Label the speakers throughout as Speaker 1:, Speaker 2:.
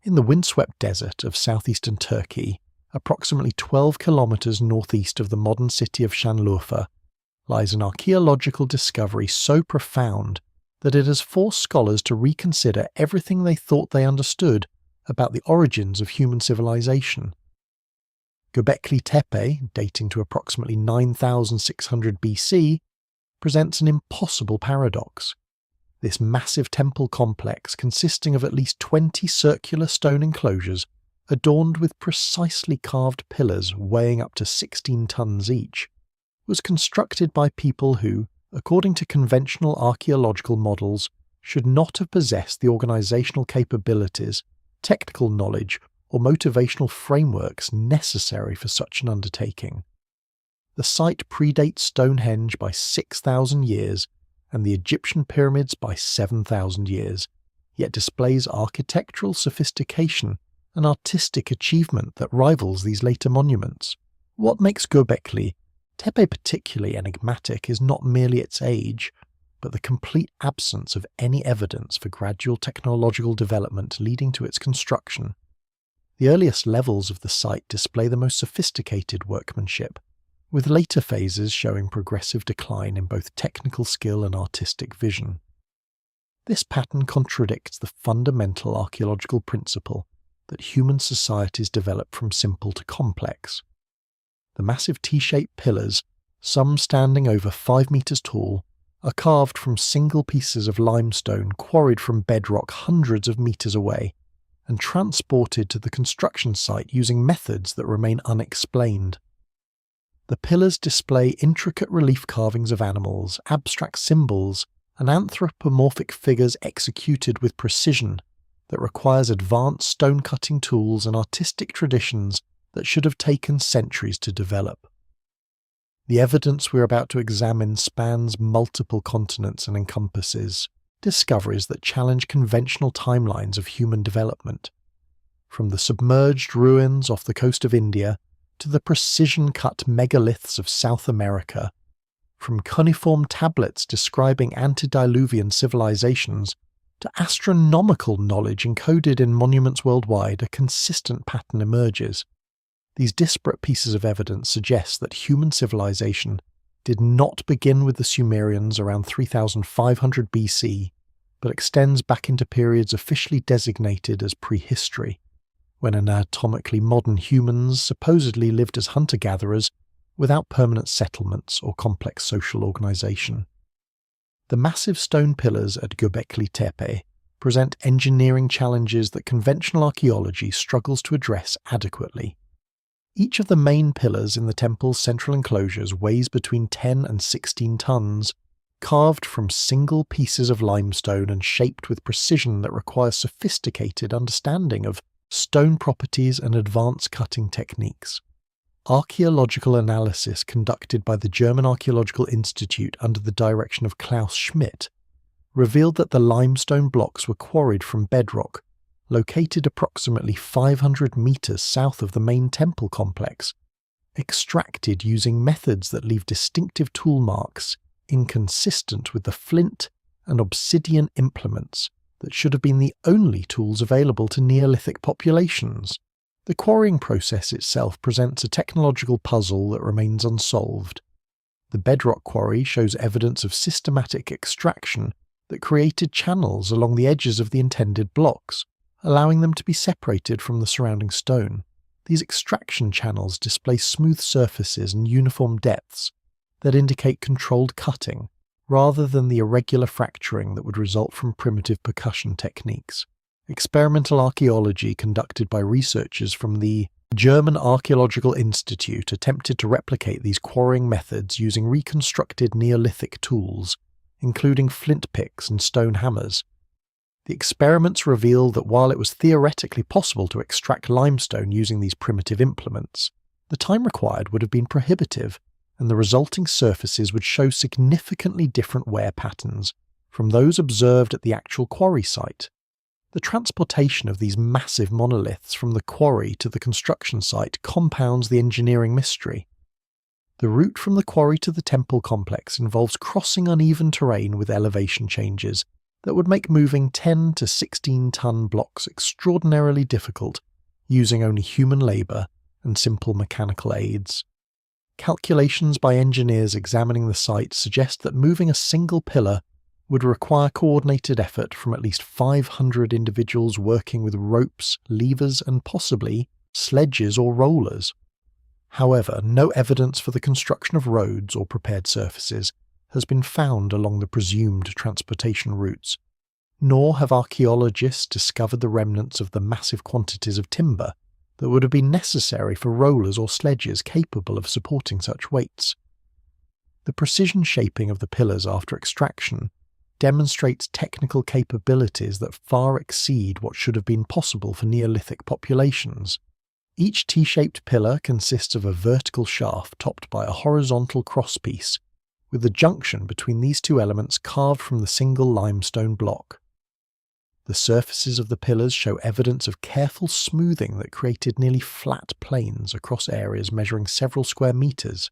Speaker 1: In the windswept desert of southeastern Turkey, approximately 12 kilometers northeast of the modern city of Şanlıurfa, lies an archaeological discovery so profound that it has forced scholars to reconsider everything they thought they understood about the origins of human civilization. Göbekli Tepe, dating to approximately 9600 BC, presents an impossible paradox. This massive temple complex, consisting of at least 20 circular stone enclosures adorned with precisely carved pillars weighing up to 16 tons each, was constructed by people who, according to conventional archaeological models, should not have possessed the organizational capabilities, technical knowledge, or motivational frameworks necessary for such an undertaking. The site predates Stonehenge by 6,000 years and the Egyptian pyramids by 7,000 years, yet displays architectural sophistication and artistic achievement that rivals these later monuments. What makes Göbekli Tepe particularly enigmatic is not merely its age, but the complete absence of any evidence for gradual technological development leading to its construction. The earliest levels of the site display the most sophisticated workmanship, with later phases showing progressive decline in both technical skill and artistic vision. This pattern contradicts the fundamental archaeological principle that human societies develop from simple to complex. The massive T-shaped pillars, some standing over 5 meters tall, are carved from single pieces of limestone quarried from bedrock hundreds of meters away and transported to the construction site using methods that remain unexplained. The pillars display intricate relief carvings of animals, abstract symbols, and anthropomorphic figures executed with precision that requires advanced stone-cutting tools and artistic traditions that should have taken centuries to develop. The evidence we're about to examine spans multiple continents and encompasses discoveries that challenge conventional timelines of human development. From the submerged ruins off the coast of India to the precision-cut megaliths of South America, from cuneiform tablets describing antediluvian civilizations to astronomical knowledge encoded in monuments worldwide, a consistent pattern emerges. These disparate pieces of evidence suggest that human civilization did not begin with the Sumerians around 3500 BC, but extends back into periods officially designated as prehistory, when anatomically modern humans supposedly lived as hunter-gatherers without permanent settlements or complex social organization. The massive stone pillars at Göbekli Tepe present engineering challenges that conventional archaeology struggles to address adequately. Each of the main pillars in the temple's central enclosures weighs between 10 and 16 tons, carved from single pieces of limestone and shaped with precision that requires sophisticated understanding of stone properties and advanced cutting techniques. Archaeological analysis conducted by the German Archaeological Institute under the direction of Klaus Schmidt revealed that the limestone blocks were quarried from bedrock, located approximately 500 meters south of the main temple complex, extracted using methods that leave distinctive tool marks inconsistent with the flint and obsidian implements that should have been the only tools available to Neolithic populations. The quarrying process itself presents a technological puzzle that remains unsolved. The bedrock quarry shows evidence of systematic extraction that created channels along the edges of the intended blocks, allowing them to be separated from the surrounding stone. These extraction channels display smooth surfaces and uniform depths that indicate controlled cutting, rather than the irregular fracturing that would result from primitive percussion techniques. Experimental archaeology conducted by researchers from the German Archaeological Institute attempted to replicate these quarrying methods using reconstructed Neolithic tools, including flint picks and stone hammers. The experiments revealed that while it was theoretically possible to extract limestone using these primitive implements, the time required would have been prohibitive, and the resulting surfaces would show significantly different wear patterns from those observed at the actual quarry site. The transportation of these massive monoliths from the quarry to the construction site compounds the engineering mystery. The route from the quarry to the temple complex involves crossing uneven terrain with elevation changes, that would make moving 10 to 16-ton blocks extraordinarily difficult using only human labour and simple mechanical aids. Calculations by engineers examining the site suggest that moving a single pillar would require coordinated effort from at least 500 individuals working with ropes, levers and possibly sledges or rollers. However, no evidence for the construction of roads or prepared surfaces has been found along the presumed transportation routes, nor have archaeologists discovered the remnants of the massive quantities of timber that would have been necessary for rollers or sledges capable of supporting such weights. The precision shaping of the pillars after extraction demonstrates technical capabilities that far exceed what should have been possible for Neolithic populations. Each T-shaped pillar consists of a vertical shaft topped by a horizontal crosspiece, with the junction between these two elements carved from the single limestone block. The surfaces of the pillars show evidence of careful smoothing that created nearly flat planes across areas measuring several square metres.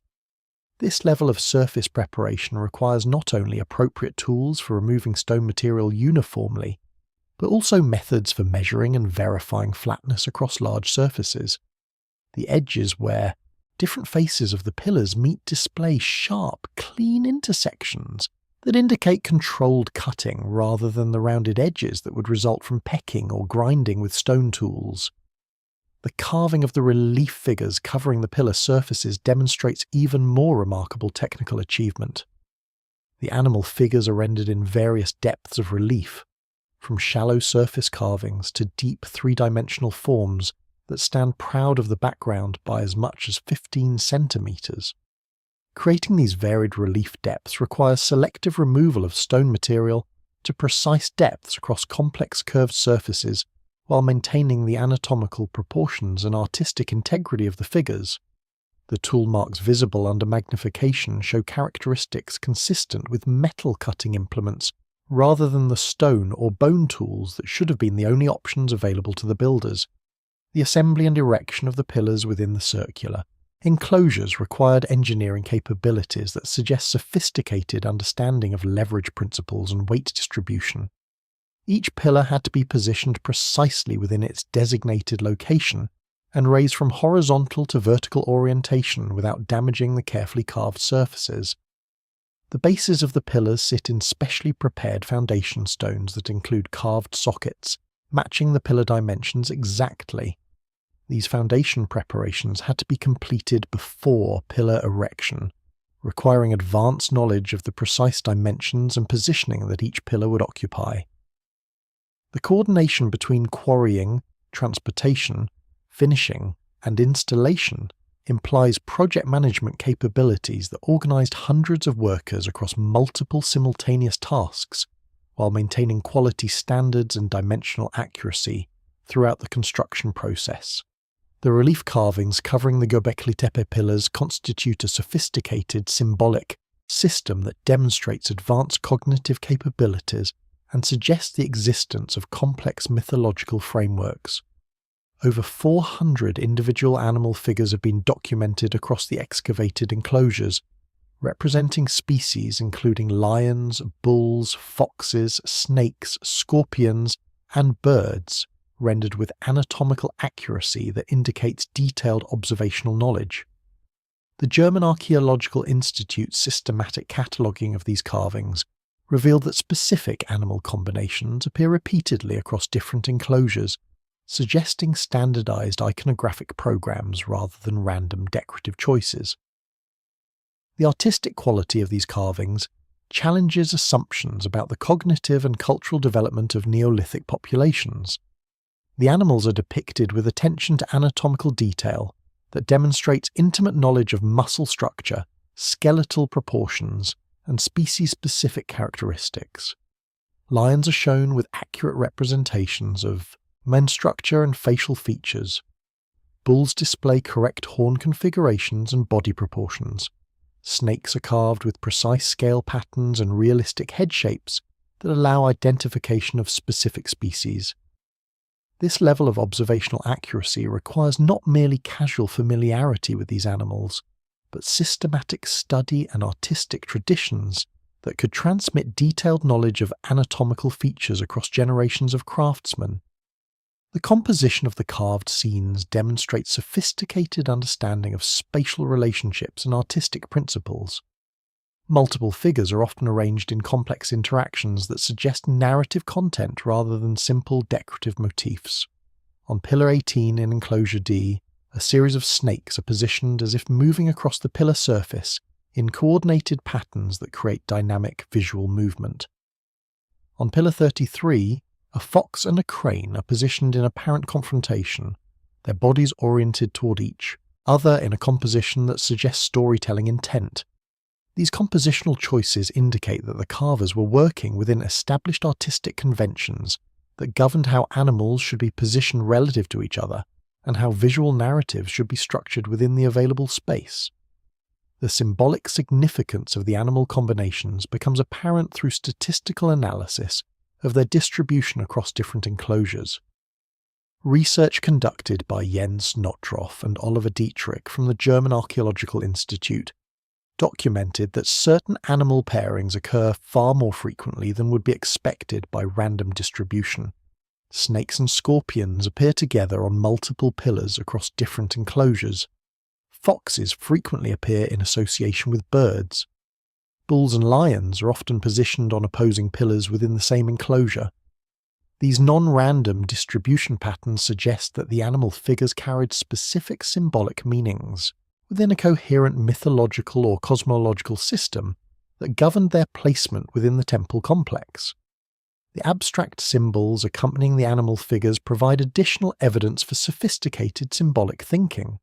Speaker 1: This level of surface preparation requires not only appropriate tools for removing stone material uniformly, but also methods for measuring and verifying flatness across large surfaces. The edges where different faces of the pillars meet display sharp, clean intersections that indicate controlled cutting rather than the rounded edges that would result from pecking or grinding with stone tools. The carving of the relief figures covering the pillar surfaces demonstrates even more remarkable technical achievement. The animal figures are rendered in various depths of relief, from shallow surface carvings to deep three-dimensional forms that stand proud of the background by as much as 15 centimetres. Creating these varied relief depths requires selective removal of stone material to precise depths across complex curved surfaces while maintaining the anatomical proportions and artistic integrity of the figures. The tool marks visible under magnification show characteristics consistent with metal cutting implements rather than the stone or bone tools that should have been the only options available to the builders. The assembly and erection of the pillars within the circular enclosures required engineering capabilities that suggest sophisticated understanding of leverage principles and weight distribution. Each pillar had to be positioned precisely within its designated location and raised from horizontal to vertical orientation without damaging the carefully carved surfaces. The bases of the pillars sit in specially prepared foundation stones that include carved sockets, matching the pillar dimensions exactly. These foundation preparations had to be completed before pillar erection, requiring advanced knowledge of the precise dimensions and positioning that each pillar would occupy. The coordination between quarrying, transportation, finishing, and installation implies project management capabilities that organised hundreds of workers across multiple simultaneous tasks while maintaining quality standards and dimensional accuracy throughout the construction process. The relief carvings covering the Göbekli Tepe pillars constitute a sophisticated, symbolic system that demonstrates advanced cognitive capabilities and suggests the existence of complex mythological frameworks. Over 400 individual animal figures have been documented across the excavated enclosures, representing species including lions, bulls, foxes, snakes, scorpions, and birds, rendered with anatomical accuracy that indicates detailed observational knowledge. The German Archaeological Institute's systematic cataloguing of these carvings revealed that specific animal combinations appear repeatedly across different enclosures, suggesting standardized iconographic programs rather than random decorative choices. The artistic quality of these carvings challenges assumptions about the cognitive and cultural development of Neolithic populations. The animals are depicted with attention to anatomical detail that demonstrates intimate knowledge of muscle structure, skeletal proportions, and species-specific characteristics. Lions are shown with accurate representations of mane structure and facial features. Bulls display correct horn configurations and body proportions. Snakes are carved with precise scale patterns and realistic head shapes that allow identification of specific species. This level of observational accuracy requires not merely casual familiarity with these animals, but systematic study and artistic traditions that could transmit detailed knowledge of anatomical features across generations of craftsmen. The composition of the carved scenes demonstrates sophisticated understanding of spatial relationships and artistic principles. Multiple figures are often arranged in complex interactions that suggest narrative content rather than simple decorative motifs. On Pillar 18 in Enclosure D, a series of snakes are positioned as if moving across the pillar surface in coordinated patterns that create dynamic visual movement. On Pillar 33, a fox and a crane are positioned in apparent confrontation, their bodies oriented toward each other in a composition that suggests storytelling intent. These compositional choices indicate that the carvers were working within established artistic conventions that governed how animals should be positioned relative to each other and how visual narratives should be structured within the available space. The symbolic significance of the animal combinations becomes apparent through statistical analysis of their distribution across different enclosures. Research conducted by Jens Nottroff and Oliver Dietrich from the German Archaeological Institute documented that certain animal pairings occur far more frequently than would be expected by random distribution. Snakes and scorpions appear together on multiple pillars across different enclosures. Foxes frequently appear in association with birds. Bulls and lions are often positioned on opposing pillars within the same enclosure. These non-random distribution patterns suggest that the animal figures carried specific symbolic meanings within a coherent mythological or cosmological system that governed their placement within the temple complex. The abstract symbols accompanying the animal figures provide additional evidence for sophisticated symbolic thinking.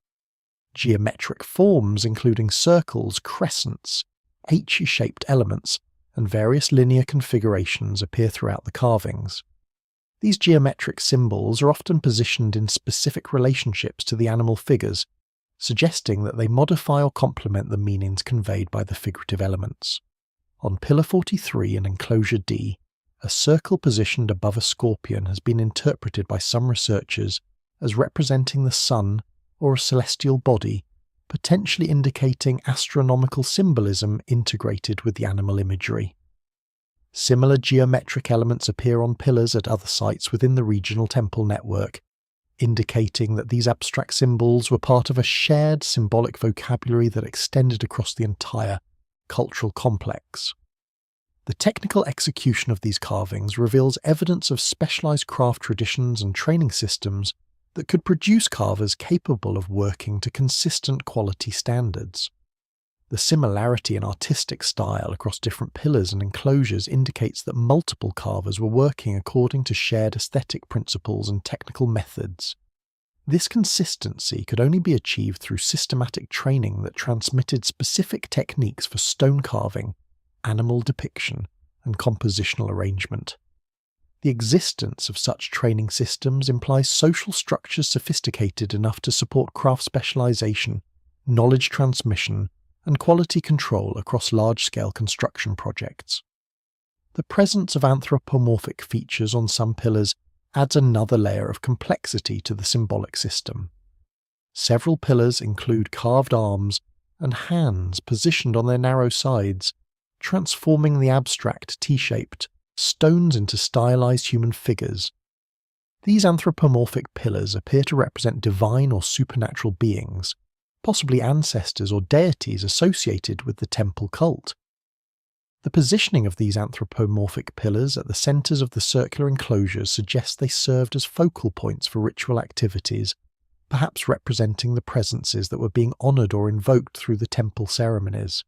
Speaker 1: Geometric forms, including circles, crescents, H-shaped elements, and various linear configurations appear throughout the carvings. These geometric symbols are often positioned in specific relationships to the animal figures, suggesting that they modify or complement the meanings conveyed by the figurative elements. On Pillar 43 in Enclosure D, a circle positioned above a scorpion has been interpreted by some researchers as representing the sun or a celestial body, potentially indicating astronomical symbolism integrated with the animal imagery. Similar geometric elements appear on pillars at other sites within the regional temple network, indicating that these abstract symbols were part of a shared symbolic vocabulary that extended across the entire cultural complex. The technical execution of these carvings reveals evidence of specialized craft traditions and training systems that could produce carvers capable of working to consistent quality standards. The similarity in artistic style across different pillars and enclosures indicates that multiple carvers were working according to shared aesthetic principles and technical methods. This consistency could only be achieved through systematic training that transmitted specific techniques for stone carving, animal depiction, and compositional arrangement. The existence of such training systems implies social structures sophisticated enough to support craft specialization, knowledge transmission, and quality control across large-scale construction projects. The presence of anthropomorphic features on some pillars adds another layer of complexity to the symbolic system. Several pillars include carved arms and hands positioned on their narrow sides, transforming the abstract T-shaped stones into stylized human figures. These anthropomorphic pillars appear to represent divine or supernatural beings, possibly ancestors or deities associated with the temple cult. The positioning of these anthropomorphic pillars at the centers of the circular enclosures suggests they served as focal points for ritual activities, perhaps representing the presences that were being honored or invoked through the temple ceremonies.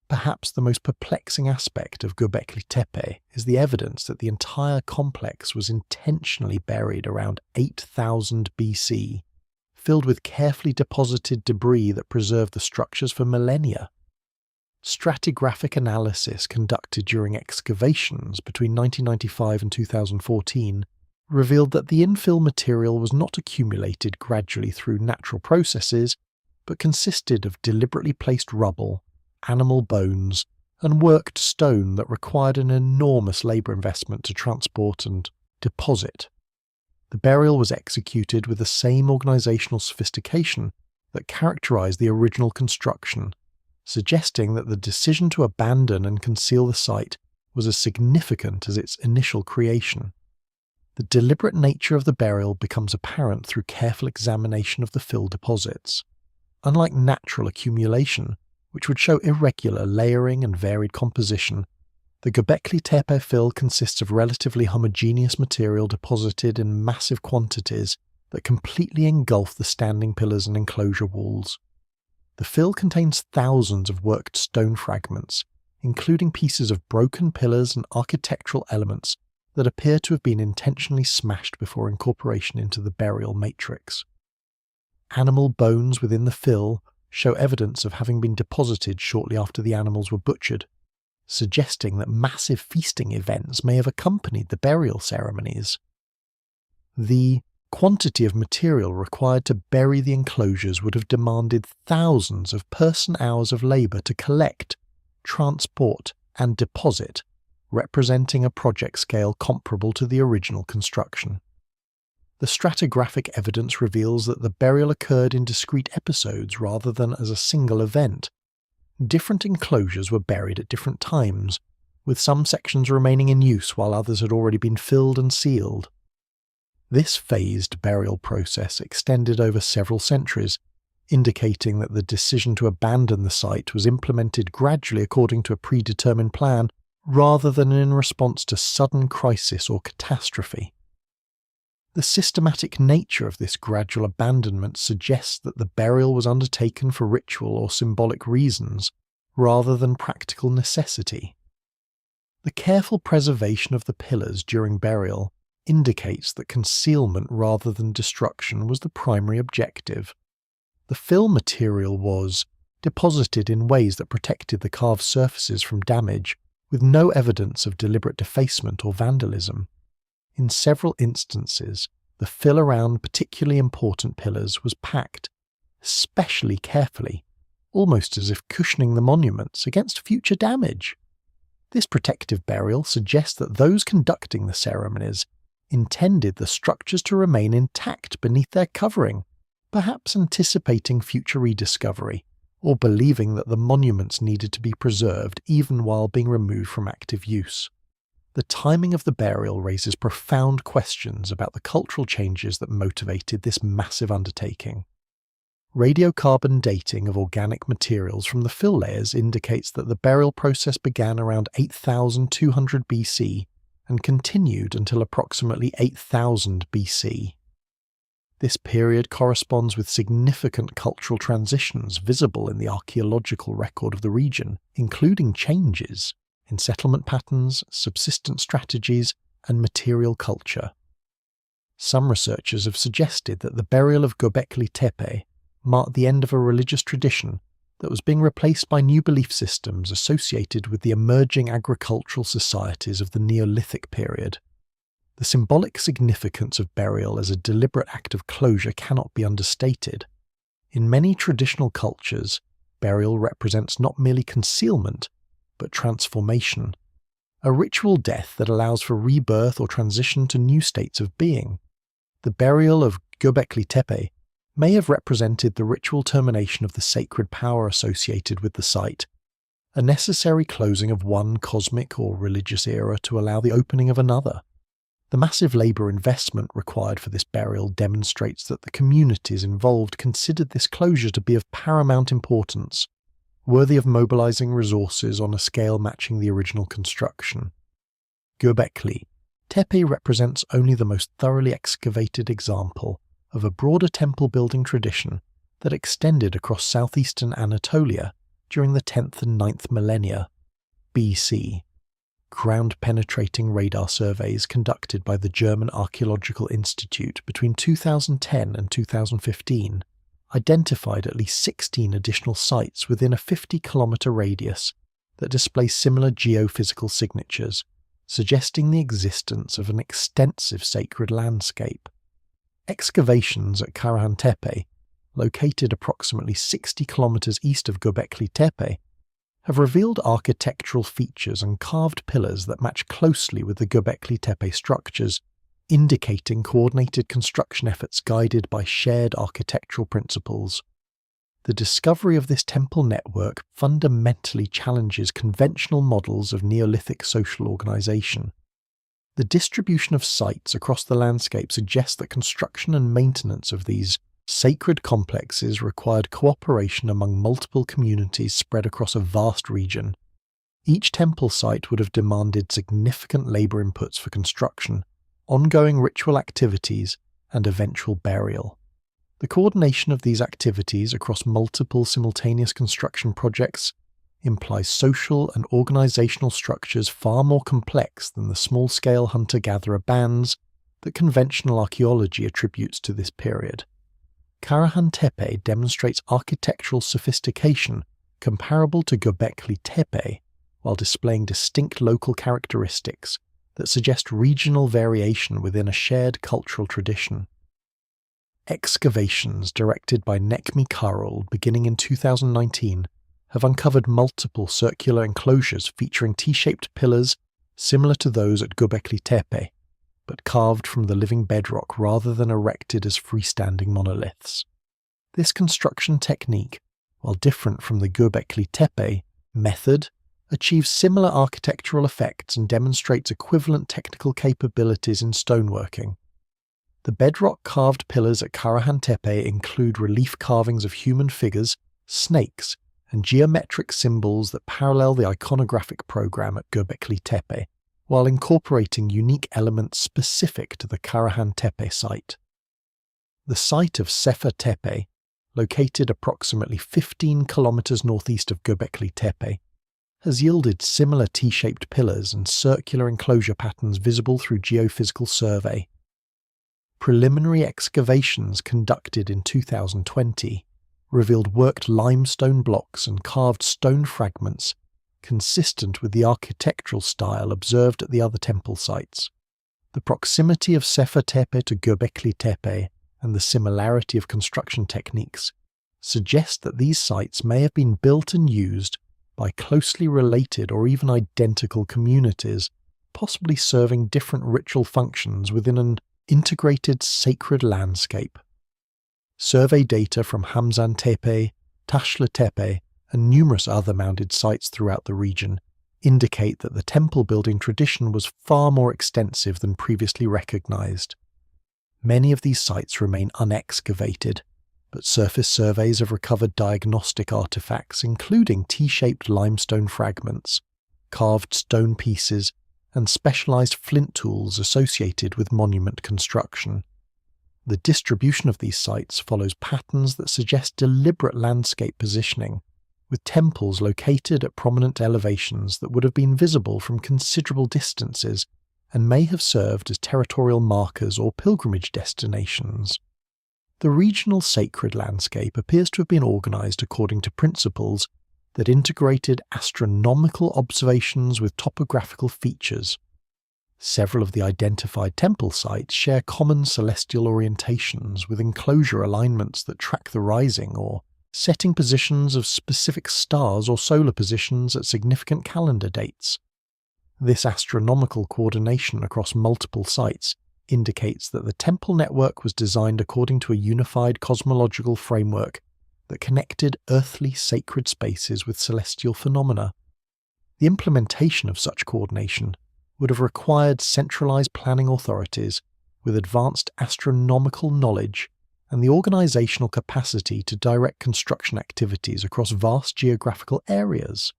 Speaker 1: Perhaps the most perplexing aspect of Göbekli Tepe is the evidence that the entire complex was intentionally buried around 8000 BC, filled with carefully deposited debris that preserved the structures for millennia. Stratigraphic analysis conducted during excavations between 1995 and 2014 revealed that the infill material was not accumulated gradually through natural processes, but consisted of deliberately placed rubble, animal bones, and worked stone that required an enormous labour investment to transport and deposit. The burial was executed with the same organisational sophistication that characterised the original construction, suggesting that the decision to abandon and conceal the site was as significant as its initial creation. The deliberate nature of the burial becomes apparent through careful examination of the fill deposits. Unlike natural accumulation, which would show irregular layering and varied composition, the Göbekli Tepe fill consists of relatively homogeneous material deposited in massive quantities that completely engulf the standing pillars and enclosure walls. The fill contains thousands of worked stone fragments, including pieces of broken pillars and architectural elements that appear to have been intentionally smashed before incorporation into the burial matrix. Animal bones within the fill show evidence of having been deposited shortly after the animals were butchered, suggesting that massive feasting events may have accompanied the burial ceremonies. The quantity of material required to bury the enclosures would have demanded thousands of person-hours of labour to collect, transport, and deposit, representing a project scale comparable to the original construction. The stratigraphic evidence reveals that the burial occurred in discrete episodes rather than as a single event. Different enclosures were buried at different times, with some sections remaining in use while others had already been filled and sealed. This phased burial process extended over several centuries, indicating that the decision to abandon the site was implemented gradually according to a predetermined plan rather than in response to sudden crisis or catastrophe. The systematic nature of this gradual abandonment suggests that the burial was undertaken for ritual or symbolic reasons, rather than practical necessity. The careful preservation of the pillars during burial indicates that concealment rather than destruction was the primary objective. The fill material was deposited in ways that protected the carved surfaces from damage, with no evidence of deliberate defacement or vandalism. In several instances, the fill around particularly important pillars was packed, especially carefully, almost as if cushioning the monuments against future damage. This protective burial suggests that those conducting the ceremonies intended the structures to remain intact beneath their covering, perhaps anticipating future rediscovery, or believing that the monuments needed to be preserved even while being removed from active use. The timing of the burial raises profound questions about the cultural changes that motivated this massive undertaking. Radiocarbon dating of organic materials from the fill layers indicates that the burial process began around 8200 BC and continued until approximately 8000 BC. This period corresponds with significant cultural transitions visible in the archaeological record of the region, including changes in settlement patterns, subsistence strategies, and material culture. Some researchers have suggested that the burial of Göbekli Tepe marked the end of a religious tradition that was being replaced by new belief systems associated with the emerging agricultural societies of the Neolithic period. The symbolic significance of burial as a deliberate act of closure cannot be understated. In many traditional cultures, burial represents not merely concealment, but transformation, a ritual death that allows for rebirth or transition to new states of being. The burial of Göbekli Tepe may have represented the ritual termination of the sacred power associated with the site, a necessary closing of one cosmic or religious era to allow the opening of another. The massive labour investment required for this burial demonstrates that the communities involved considered this closure to be of paramount importance, worthy of mobilizing resources on a scale matching the original construction. Göbekli Tepe represents only the most thoroughly excavated example of a broader temple-building tradition that extended across southeastern Anatolia during the 10th and 9th millennia BC. Ground-penetrating radar surveys conducted by the German Archaeological Institute between 2010 and 2015 identified at least 16 additional sites within a 50-kilometre radius that display similar geophysical signatures, suggesting the existence of an extensive sacred landscape. Excavations at Karahan Tepe, located approximately 60 kilometres east of Göbekli Tepe, have revealed architectural features and carved pillars that match closely with the Göbekli Tepe structures, indicating coordinated construction efforts guided by shared architectural principles. the discovery of this temple network fundamentally challenges conventional models of Neolithic social organization. The distribution of sites across the landscape suggests that construction and maintenance of these sacred complexes required cooperation among multiple communities spread across a vast region. Each temple site would have demanded significant labor inputs for construction, ongoing ritual activities, and eventual burial. The coordination of these activities across multiple simultaneous construction projects implies social and organizational structures far more complex than the small-scale hunter-gatherer bands that conventional archaeology attributes to this period. Karahan Tepe demonstrates architectural sophistication comparable to Göbekli Tepe, while displaying distinct local characteristics that suggest regional variation within a shared cultural tradition. Excavations directed by Necmi Karol beginning in 2019 have uncovered multiple circular enclosures featuring T-shaped pillars similar to those at Göbekli Tepe, but carved from the living bedrock rather than erected as freestanding monoliths. This construction technique, while different from the Göbekli Tepe method, achieves similar architectural effects and demonstrates equivalent technical capabilities in stoneworking. The bedrock carved pillars at Karahan Tepe include relief carvings of human figures, snakes, and geometric symbols that parallel the iconographic program at Göbekli Tepe, while incorporating unique elements specific to the Karahan Tepe site. The site of Sefer Tepe, located approximately 15 kilometers northeast of Göbekli Tepe, has yielded similar T-shaped pillars and circular enclosure patterns visible through geophysical survey. Preliminary excavations conducted in 2020 revealed worked limestone blocks and carved stone fragments consistent with the architectural style observed at the other temple sites. The proximity of Sefer Tepe to Göbekli Tepe and the similarity of construction techniques suggest that these sites may have been built and used by closely related or even identical communities, possibly serving different ritual functions within an integrated sacred landscape. Survey data from Hamzan Tepe, Tashla Tepe, and numerous other mounded sites throughout the region indicate that the temple building tradition was far more extensive than previously recognized. Many of these sites remain unexcavated, but surface surveys have recovered diagnostic artifacts including T-shaped limestone fragments, carved stone pieces, and specialized flint tools associated with monument construction. The distribution of these sites follows patterns that suggest deliberate landscape positioning, with temples located at prominent elevations that would have been visible from considerable distances and may have served as territorial markers or pilgrimage destinations. The regional sacred landscape appears to have been organized according to principles that integrated astronomical observations with topographical features. Several of the identified temple sites share common celestial orientations with enclosure alignments that track the rising or setting positions of specific stars or solar positions at significant calendar dates. This astronomical coordination across multiple sites indicates that the temple network was designed according to a unified cosmological framework that connected earthly sacred spaces with celestial phenomena. The implementation of such coordination would have required centralized planning authorities with advanced astronomical knowledge and the organizational capacity to direct construction activities across vast geographical areas.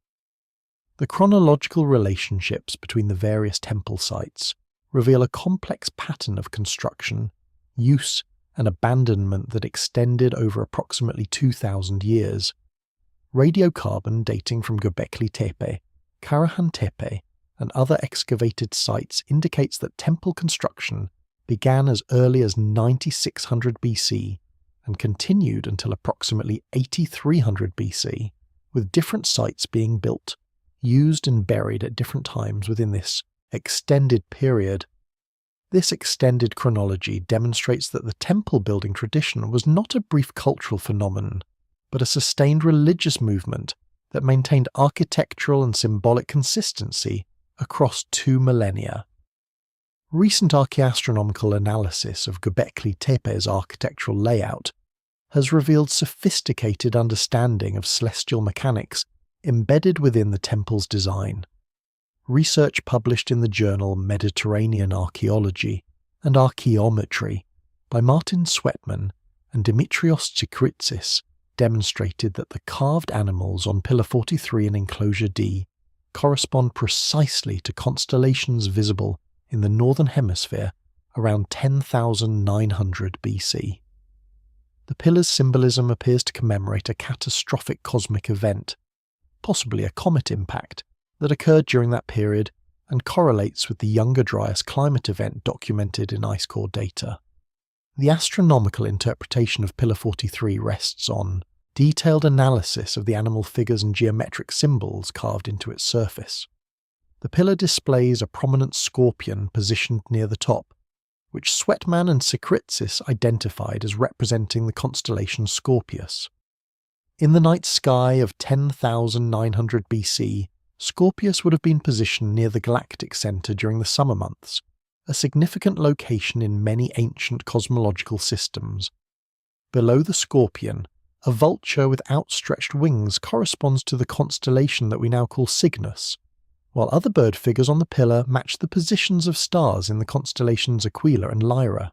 Speaker 1: The chronological relationships between the various temple sites reveal a complex pattern of construction, use, and abandonment that extended over approximately 2,000 years. Radiocarbon dating from Göbekli Tepe, Karahan Tepe, and other excavated sites indicates that temple construction began as early as 9600 BC and continued until approximately 8300 BC, with different sites being built, used and buried at different times within this extended period. This extended chronology demonstrates that the temple building tradition was not a brief cultural phenomenon, but a sustained religious movement that maintained architectural and symbolic consistency across 2 millennia. Recent archaeastronomical analysis of Göbekli Tepe's architectural layout has revealed sophisticated understanding of celestial mechanics embedded within the temple's design. Research published in the journal Mediterranean Archaeology and Archaeometry by Martin Sweatman and Dimitrios Tsikritsis demonstrated that the carved animals on Pillar 43 in Enclosure D correspond precisely to constellations visible in the Northern Hemisphere around 10,900 BC. The pillar's symbolism appears to commemorate a catastrophic cosmic event, possibly a comet impact, that occurred during that period and correlates with the Younger Dryas climate event documented in ice core data. The astronomical interpretation of Pillar 43 rests on detailed analysis of the animal figures and geometric symbols carved into its surface. The pillar displays a prominent scorpion positioned near the top, which Sweatman and Tsikritsis identified as representing the constellation Scorpius. In the night sky of 10,900 BC, Scorpius would have been positioned near the galactic centre during the summer months, a significant location in many ancient cosmological systems. Below the scorpion, a vulture with outstretched wings corresponds to the constellation that we now call Cygnus, while other bird figures on the pillar match the positions of stars in the constellations Aquila and Lyra.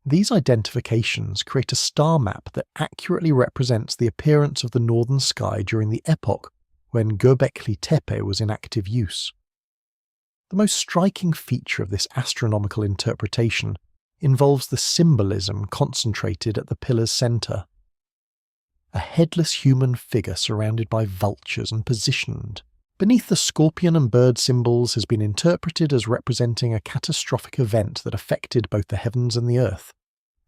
Speaker 1: These identifications create a star map that accurately represents the appearance of the northern sky during the epoch when Göbekli Tepe was in active use. The most striking feature of this astronomical interpretation involves the symbolism concentrated at the pillar's centre. A headless human figure surrounded by vultures and positioned beneath the scorpion and bird symbols has been interpreted as representing a catastrophic event that affected both the heavens and the earth.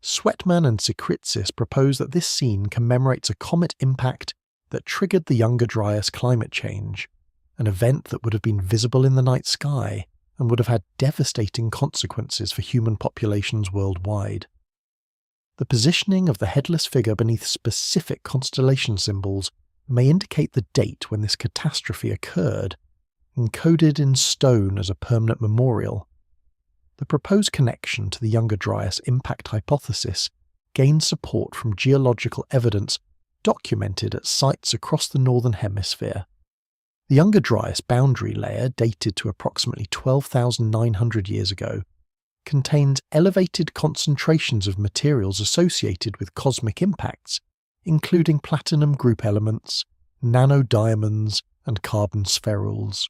Speaker 1: Sweatman and Tsikritsis propose that this scene commemorates a comet impact that triggered the Younger Dryas climate change, an event that would have been visible in the night sky and would have had devastating consequences for human populations worldwide. The positioning of the headless figure beneath specific constellation symbols may indicate the date when this catastrophe occurred, encoded in stone as a permanent memorial. The proposed connection to the Younger Dryas impact hypothesis gains support from geological evidence documented at sites across the Northern Hemisphere. The Younger Dryas boundary layer, dated to approximately 12,900 years ago, contains elevated concentrations of materials associated with cosmic impacts, including platinum group elements, nanodiamonds, and carbon spherules.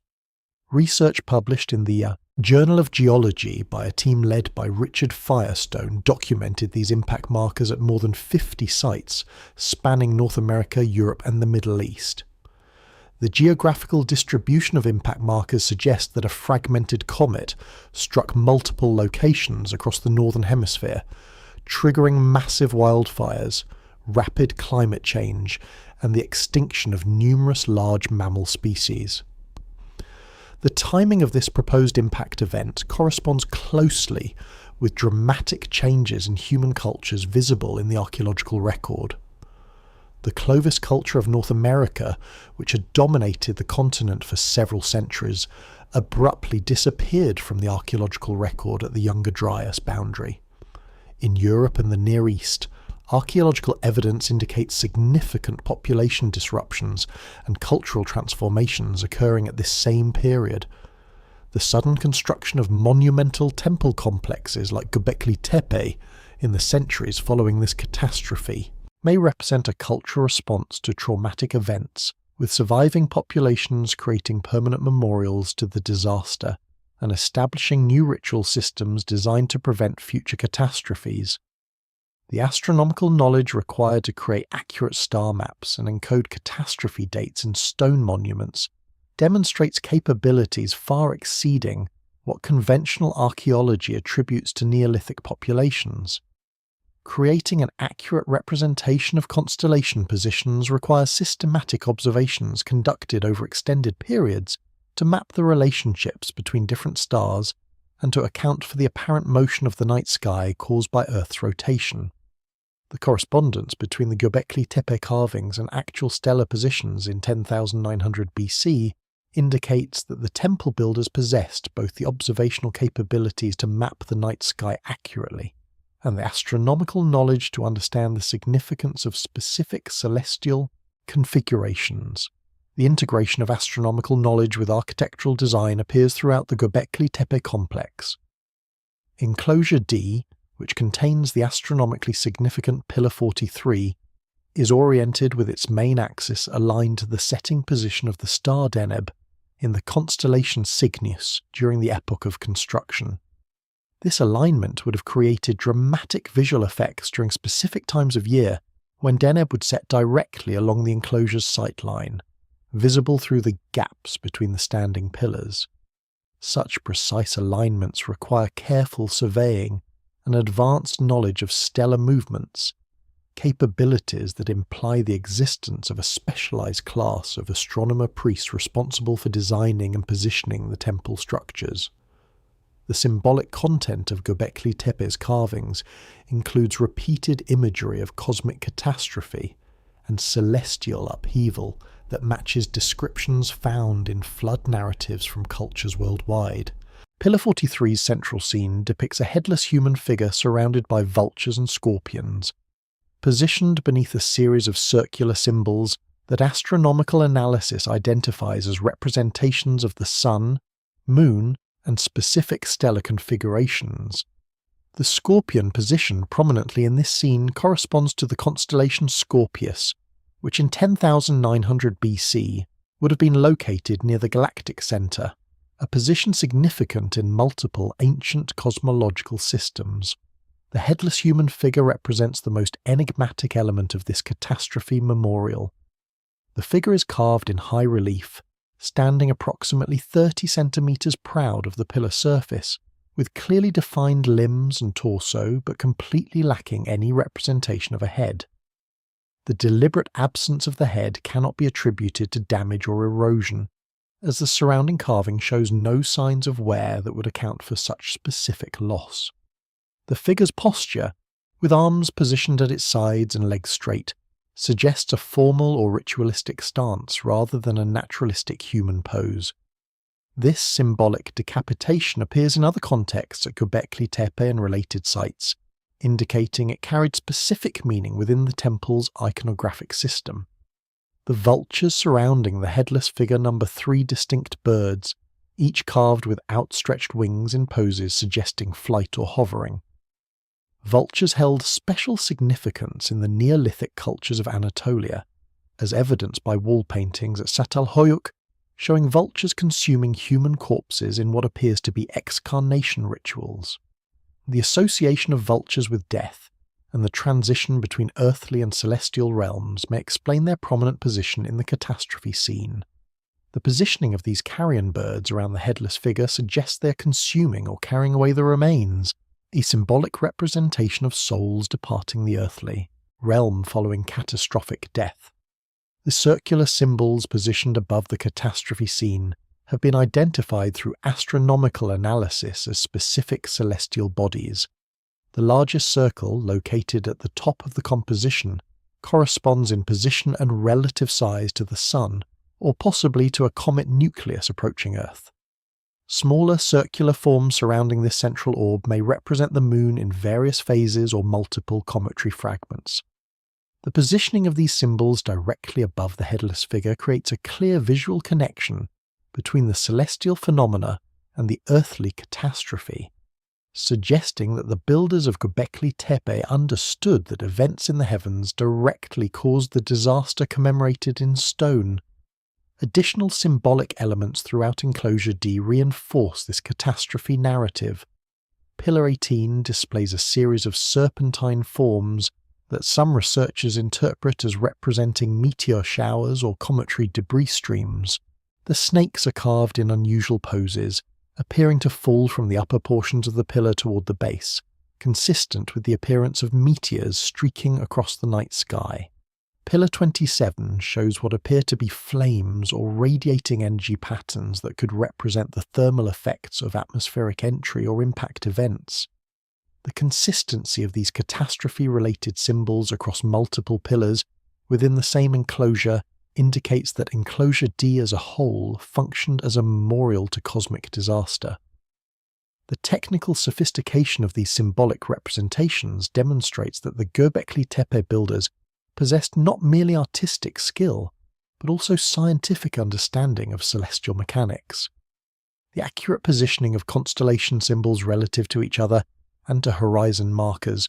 Speaker 1: Research published in the Journal of Geology by a team led by Richard Firestone documented these impact markers at more than 50 sites spanning North America, Europe, and the Middle East. The geographical distribution of impact markers suggests that a fragmented comet struck multiple locations across the Northern Hemisphere, triggering massive wildfires, rapid climate change, and the extinction of numerous large mammal species. The timing of this proposed impact event corresponds closely with dramatic changes in human cultures visible in the archaeological record. The Clovis culture of North America, which had dominated the continent for several centuries, abruptly disappeared from the archaeological record at the Younger Dryas boundary. In Europe and the Near East, archaeological evidence indicates significant population disruptions and cultural transformations occurring at this same period. The sudden construction of monumental temple complexes like Göbekli Tepe in the centuries following this catastrophe may represent a cultural response to traumatic events, with surviving populations creating permanent memorials to the disaster and establishing new ritual systems designed to prevent future catastrophes. The astronomical knowledge required to create accurate star maps and encode catastrophe dates in stone monuments demonstrates capabilities far exceeding what conventional archaeology attributes to Neolithic populations. Creating an accurate representation of constellation positions requires systematic observations conducted over extended periods to map the relationships between different stars and to account for the apparent motion of the night sky caused by Earth's rotation. The correspondence between the Göbekli Tepe carvings and actual stellar positions in 10,900 BC indicates that the temple builders possessed both the observational capabilities to map the night sky accurately and the astronomical knowledge to understand the significance of specific celestial configurations. The integration of astronomical knowledge with architectural design appears throughout the Göbekli Tepe complex. Enclosure D, which contains the astronomically significant Pillar 43, is oriented with its main axis aligned to the setting position of the star Deneb in the constellation Cygnus during the epoch of construction. This alignment would have created dramatic visual effects during specific times of year when Deneb would set directly along the enclosure's sightline, visible through the gaps between the standing pillars. Such precise alignments require careful surveying and advanced knowledge of stellar movements, capabilities that imply the existence of a specialized class of astronomer priests responsible for designing and positioning the temple structures. The symbolic content of Göbekli Tepe's carvings includes repeated imagery of cosmic catastrophe and celestial upheaval that matches descriptions found in flood narratives from cultures worldwide. Pillar 43's central scene depicts a headless human figure surrounded by vultures and scorpions, positioned beneath a series of circular symbols that astronomical analysis identifies as representations of the sun, moon, and specific stellar configurations. The scorpion position prominently in this scene corresponds to the constellation Scorpius, which in 10,900 BC would have been located near the galactic center, a position significant in multiple ancient cosmological systems. The headless human figure represents the most enigmatic element of this catastrophe memorial. The figure is carved in high relief, standing approximately 30 centimeters proud of the pillar surface, with clearly defined limbs and torso but completely lacking any representation of a head. The deliberate absence of the head cannot be attributed to damage or erosion, as the surrounding carving shows no signs of wear that would account for such specific loss. The figure's posture, with arms positioned at its sides and legs straight, suggests a formal or ritualistic stance rather than a naturalistic human pose. This symbolic decapitation appears in other contexts at Göbekli Tepe and related sites, indicating it carried specific meaning within the temple's iconographic system. The vultures surrounding the headless figure number 3 distinct birds, each carved with outstretched wings in poses suggesting flight or hovering. Vultures held special significance in the Neolithic cultures of Anatolia, as evidenced by wall paintings at Sacsayhuamán showing vultures consuming human corpses in what appears to be excarnation rituals. The association of vultures with death and the transition between earthly and celestial realms may explain their prominent position in the catastrophe scene. The positioning of these carrion birds around the headless figure suggests they are consuming or carrying away the remains, a symbolic representation of souls departing the earthly realm following catastrophic death. The circular symbols positioned above the catastrophe scene have been identified through astronomical analysis as specific celestial bodies. The largest circle, located at the top of the composition, corresponds in position and relative size to the Sun, or possibly to a comet nucleus approaching Earth. Smaller circular forms surrounding this central orb may represent the Moon in various phases or multiple cometary fragments. The positioning of these symbols directly above the headless figure creates a clear visual connection between the celestial phenomena and the earthly catastrophe, suggesting that the builders of Göbekli Tepe understood that events in the heavens directly caused the disaster commemorated in stone. Additional symbolic elements throughout Enclosure D reinforce this catastrophe narrative. Pillar 18 displays a series of serpentine forms that some researchers interpret as representing meteor showers or cometary debris streams. The snakes are carved in unusual poses, appearing to fall from the upper portions of the pillar toward the base, consistent with the appearance of meteors streaking across the night sky. Pillar 27 shows what appear to be flames or radiating energy patterns that could represent the thermal effects of atmospheric entry or impact events. The consistency of these catastrophe-related symbols across multiple pillars within the same enclosure indicates that Enclosure D as a whole functioned as a memorial to cosmic disaster. The technical sophistication of these symbolic representations demonstrates that the Göbekli Tepe builders possessed not merely artistic skill, but also scientific understanding of celestial mechanics. The accurate positioning of constellation symbols relative to each other and to horizon markers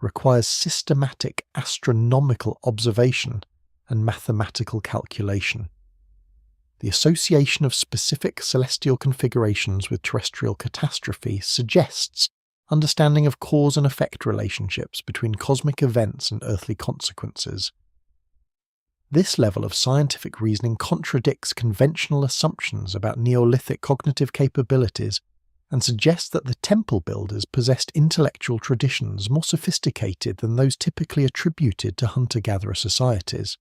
Speaker 1: requires systematic astronomical observation and mathematical calculation. The association of specific celestial configurations with terrestrial catastrophe suggests understanding of cause and effect relationships between cosmic events and earthly consequences. This level of scientific reasoning contradicts conventional assumptions about Neolithic cognitive capabilities and suggests that the temple builders possessed intellectual traditions more sophisticated than those typically attributed to hunter-gatherer societies.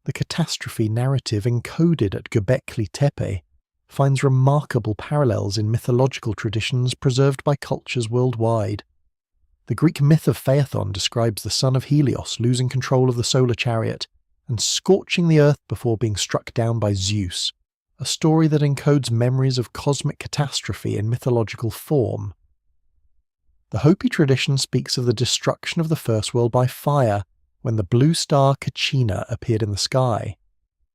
Speaker 1: The catastrophe narrative encoded at Göbekli Tepe finds remarkable parallels in mythological traditions preserved by cultures worldwide. The Greek myth of Phaethon describes the son of Helios losing control of the solar chariot and scorching the earth before being struck down by Zeus, a story that encodes memories of cosmic catastrophe in mythological form. The Hopi tradition speaks of the destruction of the first world by fire when the blue star Kachina appeared in the sky.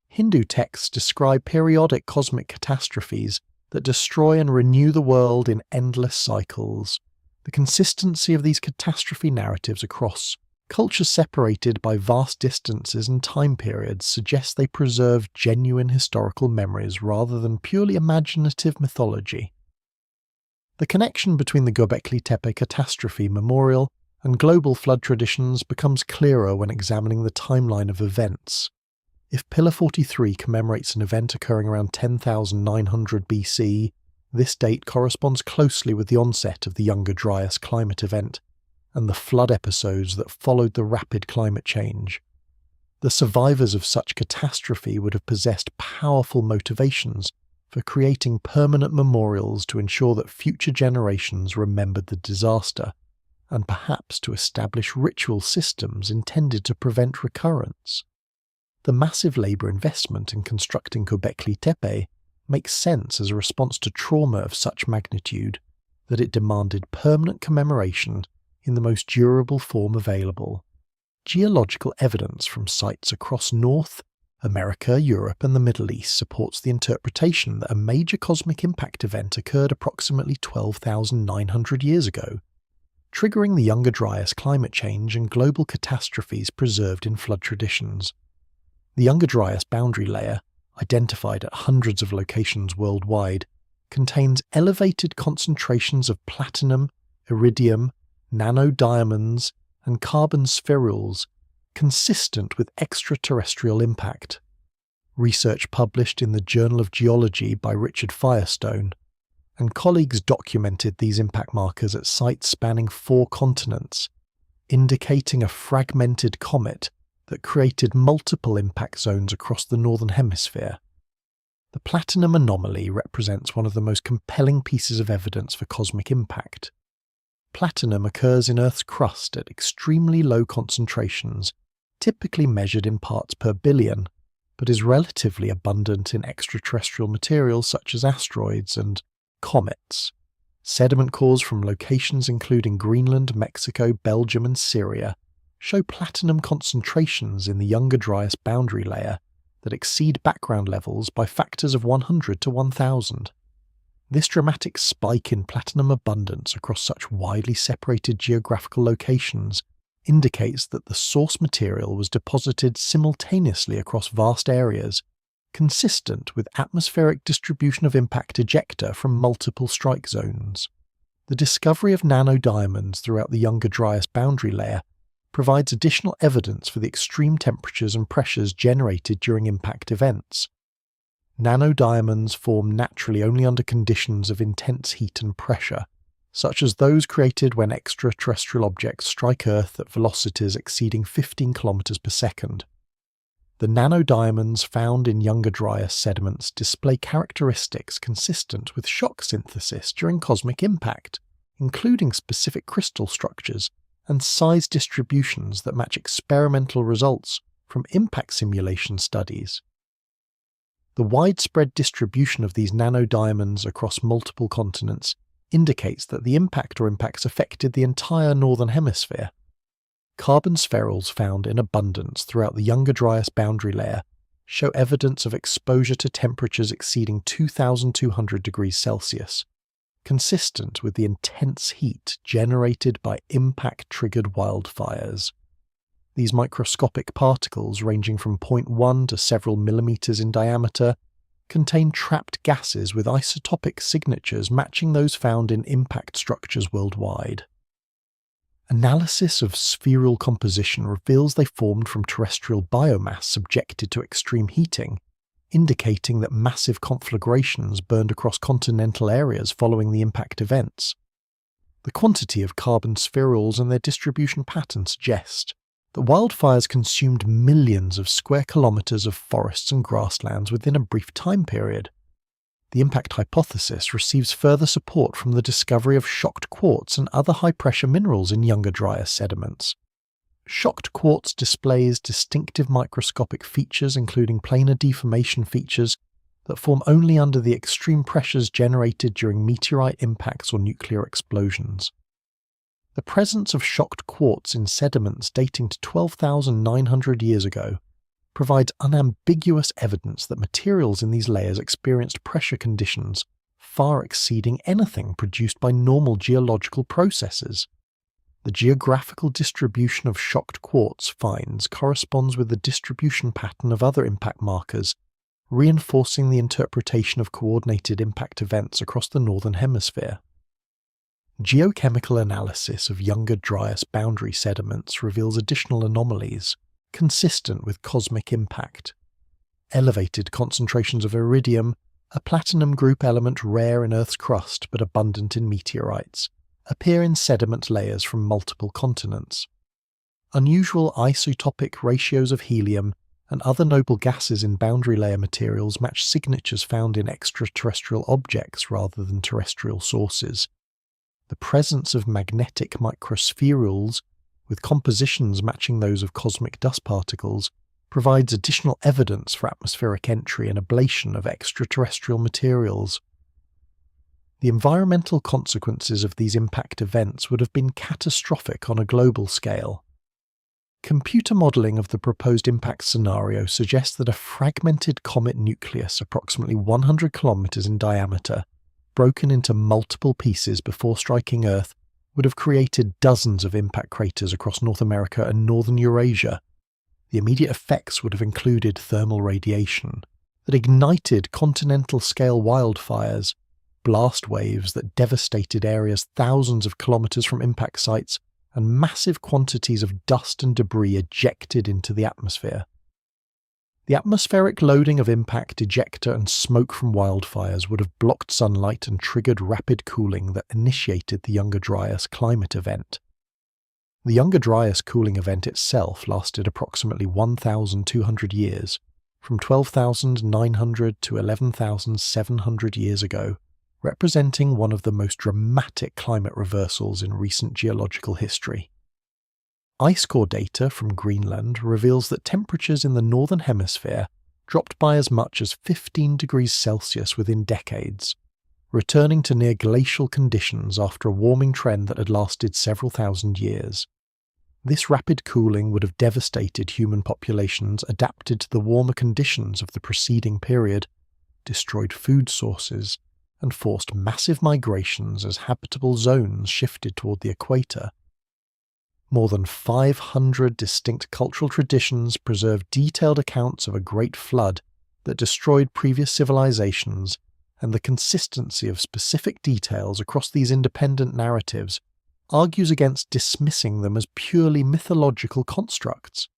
Speaker 1: Hindu texts describe periodic cosmic catastrophes that destroy and renew the world in endless cycles. The consistency of these catastrophe narratives across cultures separated by vast distances and time periods suggests they preserve genuine historical memories rather than purely imaginative mythology. The connection between the Göbekli Tepe catastrophe memorial and global flood traditions becomes clearer when examining the timeline of events. If Pillar 43 commemorates an event occurring around 10,900 BC, this date corresponds closely with the onset of the Younger Dryas climate event and the flood episodes that followed the rapid climate change. The survivors of such catastrophe would have possessed powerful motivations for creating permanent memorials to ensure that future generations remembered the disaster, and perhaps to establish ritual systems intended to prevent recurrence. The massive labour investment in constructing Göbekli Tepe makes sense as a response to trauma of such magnitude that it demanded permanent commemoration in the most durable form available. Geological evidence from sites across North America, Europe and the Middle East supports the interpretation that a major cosmic impact event occurred approximately 12,900 years ago, triggering the Younger Dryas climate change and global catastrophes preserved in flood traditions. The Younger Dryas boundary layer, identified at hundreds of locations worldwide, contains elevated concentrations of platinum, iridium, nanodiamonds, and carbon spherules consistent with extraterrestrial impact. Research published in the Journal of Geology by Richard Firestone and colleagues documented these impact markers at sites spanning 4 continents, indicating a fragmented comet that created multiple impact zones across the Northern Hemisphere. The platinum anomaly represents one of the most compelling pieces of evidence for cosmic impact. Platinum occurs in Earth's crust at extremely low concentrations, typically measured in parts per billion, but is relatively abundant in extraterrestrial materials such as asteroids and comets. Sediment cores from locations including Greenland, Mexico, Belgium and Syria show platinum concentrations in the Younger Dryas boundary layer that exceed background levels by factors of 100 to 1000. This dramatic spike in platinum abundance across such widely separated geographical locations indicates that the source material was deposited simultaneously across vast areas, consistent with atmospheric distribution of impact ejecta from multiple strike zones. The discovery of nanodiamonds throughout the Younger Dryas boundary layer provides additional evidence for the extreme temperatures and pressures generated during impact events. Nanodiamonds form naturally only under conditions of intense heat and pressure, such as those created when extraterrestrial objects strike Earth at velocities exceeding 15 km per second. The nanodiamonds found in Younger Dryas sediments display characteristics consistent with shock synthesis during cosmic impact, including specific crystal structures and size distributions that match experimental results from impact simulation studies. The widespread distribution of these nanodiamonds across multiple continents indicates that the impact or impacts affected the entire northern hemisphere. Carbon spherules found in abundance throughout the Younger Dryas boundary layer show evidence of exposure to temperatures exceeding 2,200 degrees Celsius, consistent with the intense heat generated by impact-triggered wildfires. These microscopic particles, ranging from 0.1 to several millimeters in diameter, contain trapped gases with isotopic signatures matching those found in impact structures worldwide. Analysis of spheral composition reveals they formed from terrestrial biomass subjected to extreme heating, indicating that massive conflagrations burned across continental areas following the impact events. The quantity of carbon spherules and their distribution pattern suggest that wildfires consumed millions of square kilometers of forests and grasslands within a brief time period. The impact hypothesis receives further support from the discovery of shocked quartz and other high-pressure minerals in Younger Dryas sediments. Shocked quartz displays distinctive microscopic features, including planar deformation features that form only under the extreme pressures generated during meteorite impacts or nuclear explosions. The presence of shocked quartz in sediments dating to 12,900 years ago provides unambiguous evidence that materials in these layers experienced pressure conditions far exceeding anything produced by normal geological processes. The geographical distribution of shocked quartz finds corresponds with the distribution pattern of other impact markers, reinforcing the interpretation of coordinated impact events across the northern hemisphere. Geochemical analysis of Younger Dryas boundary sediments reveals additional anomalies consistent with cosmic impact. Elevated concentrations of iridium, a platinum group element rare in Earth's crust but abundant in meteorites, appear in sediment layers from multiple continents. Unusual isotopic ratios of helium and other noble gases in boundary layer materials match signatures found in extraterrestrial objects rather than terrestrial sources. The presence of magnetic microspherules, with compositions matching those of cosmic dust particles, provides additional evidence for atmospheric entry and ablation of extraterrestrial materials. The environmental consequences of these impact events would have been catastrophic on a global scale. Computer modelling of the proposed impact scenario suggests that a fragmented comet nucleus approximately 100 kilometers in diameter, broken into multiple pieces before striking Earth, would have created dozens of impact craters across North America and northern Eurasia. The immediate effects would have included thermal radiation that ignited continental-scale wildfires, blast waves that devastated areas thousands of kilometers from impact sites, and massive quantities of dust and debris ejected into the atmosphere. The atmospheric loading of impact, ejecta, and smoke from wildfires would have blocked sunlight and triggered rapid cooling that initiated the Younger Dryas climate event. The Younger Dryas cooling event itself lasted approximately 1,200 years, from 12,900 to 11,700 years ago, representing one of the most dramatic climate reversals in recent geological history. Ice core data from Greenland reveals that temperatures in the northern hemisphere dropped by as much as 15 degrees Celsius within decades, returning to near glacial conditions after a warming trend that had lasted several thousand years. This rapid cooling would have devastated human populations adapted to the warmer conditions of the preceding period, destroyed food sources, and forced massive migrations as habitable zones shifted toward the equator. More than 500 distinct cultural traditions preserve detailed accounts of a great flood that destroyed previous civilizations, and the consistency of specific details across these independent narratives argues against dismissing them as purely mythological constructs.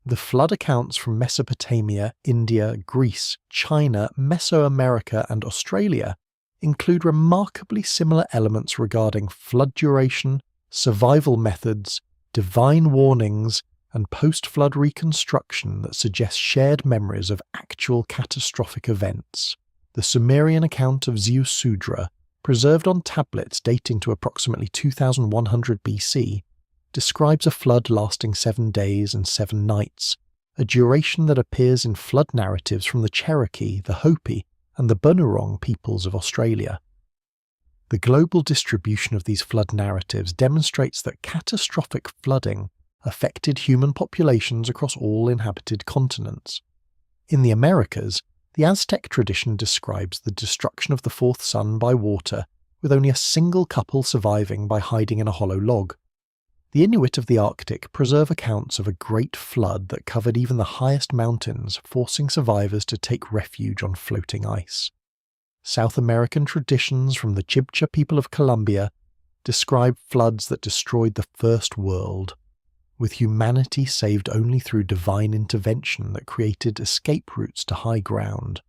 Speaker 1: The flood accounts from Mesopotamia, India, Greece, China, Mesoamerica, and Australia include remarkably similar elements regarding flood duration, survival methods, divine warnings, and post-flood reconstruction that suggest shared memories of actual catastrophic events. The Sumerian account of Ziusudra, preserved on tablets dating to approximately 2100 BC, describes a flood lasting 7 days and 7 nights, a duration that appears in flood narratives from the Cherokee, the Hopi, and the Bunurong peoples of Australia. The global distribution of these flood narratives demonstrates that catastrophic flooding affected human populations across all inhabited continents. In the Americas, the Aztec tradition describes the destruction of the fourth sun by water, with only a single couple surviving by hiding in a hollow log. The Inuit of the Arctic preserve accounts of a great flood that covered even the highest mountains, forcing survivors to take refuge on floating ice. South American traditions from the Chibcha people of Colombia describe floods that destroyed the first world, with humanity saved only through divine intervention that created escape routes to high ground.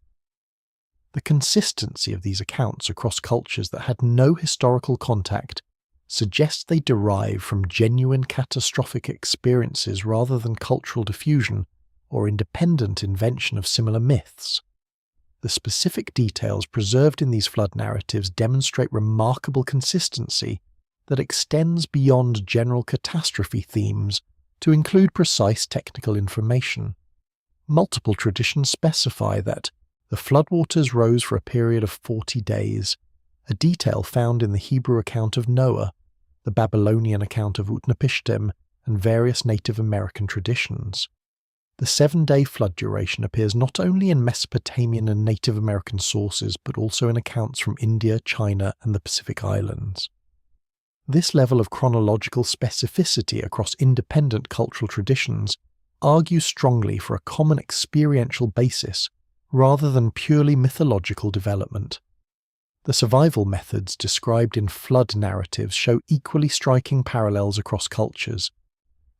Speaker 1: The consistency of these accounts across cultures that had no historical contact suggests they derive from genuine catastrophic experiences rather than cultural diffusion or independent invention of similar myths. The specific details preserved in these flood narratives demonstrate remarkable consistency that extends beyond general catastrophe themes to include precise technical information. Multiple traditions specify that the floodwaters rose for a period of 40 days, a detail found in the Hebrew account of Noah, the Babylonian account of Utnapishtim, and various Native American traditions. The 7-day flood duration appears not only in Mesopotamian and Native American sources but also in accounts from India, China, and the Pacific Islands. This level of chronological specificity across independent cultural traditions argues strongly for a common experiential basis rather than purely mythological development. The survival methods described in flood narratives show equally striking parallels across cultures.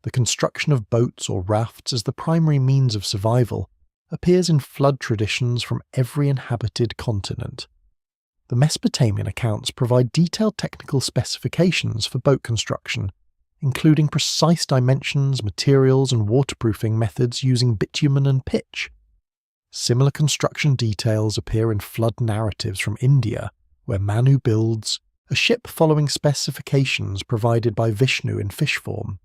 Speaker 1: The construction of boats or rafts as the primary means of survival appears in flood traditions from every inhabited continent. The Mesopotamian accounts provide detailed technical specifications for boat construction, including precise dimensions, materials, and waterproofing methods using bitumen and pitch. Similar construction details appear in flood narratives from India, where Manu builds a ship following specifications provided by Vishnu in fish form.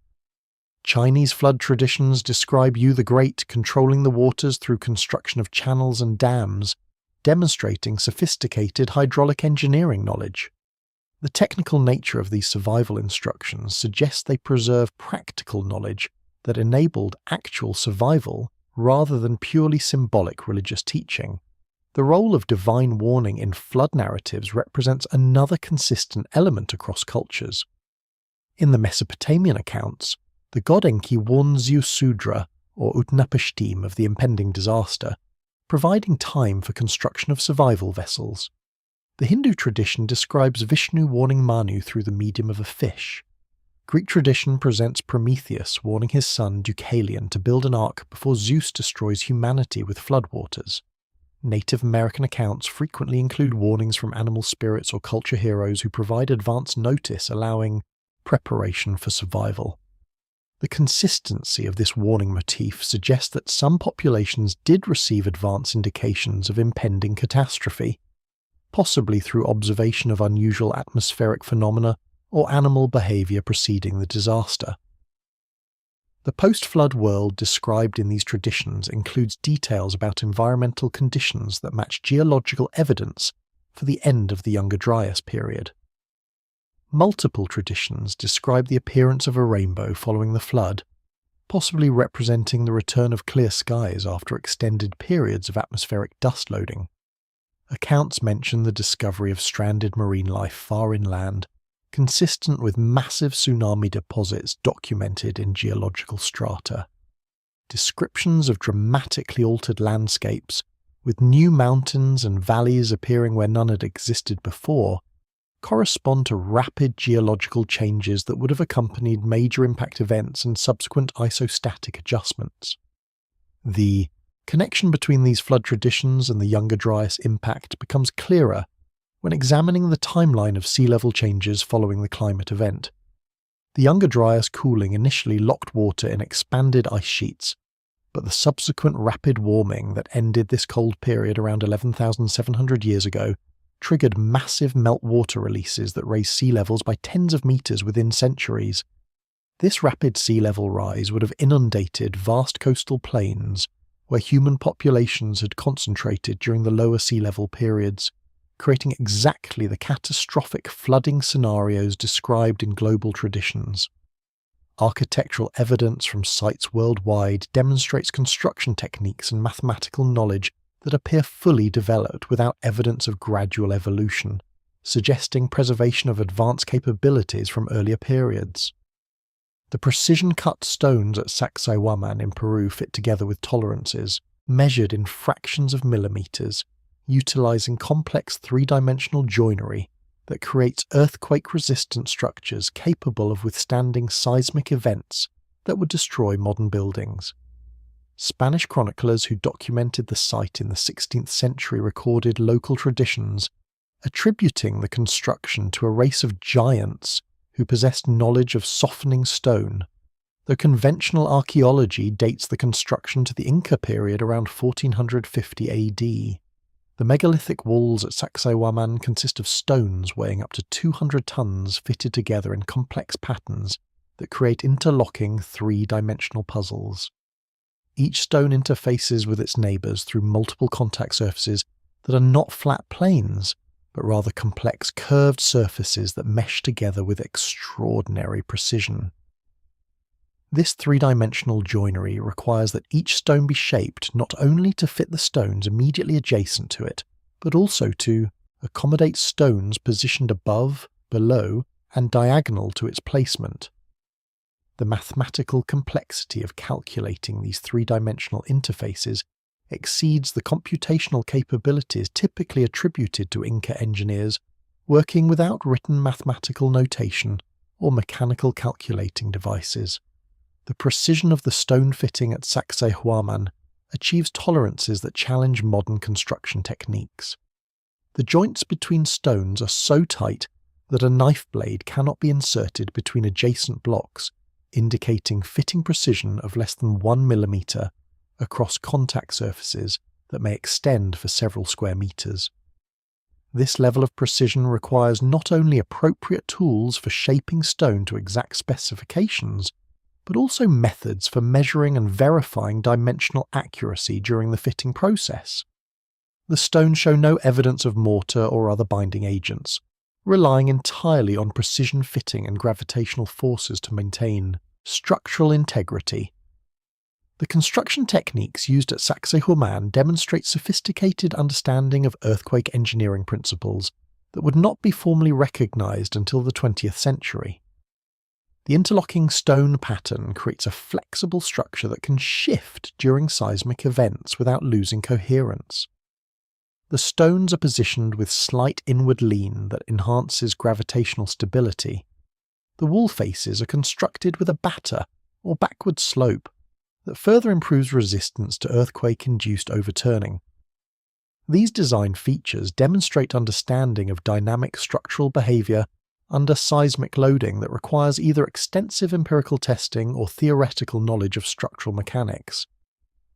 Speaker 1: Chinese flood traditions describe Yu the Great controlling the waters through construction of channels and dams, demonstrating sophisticated hydraulic engineering knowledge. The technical nature of these survival instructions suggests they preserve practical knowledge that enabled actual survival rather than purely symbolic religious teaching. The role of divine warning in flood narratives represents another consistent element across cultures. In the Mesopotamian accounts, the god Enki warns Sudra or Utnapishtim of the impending disaster, providing time for construction of survival vessels. The Hindu tradition describes Vishnu warning Manu through the medium of a fish. Greek tradition presents Prometheus warning his son Deucalion to build an ark before Zeus destroys humanity with floodwaters. Native American accounts frequently include warnings from animal spirits or culture heroes who provide advance notice, allowing preparation for survival. The consistency of this warning motif suggests that some populations did receive advance indications of impending catastrophe, possibly through observation of unusual atmospheric phenomena or animal behavior preceding the disaster. The post-flood world described in these traditions includes details about environmental conditions that match geological evidence for the end of the Younger Dryas period. Multiple traditions describe the appearance of a rainbow following the flood, possibly representing the return of clear skies after extended periods of atmospheric dust loading. Accounts mention the discovery of stranded marine life far inland, consistent with massive tsunami deposits documented in geological strata. Descriptions of dramatically altered landscapes, with new mountains and valleys appearing where none had existed before, correspond to rapid geological changes that would have accompanied major impact events and subsequent isostatic adjustments. The connection between these flood traditions and the Younger Dryas impact becomes clearer when examining the timeline of sea level changes following the climate event. The Younger Dryas cooling initially locked water in expanded ice sheets, but the subsequent rapid warming that ended this cold period around 11,700 years ago triggered massive meltwater releases that raised sea levels by tens of meters within centuries. This rapid sea level rise would have inundated vast coastal plains where human populations had concentrated during the lower sea level periods, creating exactly the catastrophic flooding scenarios described in global traditions. Architectural evidence from sites worldwide demonstrates construction techniques and mathematical knowledge that appear fully developed without evidence of gradual evolution, suggesting preservation of advanced capabilities from earlier periods. The precision-cut stones at Sacsayhuamán in Peru fit together with tolerances, measured in fractions of millimeters, utilizing complex three-dimensional joinery that creates earthquake-resistant structures capable of withstanding seismic events that would destroy modern buildings. Spanish chroniclers who documented the site in the 16th century recorded local traditions, attributing the construction to a race of giants who possessed knowledge of softening stone, though conventional archaeology dates the construction to the Inca period around 1450 AD. The megalithic walls at Sacsayhuamán consist of stones weighing up to 200 tons fitted together in complex patterns that create interlocking three-dimensional puzzles. Each stone interfaces with its neighbours through multiple contact surfaces that are not flat planes, but rather complex curved surfaces that mesh together with extraordinary precision. This three-dimensional joinery requires that each stone be shaped not only to fit the stones immediately adjacent to it, but also to accommodate stones positioned above, below, and diagonal to its placement. The mathematical complexity of calculating these three-dimensional interfaces exceeds the computational capabilities typically attributed to Inca engineers working without written mathematical notation or mechanical calculating devices. The precision of the stone fitting at Sacsayhuamán achieves tolerances that challenge modern construction techniques. The joints between stones are so tight that a knife blade cannot be inserted between adjacent blocks, indicating fitting precision of less than 1 millimeter across contact surfaces that may extend for several square meters. This level of precision requires not only appropriate tools for shaping stone to exact specifications, but also methods for measuring and verifying dimensional accuracy during the fitting process. The stones show no evidence of mortar or other binding agents, relying entirely on precision fitting and gravitational forces to maintain structural integrity. The construction techniques used at Sacsayhuamán demonstrate sophisticated understanding of earthquake engineering principles that would not be formally recognized until the 20th century. The interlocking stone pattern creates a flexible structure that can shift during seismic events without losing coherence. The stones are positioned with slight inward lean that enhances gravitational stability. The wall faces are constructed with a batter, or backward slope, that further improves resistance to earthquake-induced overturning. These design features demonstrate understanding of dynamic structural behavior under seismic loading that requires either extensive empirical testing or theoretical knowledge of structural mechanics.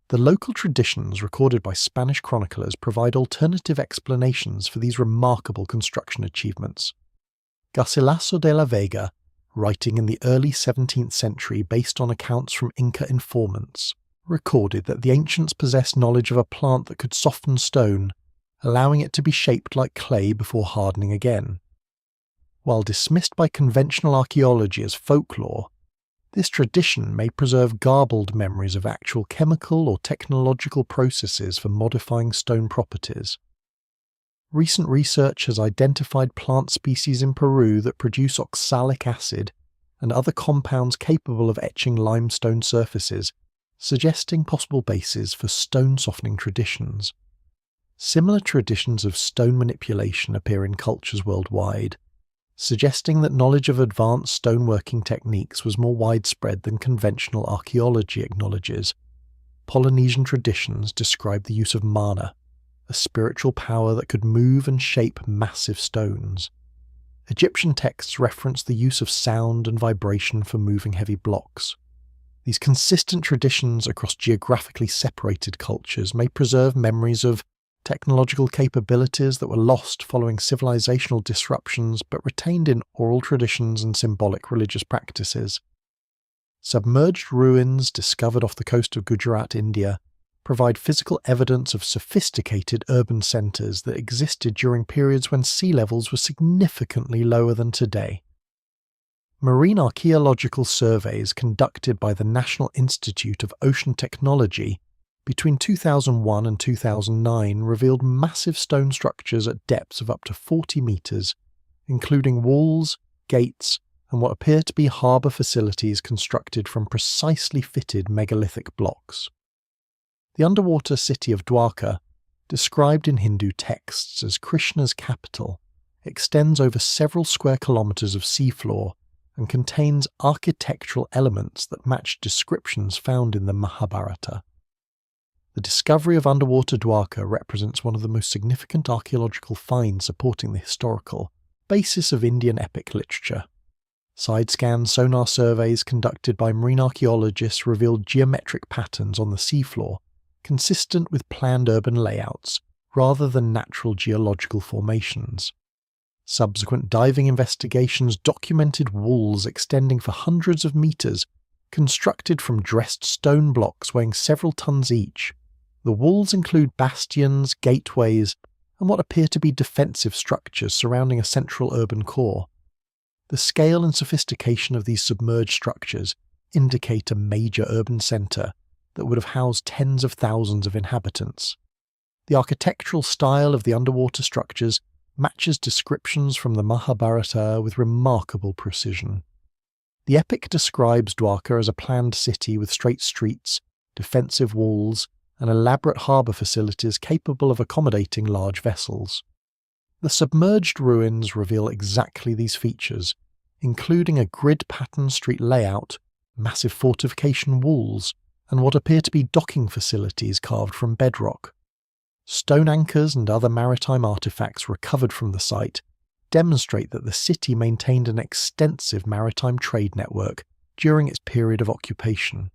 Speaker 1: The local traditions recorded by Spanish chroniclers provide alternative explanations for these remarkable construction achievements. Garcilaso de la Vega, writing in the early 17th century based on accounts from Inca informants, recorded that the ancients possessed knowledge of a plant that could soften stone, allowing it to be shaped like clay before hardening again. While dismissed by conventional archaeology as folklore, this tradition may preserve garbled memories of actual chemical or technological processes for modifying stone properties. Recent research has identified plant species in Peru that produce oxalic acid and other compounds capable of etching limestone surfaces, suggesting possible bases for stone softening traditions. Similar traditions of stone manipulation appear in cultures worldwide, suggesting that knowledge of advanced stoneworking techniques was more widespread than conventional archaeology acknowledges. Polynesian traditions describe the use of mana, a spiritual power that could move and shape massive stones. Egyptian texts reference the use of sound and vibration for moving heavy blocks. These consistent traditions across geographically separated cultures may preserve memories of technological capabilities that were lost following civilizational disruptions but retained in oral traditions and symbolic religious practices. Submerged ruins discovered off the coast of Gujarat, India, provide physical evidence of sophisticated urban centres that existed during periods when sea levels were significantly lower than today. Marine archaeological surveys conducted by the National Institute of Ocean Technology between 2001 and 2009 revealed massive stone structures at depths of up to 40 metres, including walls, gates, and what appear to be harbour facilities constructed from precisely fitted megalithic blocks. The underwater city of Dwarka, described in Hindu texts as Krishna's capital, extends over several square kilometres of seafloor and contains architectural elements that match descriptions found in the Mahabharata. The discovery of underwater Dwarka represents one of the most significant archaeological finds supporting the historical basis of Indian epic literature. Side-scan sonar surveys conducted by marine archaeologists revealed geometric patterns on the seafloor, consistent with planned urban layouts rather than natural geological formations. Subsequent diving investigations documented walls extending for hundreds of metres, constructed from dressed stone blocks weighing several tons each. The walls include bastions, gateways, and what appear to be defensive structures surrounding a central urban core. The scale and sophistication of these submerged structures indicate a major urban centre that would have housed tens of thousands of inhabitants. The architectural style of the underwater structures matches descriptions from the Mahabharata with remarkable precision. The epic describes Dwarka as a planned city with straight streets, defensive walls, and elaborate harbour facilities capable of accommodating large vessels. The submerged ruins reveal exactly these features, including a grid-pattern street layout, massive fortification walls, and what appear to be docking facilities carved from bedrock. Stone anchors and other maritime artefacts recovered from the site demonstrate that the city maintained an extensive maritime trade network during its period of occupation.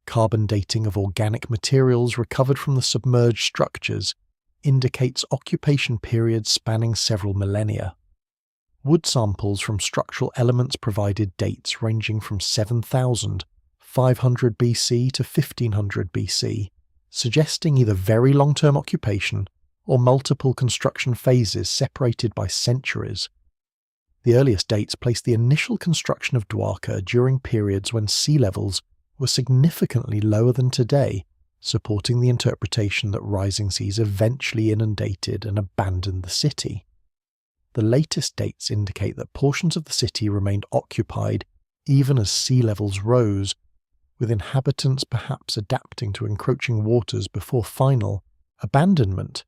Speaker 1: Carbon dating of organic materials recovered from the submerged structures indicates occupation periods spanning several millennia. Wood samples from structural elements provided dates ranging from 7,500 BC to 1500 BC, suggesting either very long-term occupation or multiple construction phases separated by centuries. The earliest dates place the initial construction of Dwarka during periods when sea levels were significantly lower than today, supporting the interpretation that rising seas eventually inundated and abandoned the city. The latest dates indicate that portions of the city remained occupied even as sea levels rose, with inhabitants perhaps adapting to encroaching waters before final abandonment.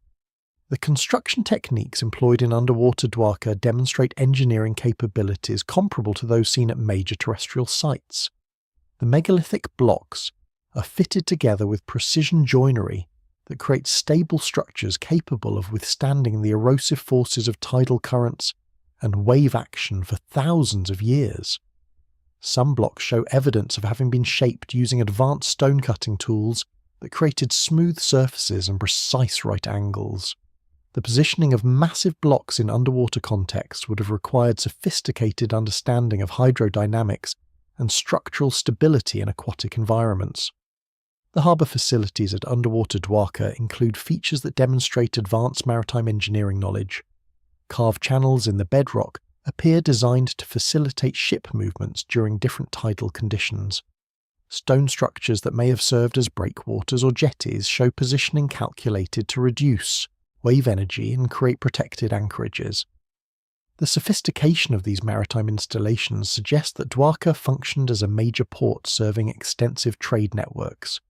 Speaker 1: The construction techniques employed in underwater Dwarka demonstrate engineering capabilities comparable to those seen at major terrestrial sites. The megalithic blocks are fitted together with precision joinery that creates stable structures capable of withstanding the erosive forces of tidal currents and wave action for thousands of years. Some blocks show evidence of having been shaped using advanced stone-cutting tools that created smooth surfaces and precise right angles. The positioning of massive blocks in underwater contexts would have required sophisticated understanding of hydrodynamics and structural stability in aquatic environments. The harbour facilities at underwater Dwarka include features that demonstrate advanced maritime engineering knowledge. Carved channels in the bedrock appear designed to facilitate ship movements during different tidal conditions. Stone structures that may have served as breakwaters or jetties show positioning calculated to reduce wave energy and create protected anchorages. The sophistication of these maritime installations suggests that Dwarka functioned as a major port serving extensive trade networks,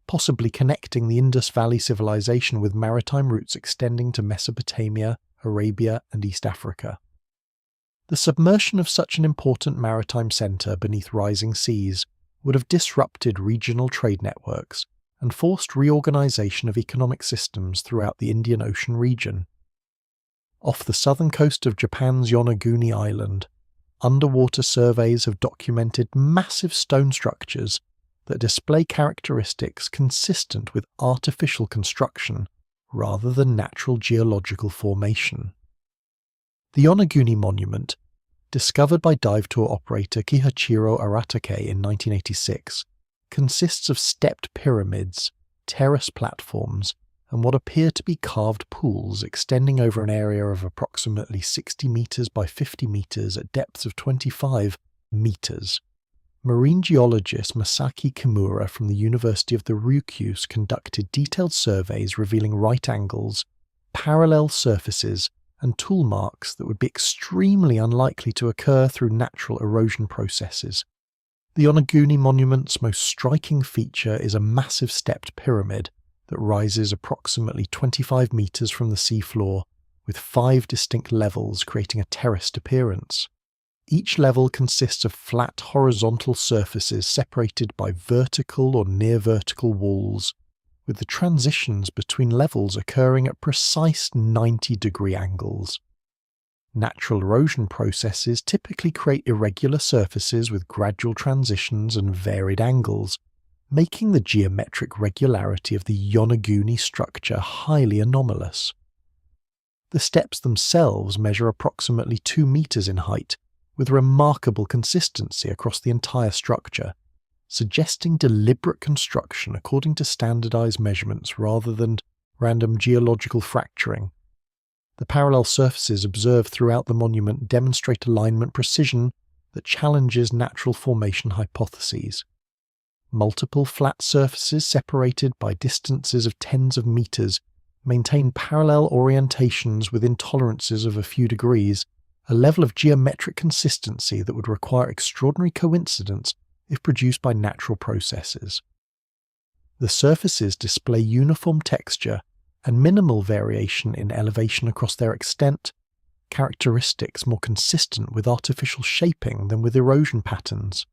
Speaker 1: possibly connecting the Indus Valley civilization with maritime routes extending to Mesopotamia, Arabia, and East Africa. The submersion of such an important maritime centre beneath rising seas would have disrupted regional trade networks and forced reorganisation of economic systems throughout the Indian Ocean region. Off the southern coast of Japan's Yonaguni Island, underwater surveys have documented massive stone structures that display characteristics consistent with artificial construction rather than natural geological formation. The Yonaguni monument, discovered by dive tour operator Kihachiro Aratake in 1986, consists of stepped pyramids terrace platforms, and what appear to be carved pools extending over an area of approximately 60 meters by 50 meters at depths of 25 meters. Marine geologist Masaki Kimura from the University of the Ryukyu conducted detailed surveys revealing right angles, parallel surfaces, and tool marks that would be extremely unlikely to occur through natural erosion processes. The Yonaguni monument's most striking feature is a massive stepped pyramid that rises approximately 25 meters from the seafloor, with 5 distinct levels creating a terraced appearance. Each level consists of flat horizontal surfaces separated by vertical or near-vertical walls, with the transitions between levels occurring at precise 90-degree angles. Natural erosion processes typically create irregular surfaces with gradual transitions and varied angles, making the geometric regularity of the Yonaguni structure highly anomalous. The steps themselves measure approximately 2 meters in height, with remarkable consistency across the entire structure, suggesting deliberate construction according to standardized measurements rather than random geological fracturing. The parallel surfaces observed throughout the monument demonstrate alignment precision that challenges natural formation hypotheses. Multiple flat surfaces separated by distances of tens of meters maintain parallel orientations within tolerances of a few degrees, a level of geometric consistency that would require extraordinary coincidence if produced by natural processes. The surfaces display uniform texture and minimal variation in elevation across their extent, characteristics more consistent with artificial shaping than with erosion patterns.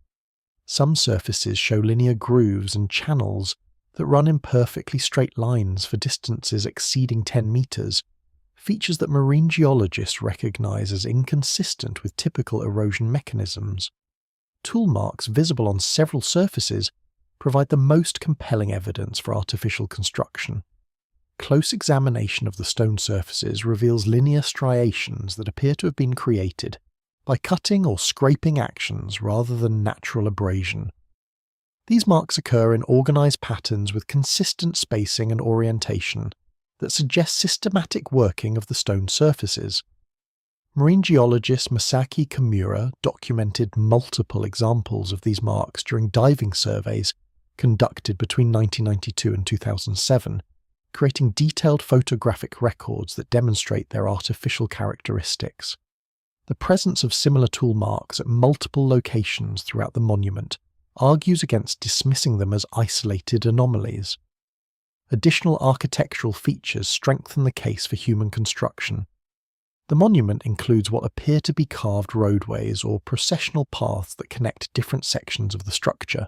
Speaker 1: Some surfaces show linear grooves and channels that run in perfectly straight lines for distances exceeding 10 meters, features that marine geologists recognize as inconsistent with typical erosion mechanisms. Tool marks visible on several surfaces provide the most compelling evidence for artificial construction. Close examination of the stone surfaces reveals linear striations that appear to have been created by cutting or scraping actions rather than natural abrasion. These marks occur in organized patterns with consistent spacing and orientation that suggest systematic working of the stone surfaces. Marine geologist Masaki Kimura documented multiple examples of these marks during diving surveys conducted between 1992 and 2007, creating detailed photographic records that demonstrate their artificial characteristics. The presence of similar tool marks at multiple locations throughout the monument argues against dismissing them as isolated anomalies. Additional architectural features strengthen the case for human construction. The monument includes what appear to be carved roadways or processional paths that connect different sections of the structure.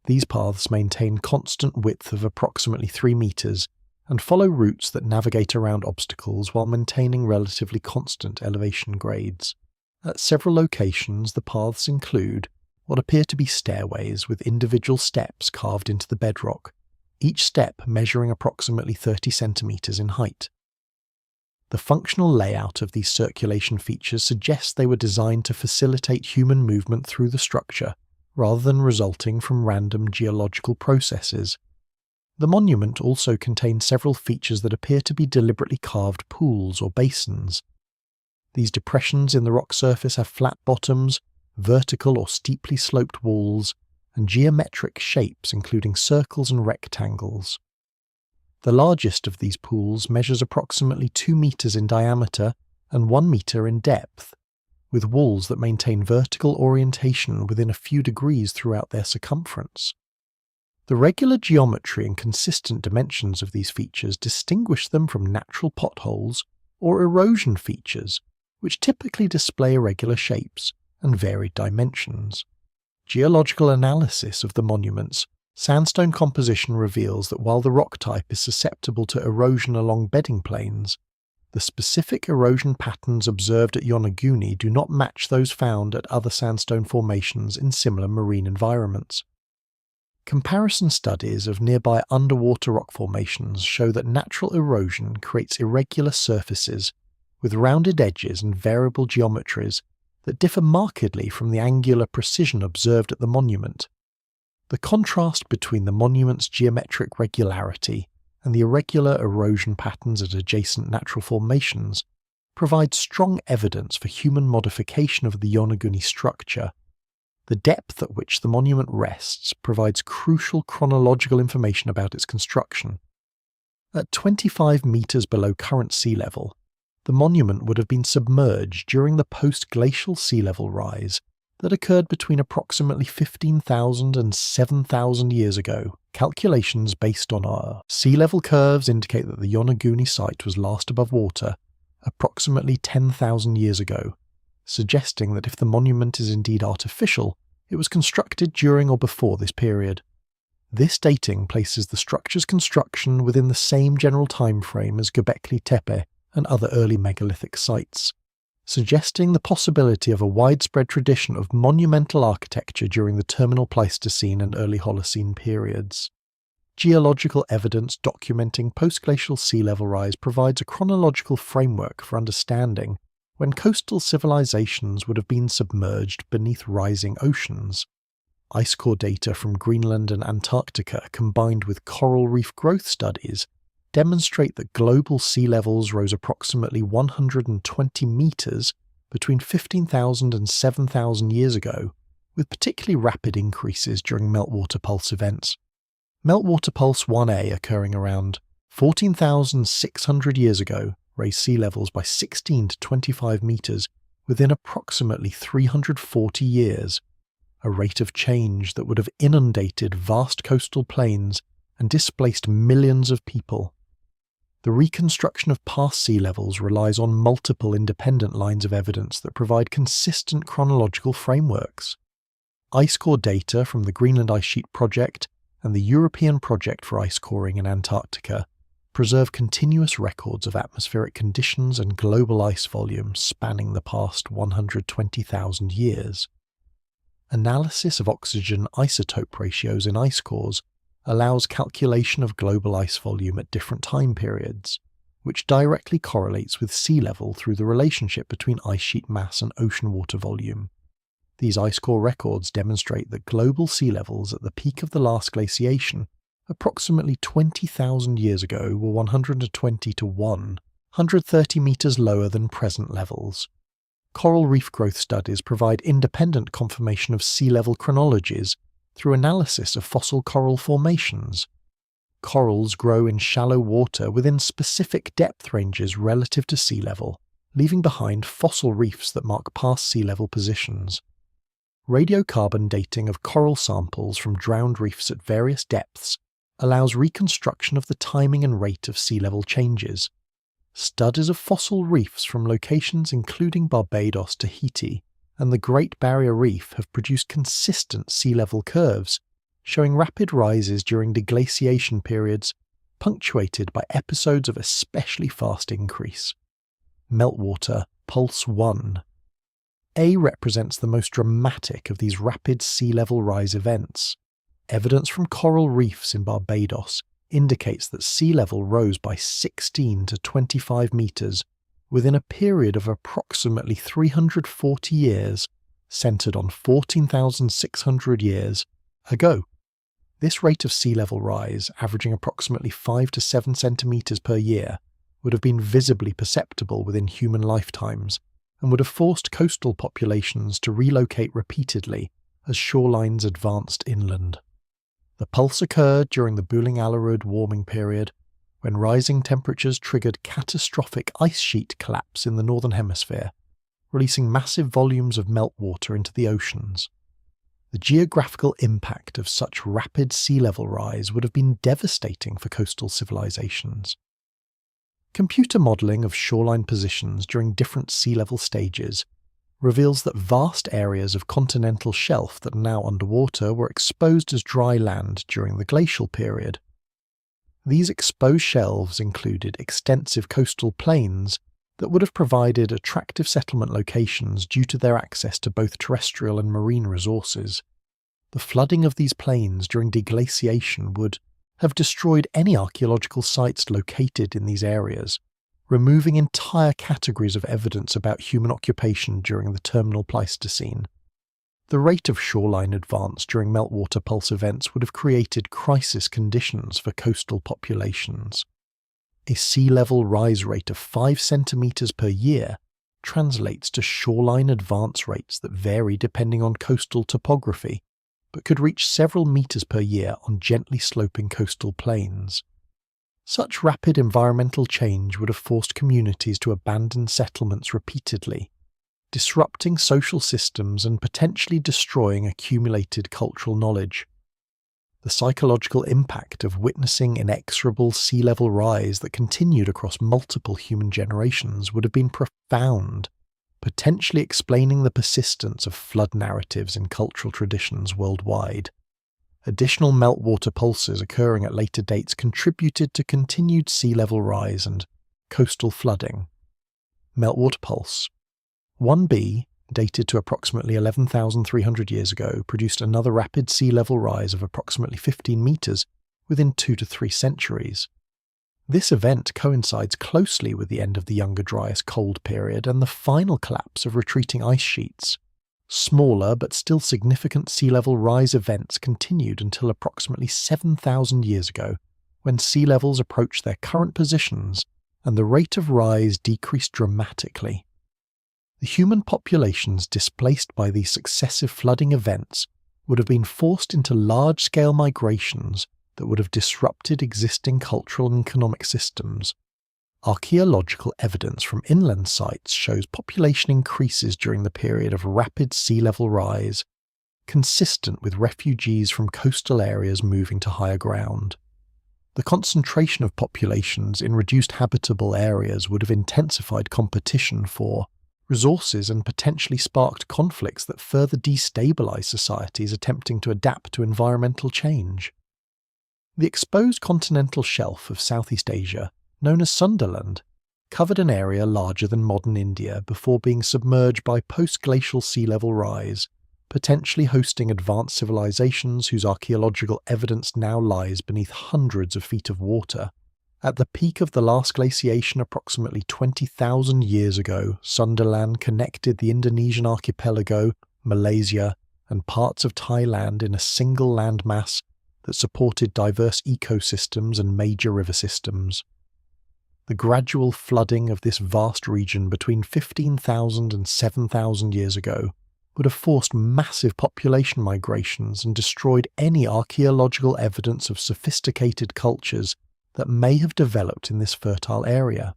Speaker 1: These paths maintain constant width of approximately 3 meters and follow routes that navigate around obstacles while maintaining relatively constant elevation grades. At several locations, the paths include what appear to be stairways with individual steps carved into the bedrock, each step measuring approximately 30 centimeters in height. The functional layout of these circulation features suggests they were designed to facilitate human movement through the structure, rather than resulting from random geological processes. The monument also contains several features that appear to be deliberately carved pools or basins. These depressions in the rock surface have flat bottoms, vertical or steeply sloped walls, and geometric shapes including circles and rectangles. The largest of these pools measures approximately 2 meters in diameter and 1 meter in depth, with walls that maintain vertical orientation within a few degrees throughout their circumference. The regular geometry and consistent dimensions of these features distinguish them from natural potholes or erosion features, which typically display irregular shapes and varied dimensions. Geological analysis of the monuments, sandstone composition reveals that while the rock type is susceptible to erosion along bedding planes, the specific erosion patterns observed at Yonaguni do not match those found at other sandstone formations in similar marine environments. Comparison studies of nearby underwater rock formations show that natural erosion creates irregular surfaces with rounded edges and variable geometries that differ markedly from the angular precision observed at the monument. The contrast between the monument's geometric regularity and the irregular erosion patterns at adjacent natural formations provides strong evidence for human modification of the Yonaguni structure. The depth at which the monument rests provides crucial chronological information about its construction. At 25 meters below current sea level, the monument would have been submerged during the post-glacial sea level rise that occurred between approximately 15,000 and 7,000 years ago. Calculations based on our sea level curves indicate that the Yonaguni site was last above water approximately 10,000 years ago, suggesting that if the monument is indeed artificial, it was constructed during or before this period. This dating places the structure's construction within the same general time frame as Göbekli Tepe and other early megalithic sites, suggesting the possibility of a widespread tradition of monumental architecture during the terminal Pleistocene and early Holocene periods. Geological evidence documenting post-glacial sea level rise provides a chronological framework for understanding when coastal civilizations would have been submerged beneath rising oceans. Ice core data from Greenland and Antarctica combined with coral reef growth studies demonstrate that global sea levels rose approximately 120 meters between 15,000 and 7,000 years ago, with particularly rapid increases during meltwater pulse events. Meltwater pulse 1A occurring around 14,600 years ago raised sea levels by 16 to 25 meters within approximately 340 years, a rate of change that would have inundated vast coastal plains and displaced millions of people. The reconstruction of past sea levels relies on multiple independent lines of evidence that provide consistent chronological frameworks. Ice core data from the Greenland Ice Sheet Project and the European Project for Ice Coring in Antarctica preserve continuous records of atmospheric conditions and global ice volumes spanning the past 120,000 years. Analysis of oxygen isotope ratios in ice cores allows calculation of global ice volume at different time periods, which directly correlates with sea level through the relationship between ice sheet mass and ocean water volume. These ice core records demonstrate that global sea levels at the peak of the last glaciation, approximately 20,000 years ago, were 120 to 130 meters lower than present levels. Coral reef growth studies provide independent confirmation of sea level chronologies through analysis of fossil coral formations. Corals grow in shallow water within specific depth ranges relative to sea level, leaving behind fossil reefs that mark past sea level positions. Radiocarbon dating of coral samples from drowned reefs at various depths allows reconstruction of the timing and rate of sea level changes. Studies of fossil reefs from locations including Barbados, Tahiti, and the Great Barrier Reef have produced consistent sea level curves, showing rapid rises during deglaciation periods, punctuated by episodes of especially fast increase. Meltwater Pulse 1. A represents the most dramatic of these rapid sea level rise events. Evidence from coral reefs in Barbados indicates that sea level rose by 16 to 25 meters within a period of approximately 340 years, centered on 14,600 years ago. This rate of sea level rise, averaging approximately 5 to 7 centimeters per year, would have been visibly perceptible within human lifetimes and would have forced coastal populations to relocate repeatedly as shorelines advanced inland. The pulse occurred during the Bouling-Alerud warming period, when rising temperatures triggered catastrophic ice sheet collapse in the northern hemisphere, releasing massive volumes of meltwater into the oceans. The geographical impact of such rapid sea level rise would have been devastating for coastal civilizations. Computer modelling of shoreline positions during different sea level stages reveals that vast areas of continental shelf that are now underwater were exposed as dry land during the glacial period. These exposed shelves included extensive coastal plains that would have provided attractive settlement locations due to their access to both terrestrial and marine resources. The flooding of these plains during deglaciation would have destroyed any archaeological sites located in these areas, removing entire categories of evidence about human occupation during the terminal Pleistocene. The rate of shoreline advance during meltwater pulse events would have created crisis conditions for coastal populations. A sea level rise rate of 5 centimeters per year translates to shoreline advance rates that vary depending on coastal topography, but could reach several meters per year on gently sloping coastal plains. Such rapid environmental change would have forced communities to abandon settlements repeatedly, disrupting social systems and potentially destroying accumulated cultural knowledge. The psychological impact of witnessing inexorable sea level rise that continued across multiple human generations would have been profound, potentially explaining the persistence of flood narratives in cultural traditions worldwide. Additional meltwater pulses occurring at later dates contributed to continued sea level rise and coastal flooding. Meltwater pulse 1b, dated to approximately 11,300 years ago, produced another rapid sea level rise of approximately 15 meters within 2 to 3 centuries. This event coincides closely with the end of the Younger Dryas cold period and the final collapse of retreating ice sheets. Smaller but still significant sea level rise events continued until approximately 7,000 years ago, when sea levels approached their current positions and the rate of rise decreased dramatically. The human populations displaced by these successive flooding events would have been forced into large-scale migrations that would have disrupted existing cultural and economic systems. Archaeological evidence from inland sites shows population increases during the period of rapid sea level rise, consistent with refugees from coastal areas moving to higher ground. The concentration of populations in reduced habitable areas would have intensified competition for resources and potentially sparked conflicts that further destabilize societies attempting to adapt to environmental change. The exposed continental shelf of Southeast Asia, known as Sundaland, covered an area larger than modern India before being submerged by post-glacial sea level rise, potentially hosting advanced civilizations whose archaeological evidence now lies beneath hundreds of feet of water. At the peak of the last glaciation approximately 20,000 years ago, Sundaland connected the Indonesian archipelago, Malaysia, and parts of Thailand in a single landmass that supported diverse ecosystems and major river systems. The gradual flooding of this vast region between 15,000 and 7,000 years ago would have forced massive population migrations and destroyed any archaeological evidence of sophisticated cultures that may have developed in this fertile area.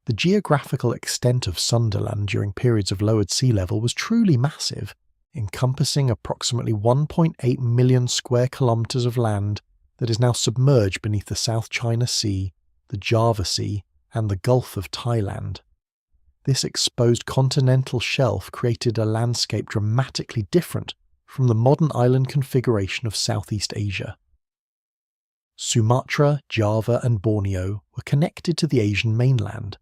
Speaker 1: The geographical extent of Sundaland during periods of lowered sea level was truly massive, encompassing approximately 1.8 million square kilometers of land that is now submerged beneath the South China Sea, the Java Sea, and the Gulf of Thailand. This exposed continental shelf created a landscape dramatically different from the modern island configuration of Southeast Asia. Sumatra, Java, and Borneo were connected to the Asian mainland,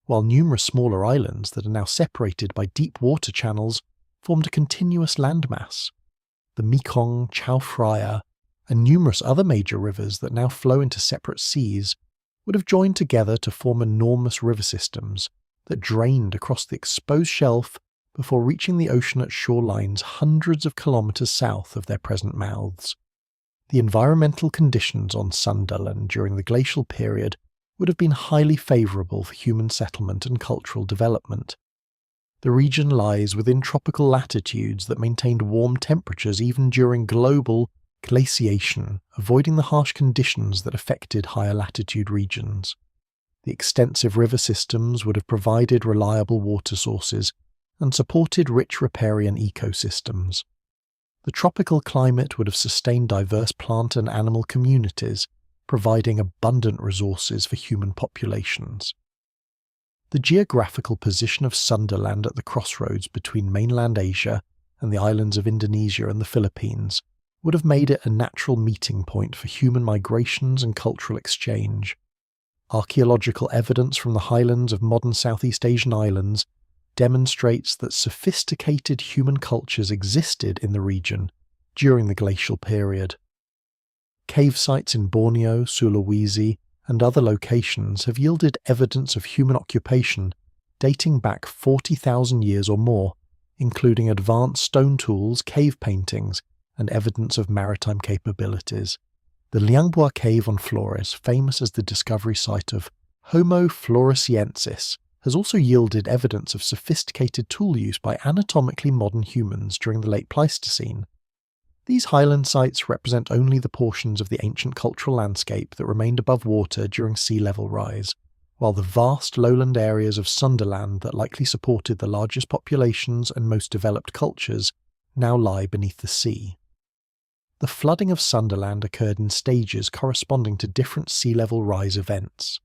Speaker 1: while numerous smaller islands that are now separated by deep water channels formed a continuous landmass. The Mekong, Chao Phraya, and numerous other major rivers that now flow into separate seas would have joined together to form enormous river systems that drained across the exposed shelf before reaching the ocean at shorelines hundreds of kilometers south of their present mouths. The environmental conditions on Sundaland during the glacial period would have been highly favourable for human settlement and cultural development. The region lies within tropical latitudes that maintained warm temperatures even during global glaciation, avoiding the harsh conditions that affected higher latitude regions. The extensive river systems would have provided reliable water sources and supported rich riparian ecosystems. The tropical climate would have sustained diverse plant and animal communities, providing abundant resources for human populations. The geographical position of Sundaland at the crossroads between mainland Asia and the islands of Indonesia and the Philippines would have made it a natural meeting point for human migrations and cultural exchange. Archaeological evidence from the highlands of modern Southeast Asian islands demonstrates that sophisticated human cultures existed in the region during the glacial period. Cave sites in Borneo, Sulawesi, and other locations have yielded evidence of human occupation dating back 40,000 years or more, including advanced stone tools, cave paintings, and evidence of maritime capabilities. The Liangbua Cave on Flores, famous as the discovery site of Homo floresiensis, has also yielded evidence of sophisticated tool use by anatomically modern humans during the late Pleistocene. These highland sites represent only the portions of the ancient cultural landscape that remained above water during sea level rise, while the vast lowland areas of Sunderland that likely supported the largest populations and most developed cultures now lie beneath the sea. The flooding of Sunderland occurred in stages corresponding to different sea level rise events.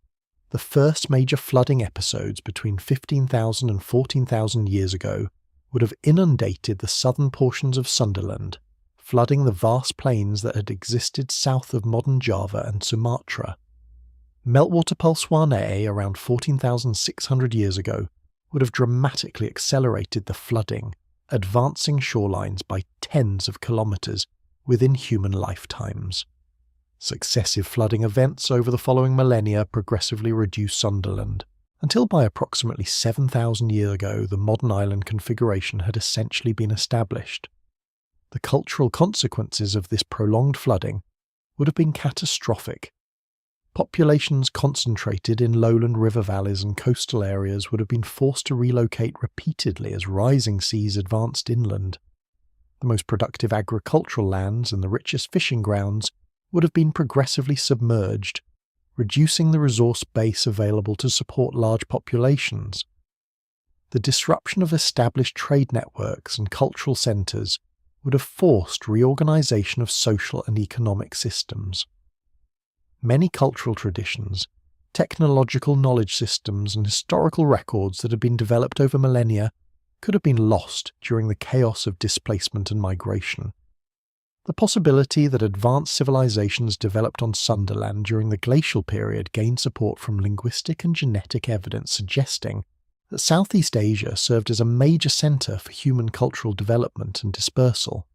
Speaker 1: The first major flooding episodes between 15,000 and 14,000 years ago would have inundated the southern portions of Sunderland, flooding the vast plains that had existed south of modern Java and Sumatra. Meltwater pulse 1A around 14,600 years ago would have dramatically accelerated the flooding, advancing shorelines by tens of kilometres within human lifetimes. Successive flooding events over the following millennia progressively reduced Sunderland, until by approximately 7,000 years ago the modern island configuration had essentially been established. The cultural consequences of this prolonged flooding would have been catastrophic. Populations concentrated in lowland river valleys and coastal areas would have been forced to relocate repeatedly as rising seas advanced inland. The most productive agricultural lands and the richest fishing grounds would have been progressively submerged, reducing the resource base available to support large populations. The disruption of established trade networks and cultural centres would have forced reorganisation of social and economic systems. Many cultural traditions, technological knowledge systems and historical records that had been developed over millennia could have been lost during the chaos of displacement and migration. The possibility that advanced civilizations developed on Sunderland during the glacial period gained support from linguistic and genetic evidence suggesting that Southeast Asia served as a major centre for human cultural development and dispersal.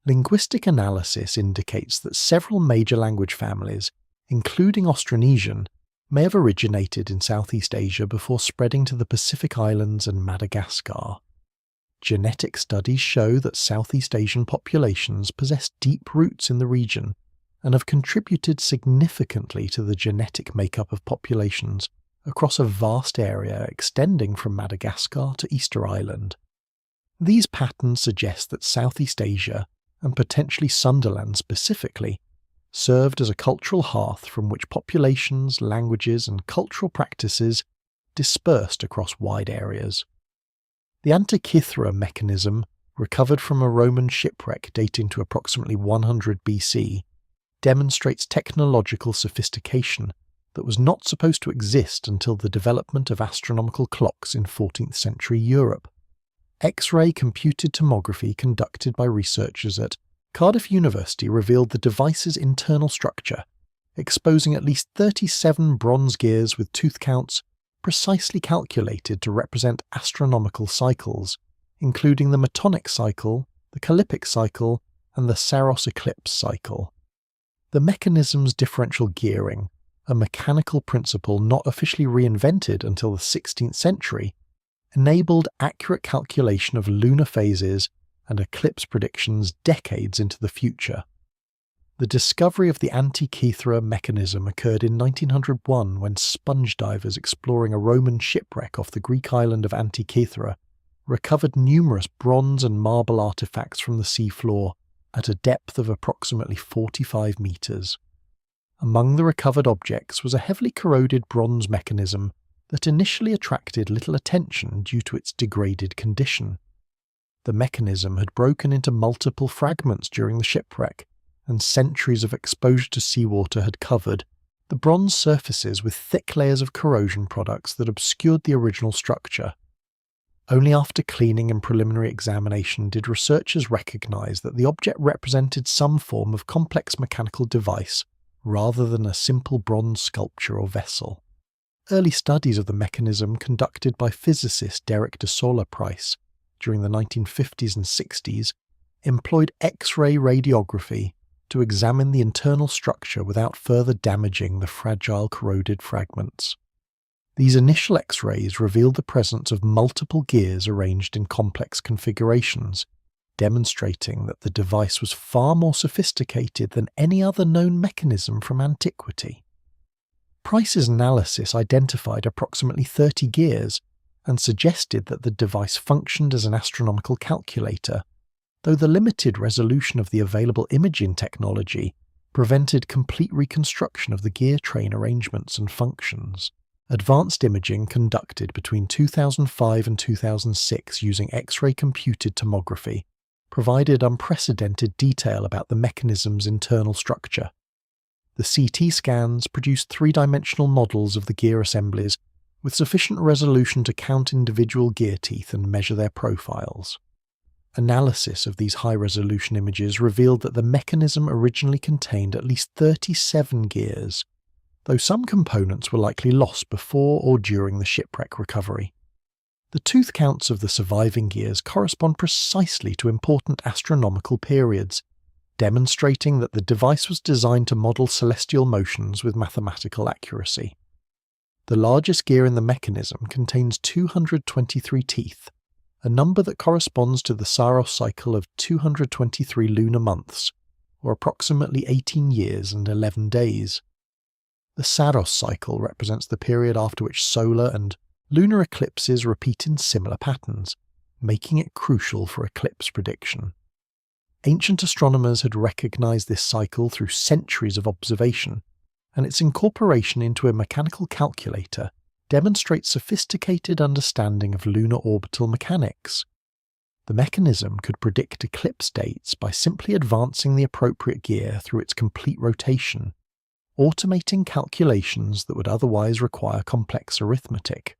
Speaker 1: Linguistic analysis indicates that several major language families, including Austronesian, may have originated in Southeast Asia before spreading to the Pacific Islands and Madagascar. Genetic studies show that Southeast Asian populations possess deep roots in the region and have contributed significantly to the genetic makeup of populations across a vast area extending from Madagascar to Easter Island. These patterns suggest that Southeast Asia, and potentially Sunderland specifically, served as a cultural hearth from which populations, languages, and cultural practices dispersed across wide areas. The Antikythera mechanism, recovered from a Roman shipwreck dating to approximately 100 BC, demonstrates technological sophistication that was not supposed to exist until the development of astronomical clocks in 14th century Europe. X-ray computed tomography conducted by researchers at Cardiff University revealed the device's internal structure, exposing at least 37 bronze gears with tooth counts precisely calculated to represent astronomical cycles, including the Metonic cycle, the Callippic cycle, and the Saros eclipse cycle. The mechanism's differential gearing, a mechanical principle not officially reinvented until the 16th century, enabled accurate calculation of lunar phases and eclipse predictions decades into the future. The discovery of the Antikythera mechanism occurred in 1901 when sponge divers exploring a Roman shipwreck off the Greek island of Antikythera recovered numerous bronze and marble artifacts from the seafloor at a depth of approximately 45 metres. Among the recovered objects was a heavily corroded bronze mechanism that initially attracted little attention due to its degraded condition. The mechanism had broken into multiple fragments during the shipwreck, and centuries of exposure to seawater had covered the bronze surfaces with thick layers of corrosion products that obscured the original structure. Only after cleaning and preliminary examination did researchers recognise that the object represented some form of complex mechanical device rather than a simple bronze sculpture or vessel. Early studies of the mechanism conducted by physicist Derek de Sola Price during the 1950s and 60s employed X-ray radiography to examine the internal structure without further damaging the fragile corroded fragments. These initial X-rays revealed the presence of multiple gears arranged in complex configurations, demonstrating that the device was far more sophisticated than any other known mechanism from antiquity. Price's analysis identified approximately 30 gears and suggested that the device functioned as an astronomical calculator, though the limited resolution of the available imaging technology prevented complete reconstruction of the gear train arrangements and functions. Advanced imaging conducted between 2005 and 2006 using X-ray computed tomography provided unprecedented detail about the mechanism's internal structure. The CT scans produced three-dimensional models of the gear assemblies with sufficient resolution to count individual gear teeth and measure their profiles. Analysis of these high-resolution images revealed that the mechanism originally contained at least 37 gears, though some components were likely lost before or during the shipwreck recovery. The tooth counts of the surviving gears correspond precisely to important astronomical periods, demonstrating that the device was designed to model celestial motions with mathematical accuracy. The largest gear in the mechanism contains 223 teeth, a number that corresponds to the Saros cycle of 223 lunar months, or approximately 18 years and 11 days. The Saros cycle represents the period after which solar and lunar eclipses repeat in similar patterns, making it crucial for eclipse prediction. Ancient astronomers had recognized this cycle through centuries of observation, and its incorporation into a mechanical calculator demonstrates sophisticated understanding of lunar orbital mechanics. The mechanism could predict eclipse dates by simply advancing the appropriate gear through its complete rotation, automating calculations that would otherwise require complex arithmetic.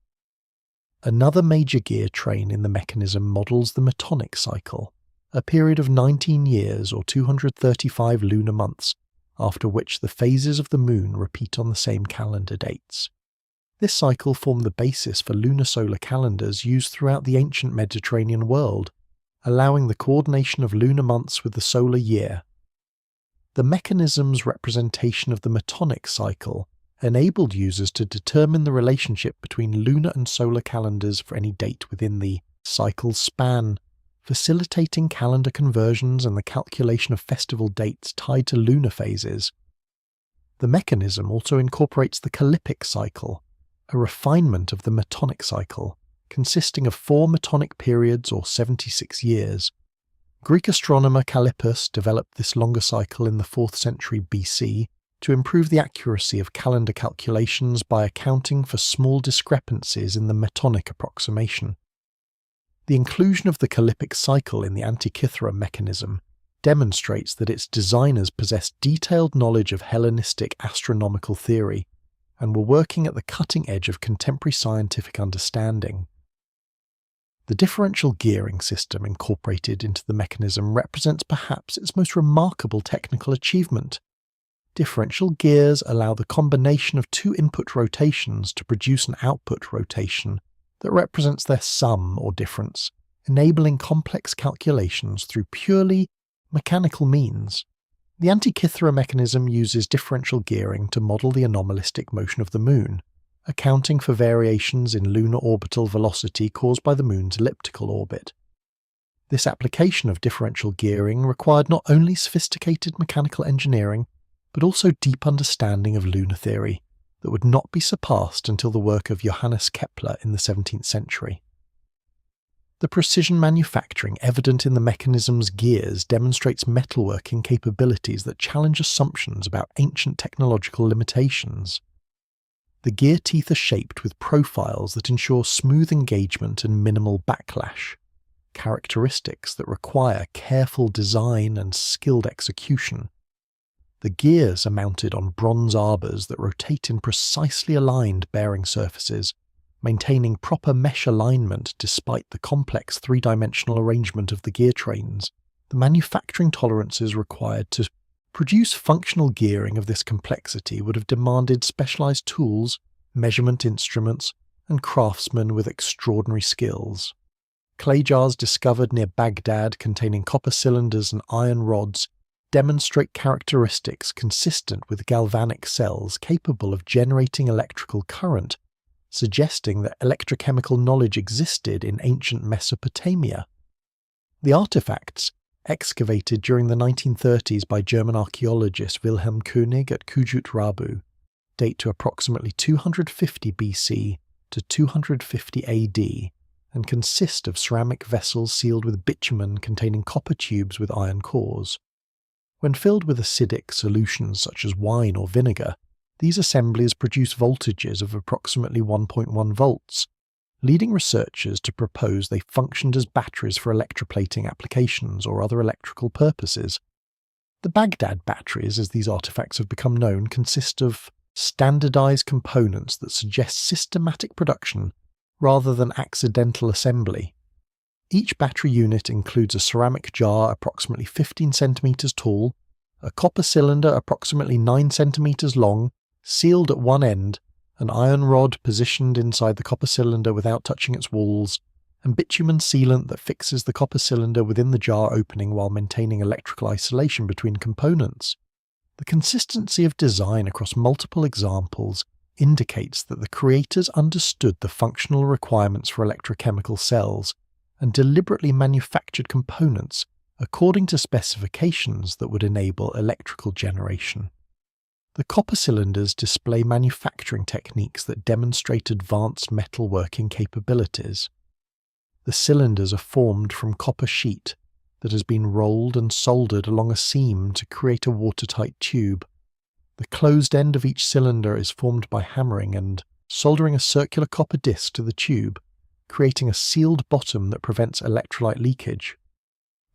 Speaker 1: Another major gear train in the mechanism models the Metonic cycle, a period of 19 years or 235 lunar months, after which the phases of the moon repeat on the same calendar dates. This cycle formed the basis for lunar-solar calendars used throughout the ancient Mediterranean world, allowing the coordination of lunar months with the solar year. The mechanism's representation of the Metonic cycle enabled users to determine the relationship between lunar and solar calendars for any date within the cycle's span, facilitating calendar conversions and the calculation of festival dates tied to lunar phases. The mechanism also incorporates the Calippic cycle, a refinement of the Metonic cycle, consisting of 4 Metonic periods or 76 years. Greek astronomer Callippus developed this longer cycle in the 4th century BC to improve the accuracy of calendar calculations by accounting for small discrepancies in the Metonic approximation. The inclusion of the Calippic cycle in the Antikythera mechanism demonstrates that its designers possessed detailed knowledge of Hellenistic astronomical theory and were working at the cutting edge of contemporary scientific understanding. The differential gearing system incorporated into the mechanism represents perhaps its most remarkable technical achievement. Differential gears allow the combination of 2 input rotations to produce an output rotation that represents their sum or difference, enabling complex calculations through purely mechanical means. The Antikythera mechanism uses differential gearing to model the anomalistic motion of the Moon, accounting for variations in lunar orbital velocity caused by the Moon's elliptical orbit. This application of differential gearing required not only sophisticated mechanical engineering, but also deep understanding of lunar theory that would not be surpassed until the work of Johannes Kepler in the 17th century. The precision manufacturing evident in the mechanism's gears demonstrates metalworking capabilities that challenge assumptions about ancient technological limitations. The gear teeth are shaped with profiles that ensure smooth engagement and minimal backlash, characteristics that require careful design and skilled execution. The gears are mounted on bronze arbors that rotate in precisely aligned bearing surfaces, maintaining proper mesh alignment despite the complex 3-dimensional arrangement of the gear trains. The manufacturing tolerances required to produce functional gearing of this complexity would have demanded specialized tools, measurement instruments, and craftsmen with extraordinary skills. Clay jars discovered near Baghdad containing copper cylinders and iron rods demonstrate characteristics consistent with galvanic cells capable of generating electrical current suggesting that electrochemical knowledge existed in ancient Mesopotamia. The artifacts, excavated during the 1930s by German archaeologist Wilhelm König at Kujut Rabu, date to approximately 250 BC to 250 AD and consist of ceramic vessels sealed with bitumen containing copper tubes with iron cores. When filled with acidic solutions such as wine or vinegar, these assemblies produce voltages of approximately 1.1 volts, leading researchers to propose they functioned as batteries for electroplating applications or other electrical purposes. The Baghdad batteries, as these artifacts have become known, consist of standardized components that suggest systematic production rather than accidental assembly. Each battery unit includes a ceramic jar approximately 15 centimeters tall, a copper cylinder approximately 9 centimeters long, sealed at one end, an iron rod positioned inside the copper cylinder without touching its walls, and bitumen sealant that fixes the copper cylinder within the jar opening while maintaining electrical isolation between components. The consistency of design across multiple examples indicates that the creators understood the functional requirements for electrochemical cells and deliberately manufactured components according to specifications that would enable electrical generation. The copper cylinders display manufacturing techniques that demonstrate advanced metalworking capabilities. The cylinders are formed from copper sheet that has been rolled and soldered along a seam to create a watertight tube. The closed end of each cylinder is formed by hammering and soldering a circular copper disc to the tube, creating a sealed bottom that prevents electrolyte leakage.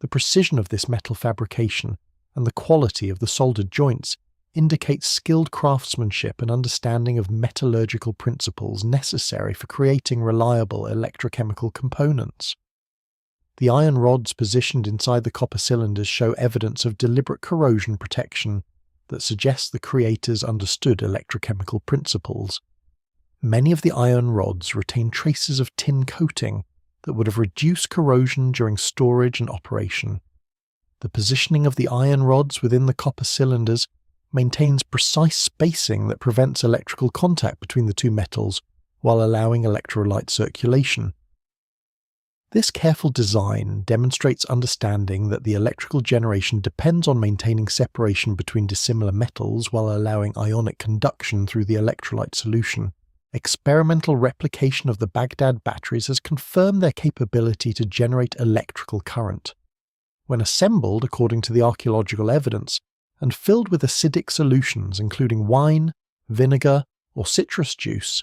Speaker 1: The precision of this metal fabrication and the quality of the soldered joints indicates skilled craftsmanship and understanding of metallurgical principles necessary for creating reliable electrochemical components. The iron rods positioned inside the copper cylinders show evidence of deliberate corrosion protection that suggests the creators understood electrochemical principles. Many of the iron rods retain traces of tin coating that would have reduced corrosion during storage and operation. The positioning of the iron rods within the copper cylinders maintains precise spacing that prevents electrical contact between the two metals while allowing electrolyte circulation. This careful design demonstrates understanding that the electrical generation depends on maintaining separation between dissimilar metals while allowing ionic conduction through the electrolyte solution. Experimental replication of the Baghdad batteries has confirmed their capability to generate electrical current. When assembled according to the archaeological evidence, and filled with acidic solutions including wine, vinegar, or citrus juice,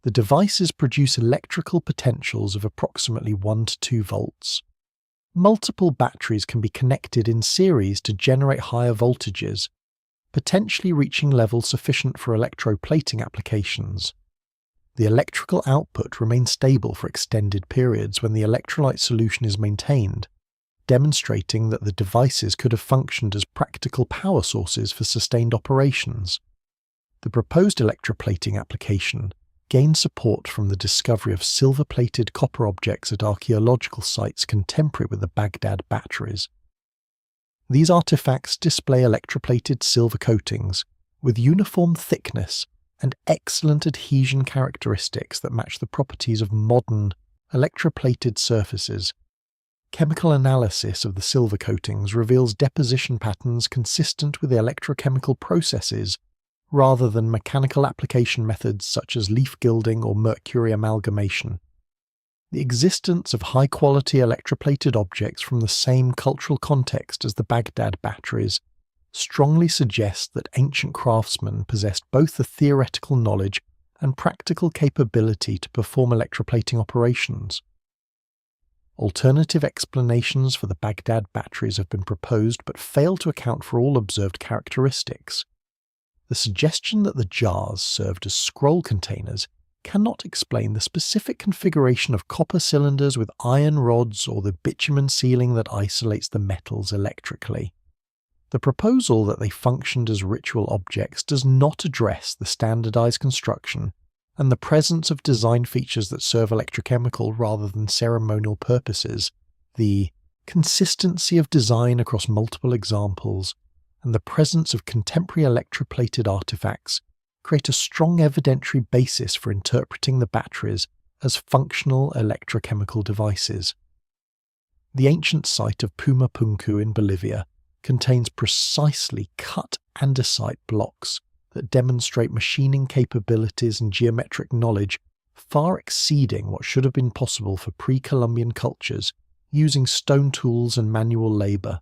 Speaker 1: the devices produce electrical potentials of approximately 1 to 2 volts. Multiple batteries can be connected in series to generate higher voltages, potentially reaching levels sufficient for electroplating applications. The electrical output remains stable for extended periods when the electrolyte solution is maintained, demonstrating that the devices could have functioned as practical power sources for sustained operations. The proposed electroplating application gained support from the discovery of silver-plated copper objects at archaeological sites contemporary with the Baghdad batteries. These artifacts display electroplated silver coatings with uniform thickness and excellent adhesion characteristics that match the properties of modern electroplated surfaces. Chemical analysis of the silver coatings reveals deposition patterns consistent with electrochemical processes rather than mechanical application methods such as leaf gilding or mercury amalgamation. The existence of high-quality electroplated objects from the same cultural context as the Baghdad batteries strongly suggests that ancient craftsmen possessed both the theoretical knowledge and practical capability to perform electroplating operations. Alternative explanations for the Baghdad batteries have been proposed but fail to account for all observed characteristics. The suggestion that the jars served as scroll containers cannot explain the specific configuration of copper cylinders with iron rods or the bitumen sealing that isolates the metals electrically. The proposal that they functioned as ritual objects does not address the standardized construction and the presence of design features that serve electrochemical rather than ceremonial purposes, the consistency of design across multiple examples, and the presence of contemporary electroplated artifacts create a strong evidentiary basis for interpreting the batteries as functional electrochemical devices. The ancient site of Puma Punku in Bolivia contains precisely cut andesite blocks that demonstrate machining capabilities and geometric knowledge far exceeding what should have been possible for pre-Columbian cultures using stone tools and manual labour.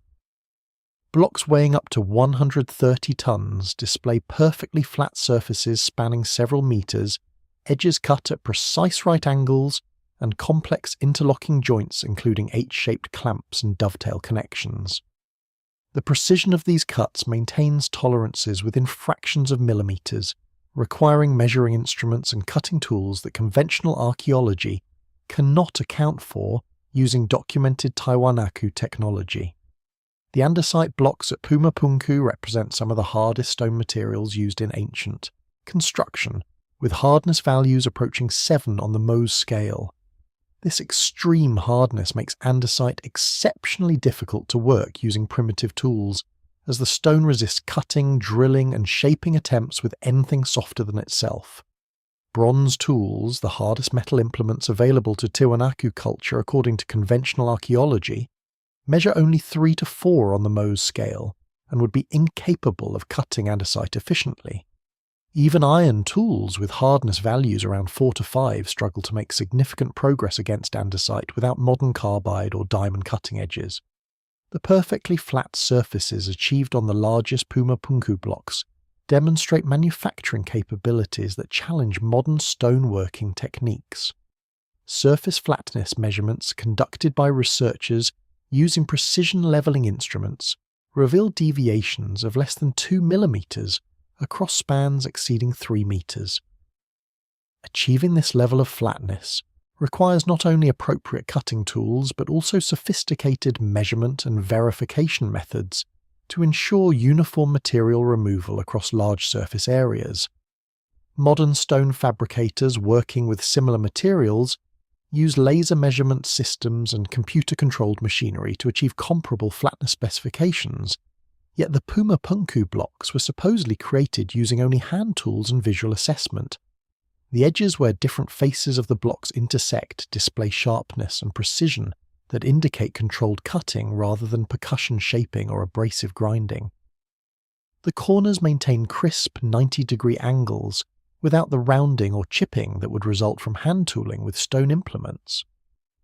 Speaker 1: Blocks weighing up to 130 tons display perfectly flat surfaces spanning several metres, edges cut at precise right angles, and complex interlocking joints including H-shaped clamps and dovetail connections. The precision of these cuts maintains tolerances within fractions of millimetres, requiring measuring instruments and cutting tools that conventional archaeology cannot account for using documented Tiwanaku technology. The andesite blocks at Puma Punku represent some of the hardest stone materials used in ancient construction, with hardness values approaching 7 on the Mohs scale. This extreme hardness makes andesite exceptionally difficult to work using primitive tools, as the stone resists cutting, drilling, and shaping attempts with anything softer than itself. Bronze tools, the hardest metal implements available to Tiwanaku culture according to conventional archaeology, measure only 3 to 4 on the Mohs scale and would be incapable of cutting andesite efficiently. Even iron tools with hardness values around 4 to 5 struggle to make significant progress against andesite without modern carbide or diamond cutting edges. The perfectly flat surfaces achieved on the largest Puma Punku blocks demonstrate manufacturing capabilities that challenge modern stoneworking techniques. Surface flatness measurements conducted by researchers using precision levelling instruments reveal deviations of less than 2 millimetres across spans exceeding 3 metres. Achieving this level of flatness requires not only appropriate cutting tools but also sophisticated measurement and verification methods to ensure uniform material removal across large surface areas. Modern stone fabricators working with similar materials use laser measurement systems and computer-controlled machinery to achieve comparable flatness specifications, yet the Puma Punku blocks were supposedly created using only hand tools and visual assessment. The edges where different faces of the blocks intersect display sharpness and precision that indicate controlled cutting rather than percussion shaping or abrasive grinding. The corners maintain crisp 90-degree angles without the rounding or chipping that would result from hand tooling with stone implements.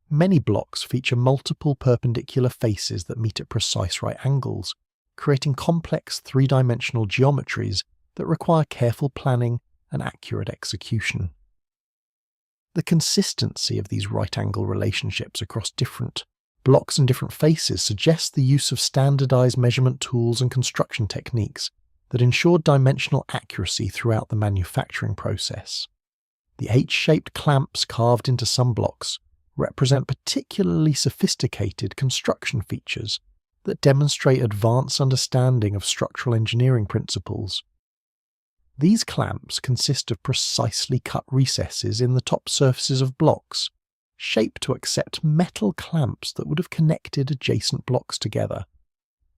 Speaker 1: Many blocks feature multiple perpendicular faces that meet at precise right angles, creating complex three-dimensional geometries that require careful planning and accurate execution. The consistency of these right-angle relationships across different blocks and different faces suggests the use of standardized measurement tools and construction techniques that ensure dimensional accuracy throughout the manufacturing process. The H-shaped clamps carved into some blocks represent particularly sophisticated construction features that demonstrate advanced understanding of structural engineering principles. These clamps consist of precisely cut recesses in the top surfaces of blocks, shaped to accept metal clamps that would have connected adjacent blocks together.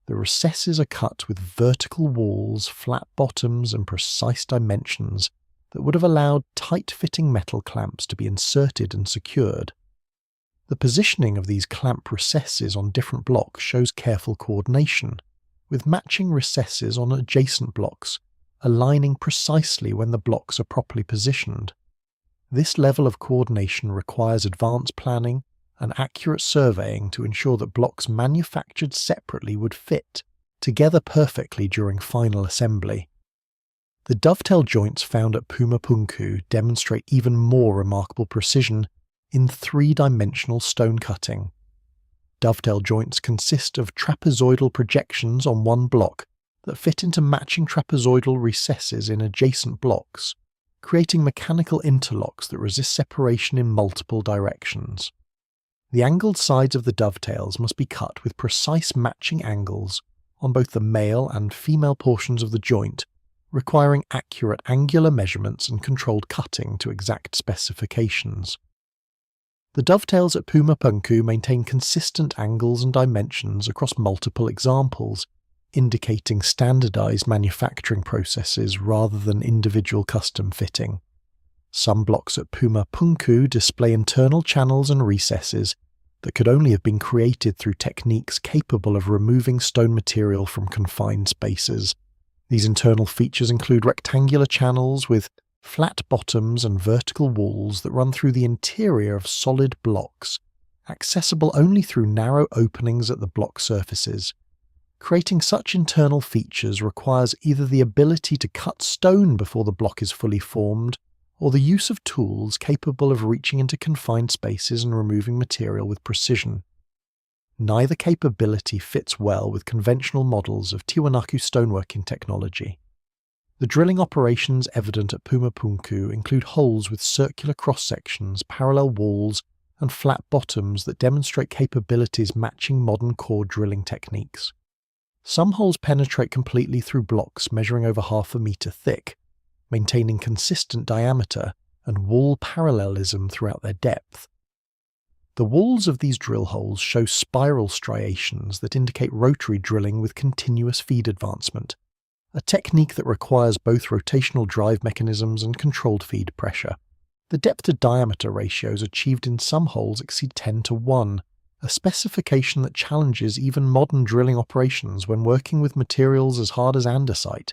Speaker 1: The recesses are cut with vertical walls, flat bottoms, and precise dimensions that would have allowed tight-fitting metal clamps to be inserted and secured. The positioning of these clamp recesses on different blocks shows careful coordination, with matching recesses on adjacent blocks aligning precisely when the blocks are properly positioned. This level of coordination requires advanced planning and accurate surveying to ensure that blocks manufactured separately would fit together perfectly during final assembly. The dovetail joints found at Puma Punku demonstrate even more remarkable precision in three-dimensional stone cutting. Dovetail joints consist of trapezoidal projections on one block that fit into matching trapezoidal recesses in adjacent blocks, creating mechanical interlocks that resist separation in multiple directions. The angled sides of the dovetails must be cut with precise matching angles on both the male and female portions of the joint, requiring accurate angular measurements and controlled cutting to exact specifications. The dovetails at Puma Punku maintain consistent angles and dimensions across multiple examples, indicating standardized manufacturing processes rather than individual custom fitting. Some blocks at Puma Punku display internal channels and recesses that could only have been created through techniques capable of removing stone material from confined spaces. These internal features include rectangular channels with flat bottoms and vertical walls that run through the interior of solid blocks, accessible only through narrow openings at the block surfaces. Creating such internal features requires either the ability to cut stone before the block is fully formed, or the use of tools capable of reaching into confined spaces and removing material with precision. Neither capability fits well with conventional models of Tiwanaku stoneworking technology. The drilling operations evident at Puma Punku include holes with circular cross-sections, parallel walls, and flat bottoms that demonstrate capabilities matching modern core drilling techniques. Some holes penetrate completely through blocks measuring over half a metre thick, maintaining consistent diameter and wall parallelism throughout their depth. The walls of these drill holes show spiral striations that indicate rotary drilling with continuous feed advancement, a technique that requires both rotational drive mechanisms and controlled feed pressure. The depth-to-diameter ratios achieved in some holes exceed 10:1, a specification that challenges even modern drilling operations when working with materials as hard as andesite.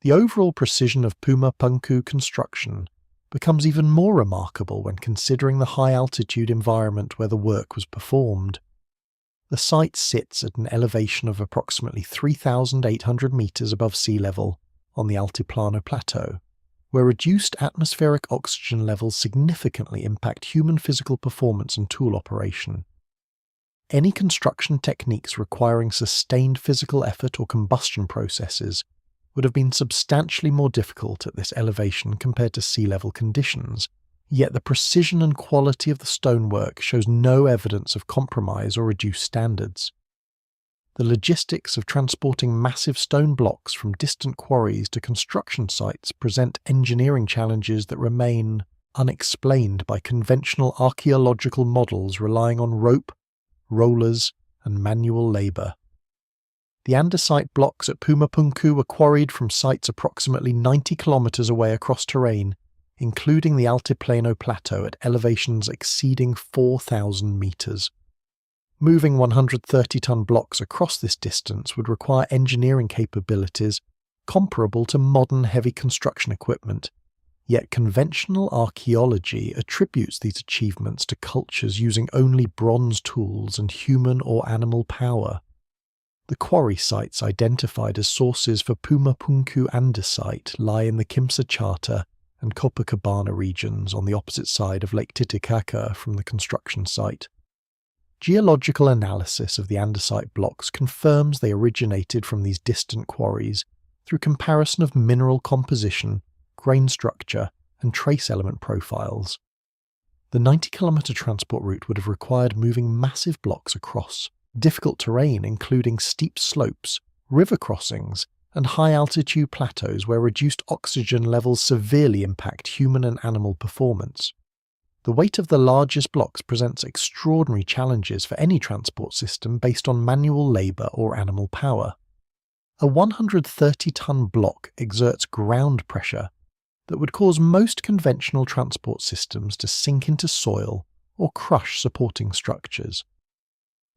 Speaker 1: The overall precision of Puma Punku construction becomes even more remarkable when considering the high-altitude environment where the work was performed. The site sits at an elevation of approximately 3,800 metres above sea level on the Altiplano Plateau, where reduced atmospheric oxygen levels significantly impact human physical performance and tool operation. Any construction techniques requiring sustained physical effort or combustion processes would have been substantially more difficult at this elevation compared to sea level conditions, yet the precision and quality of the stonework shows no evidence of compromise or reduced standards. The logistics of transporting massive stone blocks from distant quarries to construction sites present engineering challenges that remain unexplained by conventional archaeological models relying on rope, rollers, and manual labour. The andesite blocks at Puma Punku were quarried from sites approximately 90 kilometres away across terrain, including the Altiplano Plateau at elevations exceeding 4,000 metres. Moving 130-ton blocks across this distance would require engineering capabilities comparable to modern heavy construction equipment, yet conventional archaeology attributes these achievements to cultures using only bronze tools and human or animal power. The quarry sites identified as sources for Puma Punku andesite lie in the Kimsa-Chata and Copacabana regions on the opposite side of Lake Titicaca from the construction site. Geological analysis of the andesite blocks confirms they originated from these distant quarries through comparison of mineral composition, grain structure, and trace element profiles. The 90-kilometre transport route would have required moving massive blocks across difficult terrain including steep slopes, river crossings, and high-altitude plateaus where reduced oxygen levels severely impact human and animal performance. The weight of the largest blocks presents extraordinary challenges for any transport system based on manual labour or animal power. A 130-ton block exerts ground pressure that would cause most conventional transport systems to sink into soil or crush supporting structures.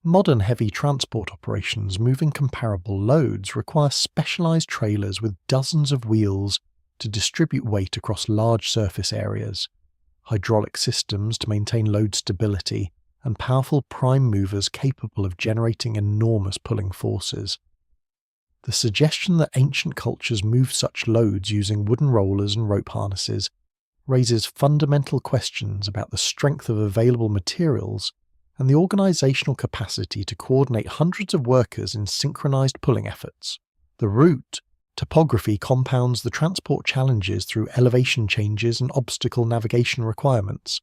Speaker 1: Modern heavy transport operations moving comparable loads require specialised trailers with dozens of wheels to distribute weight across large surface areas, hydraulic systems to maintain load stability, and powerful prime movers capable of generating enormous pulling forces. The suggestion that ancient cultures moved such loads using wooden rollers and rope harnesses raises fundamental questions about the strength of available materials and the organisational capacity to coordinate hundreds of workers in synchronised pulling efforts. The route topography compounds the transport challenges through elevation changes and obstacle navigation requirements.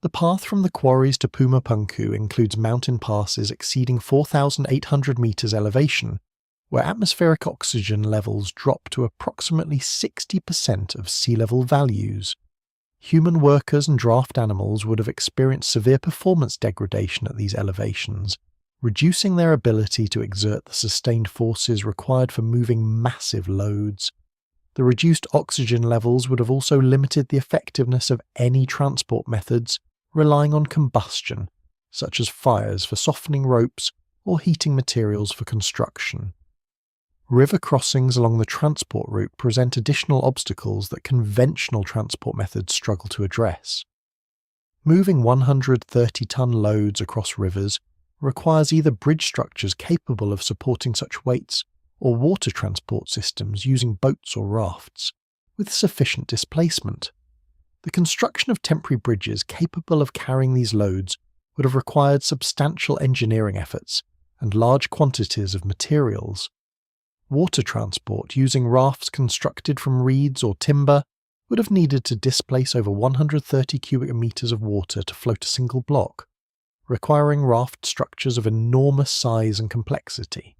Speaker 1: The path from the quarries to Puma Punku includes mountain passes exceeding 4,800 metres elevation, where atmospheric oxygen levels drop to approximately 60% of sea level values. Human workers and draft animals would have experienced severe performance degradation at these elevations, reducing their ability to exert the sustained forces required for moving massive loads. The reduced oxygen levels would have also limited the effectiveness of any transport methods relying on combustion, such as fires for softening ropes or heating materials for construction. River crossings along the transport route present additional obstacles that conventional transport methods struggle to address. Moving 130-ton loads across rivers requires either bridge structures capable of supporting such weights or water transport systems using boats or rafts, with sufficient displacement. The construction of temporary bridges capable of carrying these loads would have required substantial engineering efforts and large quantities of materials. Water transport using rafts constructed from reeds or timber would have needed to displace over 130 cubic meters of water to float a single block, requiring raft structures of enormous size and complexity.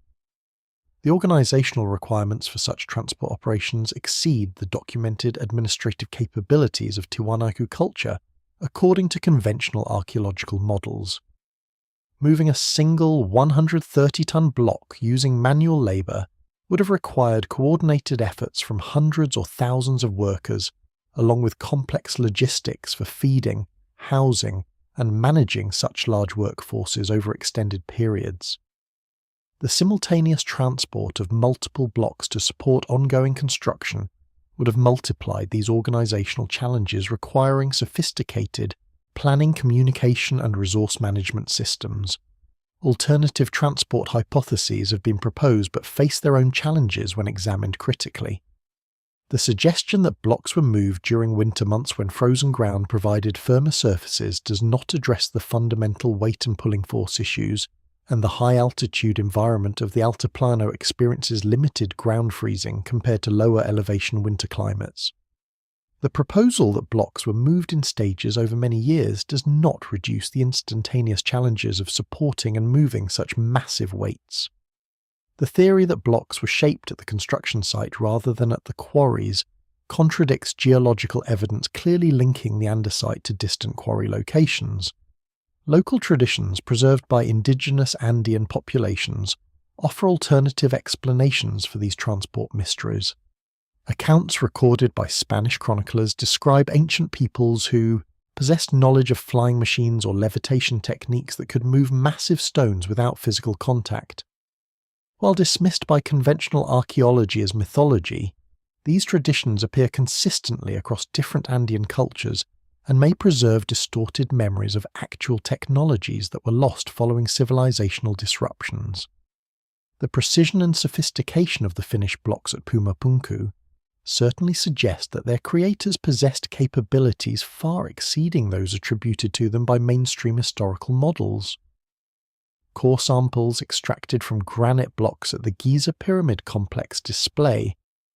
Speaker 1: The organisational requirements for such transport operations exceed the documented administrative capabilities of Tiwanaku culture according to conventional archaeological models. Moving a single 130-ton block using manual labour would have required coordinated efforts from hundreds or thousands of workers, along with complex logistics for feeding, housing, and managing such large workforces over extended periods. The simultaneous transport of multiple blocks to support ongoing construction would have multiplied these organisational challenges, requiring sophisticated planning, communication, and resource management systems. Alternative transport hypotheses have been proposed but face their own challenges when examined critically. The suggestion that blocks were moved during winter months when frozen ground provided firmer surfaces does not address the fundamental weight and pulling force issues, and the high-altitude environment of the Altiplano experiences limited ground freezing compared to lower elevation winter climates. The proposal that blocks were moved in stages over many years does not reduce the instantaneous challenges of supporting and moving such massive weights. The theory that blocks were shaped at the construction site rather than at the quarries contradicts geological evidence clearly linking the andesite to distant quarry locations. Local traditions preserved by indigenous Andean populations offer alternative explanations for these transport mysteries. Accounts recorded by Spanish chroniclers describe ancient peoples who possessed knowledge of flying machines or levitation techniques that could move massive stones without physical contact. While dismissed by conventional archaeology as mythology, these traditions appear consistently across different Andean cultures and may preserve distorted memories of actual technologies that were lost following civilizational disruptions. The precision and sophistication of the finished blocks at Puma Punku certainly suggest that their creators possessed capabilities far exceeding those attributed to them by mainstream historical models. Core samples extracted from granite blocks at the Giza Pyramid Complex display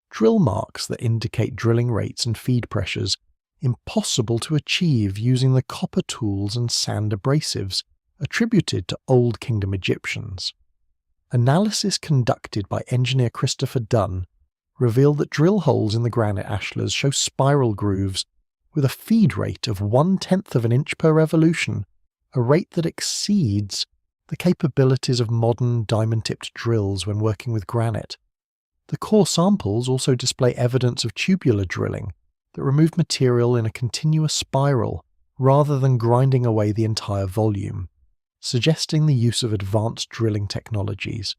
Speaker 1: drill marks that indicate drilling rates and feed pressures impossible to achieve using the copper tools and sand abrasives attributed to Old Kingdom Egyptians. Analysis conducted by engineer Christopher Dunn revealed that drill holes in the granite ashlars show spiral grooves with a feed rate of 1/10 of an inch per revolution, a rate that exceeds the capabilities of modern diamond-tipped drills when working with granite. The core samples also display evidence of tubular drilling that removed material in a continuous spiral rather than grinding away the entire volume, suggesting the use of advanced drilling technologies.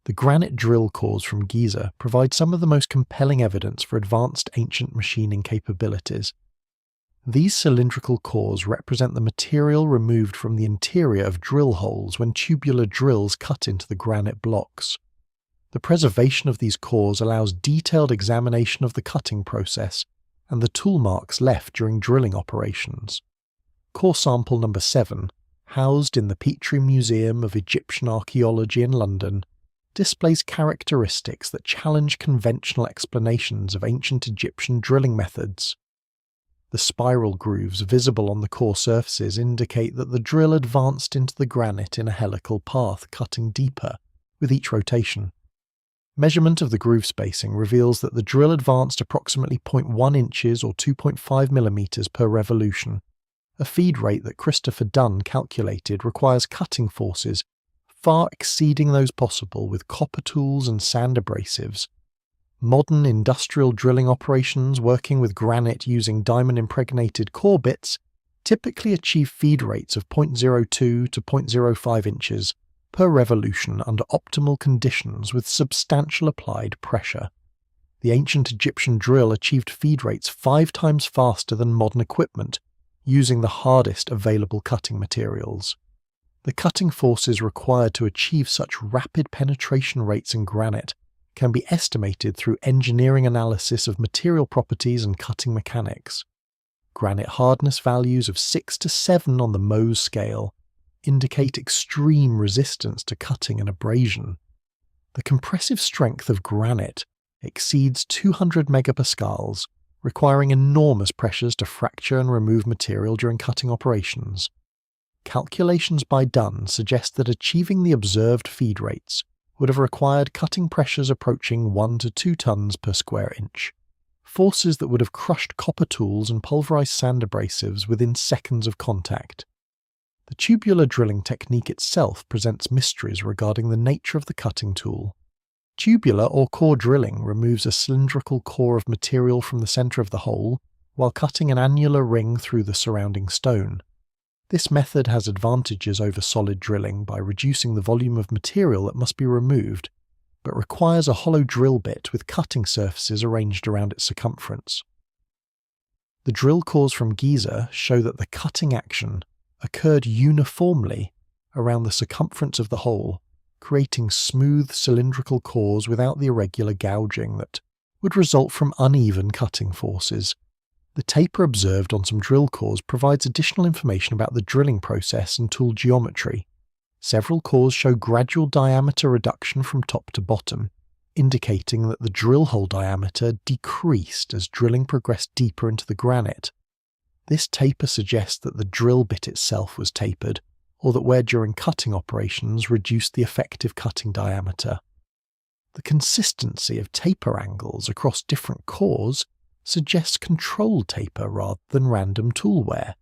Speaker 1: The granite drill cores from Giza provide some of the most compelling evidence for advanced ancient machining capabilities. These cylindrical cores represent the material removed from the interior of drill holes when tubular drills cut into the granite blocks. The preservation of these cores allows detailed examination of the cutting process and the tool marks left during drilling operations. Core sample number 7, housed in the Petrie Museum of Egyptian Archaeology in London, displays characteristics that challenge conventional explanations of ancient Egyptian drilling methods. The spiral grooves visible on the core surfaces indicate that the drill advanced into the granite in a helical path, cutting deeper with each rotation. Measurement of the groove spacing reveals that the drill advanced approximately 0.1 inches or 2.5 millimeters per revolution, a feed rate that Christopher Dunn calculated requires cutting forces far exceeding those possible with copper tools and sand abrasives. Modern industrial drilling operations working with granite using diamond-impregnated core bits typically achieve feed rates of 0.02 to 0.05 inches per revolution under optimal conditions with substantial applied pressure. The ancient Egyptian drill achieved feed rates 5 times faster than modern equipment, using the hardest available cutting materials. The cutting forces required to achieve such rapid penetration rates in granite can be estimated through engineering analysis of material properties and cutting mechanics. Granite hardness values of 6 to 7 on the Mohs scale indicate extreme resistance to cutting and abrasion. The compressive strength of granite exceeds 200 megapascals, requiring enormous pressures to fracture and remove material during cutting operations. Calculations by Dunn suggest that achieving the observed feed rates would have required cutting pressures approaching 1 to 2 tons per square inch, forces that would have crushed copper tools and pulverized sand abrasives within seconds of contact. The tubular drilling technique itself presents mysteries regarding the nature of the cutting tool. Tubular or core drilling removes a cylindrical core of material from the center of the hole while cutting an annular ring through the surrounding stone. This method has advantages over solid drilling by reducing the volume of material that must be removed, but requires a hollow drill bit with cutting surfaces arranged around its circumference. The drill cores from Giza show that the cutting action occurred uniformly around the circumference of the hole, creating smooth cylindrical cores without the irregular gouging that would result from uneven cutting forces. The taper observed on some drill cores provides additional information about the drilling process and tool geometry. Several cores show gradual diameter reduction from top to bottom, indicating that the drill hole diameter decreased as drilling progressed deeper into the granite. This taper suggests that the drill bit itself was tapered, or that wear during cutting operations reduced the effective cutting diameter. The consistency of taper angles across different cores suggests controlled taper rather than random tool wear,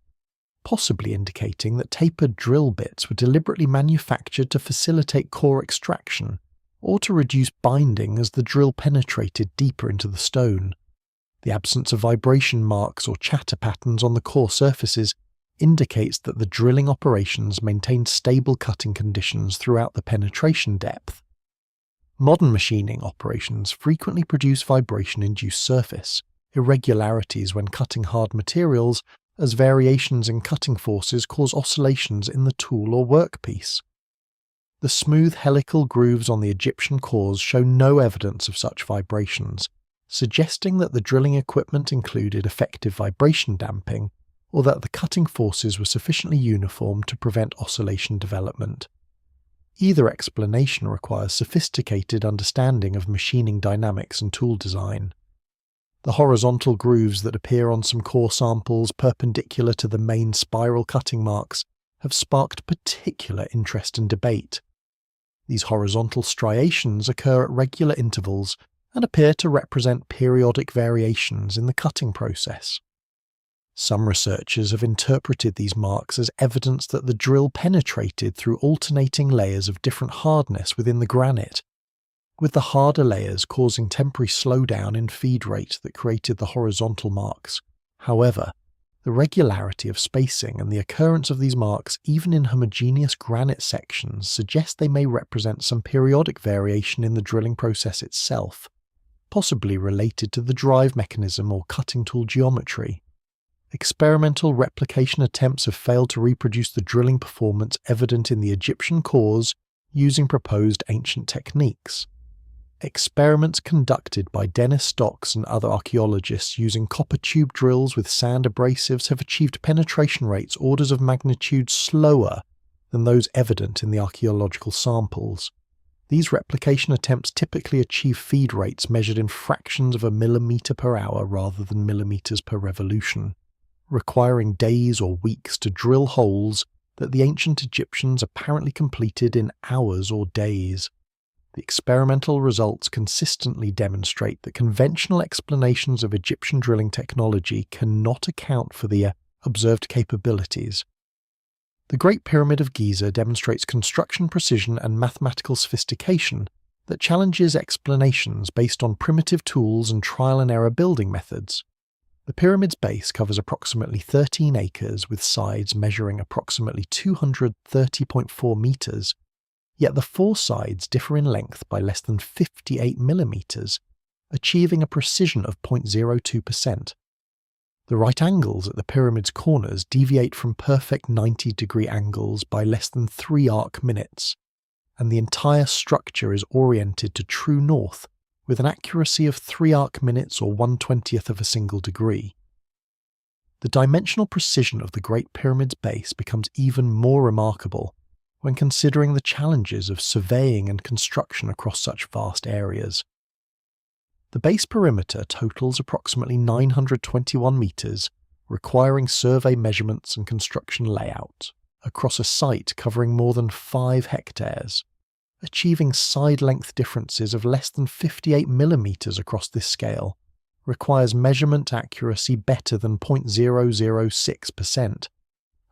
Speaker 1: possibly indicating that tapered drill bits were deliberately manufactured to facilitate core extraction or to reduce binding as the drill penetrated deeper into the stone. The absence of vibration marks or chatter patterns on the core surfaces indicates that the drilling operations maintained stable cutting conditions throughout the penetration depth. Modern machining operations frequently produce vibration-induced surface irregularities when cutting hard materials, as variations in cutting forces cause oscillations in the tool or workpiece. The smooth helical grooves on the Egyptian cores show no evidence of such vibrations, suggesting that the drilling equipment included effective vibration damping, or that the cutting forces were sufficiently uniform to prevent oscillation development. Either explanation requires sophisticated understanding of machining dynamics and tool design. The horizontal grooves that appear on some core samples perpendicular to the main spiral cutting marks have sparked particular interest and debate. These horizontal striations occur at regular intervals and appear to represent periodic variations in the cutting process. Some researchers have interpreted these marks as evidence that the drill penetrated through alternating layers of different hardness within the granite, with the harder layers causing temporary slowdown in feed rate that created the horizontal marks. However, the regularity of spacing and the occurrence of these marks even in homogeneous granite sections suggest they may represent some periodic variation in the drilling process itself, possibly related to the drive mechanism or cutting tool geometry. Experimental replication attempts have failed to reproduce the drilling performance evident in the Egyptian cores using proposed ancient techniques. Experiments conducted by Dennis Stocks and other archaeologists using copper tube drills with sand abrasives have achieved penetration rates orders of magnitude slower than those evident in the archaeological samples. These replication attempts typically achieve feed rates measured in fractions of a millimeter per hour rather than millimeters per revolution, requiring days or weeks to drill holes that the ancient Egyptians apparently completed in hours or days. The experimental results consistently demonstrate that conventional explanations of Egyptian drilling technology cannot account for the observed capabilities. The Great Pyramid of Giza demonstrates construction precision and mathematical sophistication that challenges explanations based on primitive tools and trial-and-error building methods. The pyramid's base covers approximately 13 acres with sides measuring approximately 230.4 meters, yet the four sides differ in length by less than 58 millimeters, achieving a precision of 0.02%. The right angles at the pyramid's corners deviate from perfect 90-degree angles by less than 3 arc minutes, and the entire structure is oriented to true north with an accuracy of 3 arc minutes or 1/20th of a single degree. The dimensional precision of the Great Pyramid's base becomes even more remarkable when considering the challenges of surveying and construction across such vast areas. The base perimeter totals approximately 921 meters, requiring survey measurements and construction layout across a site covering more than 5 hectares. Achieving side length differences of less than 58 millimeters across this scale requires measurement accuracy better than 0.006%,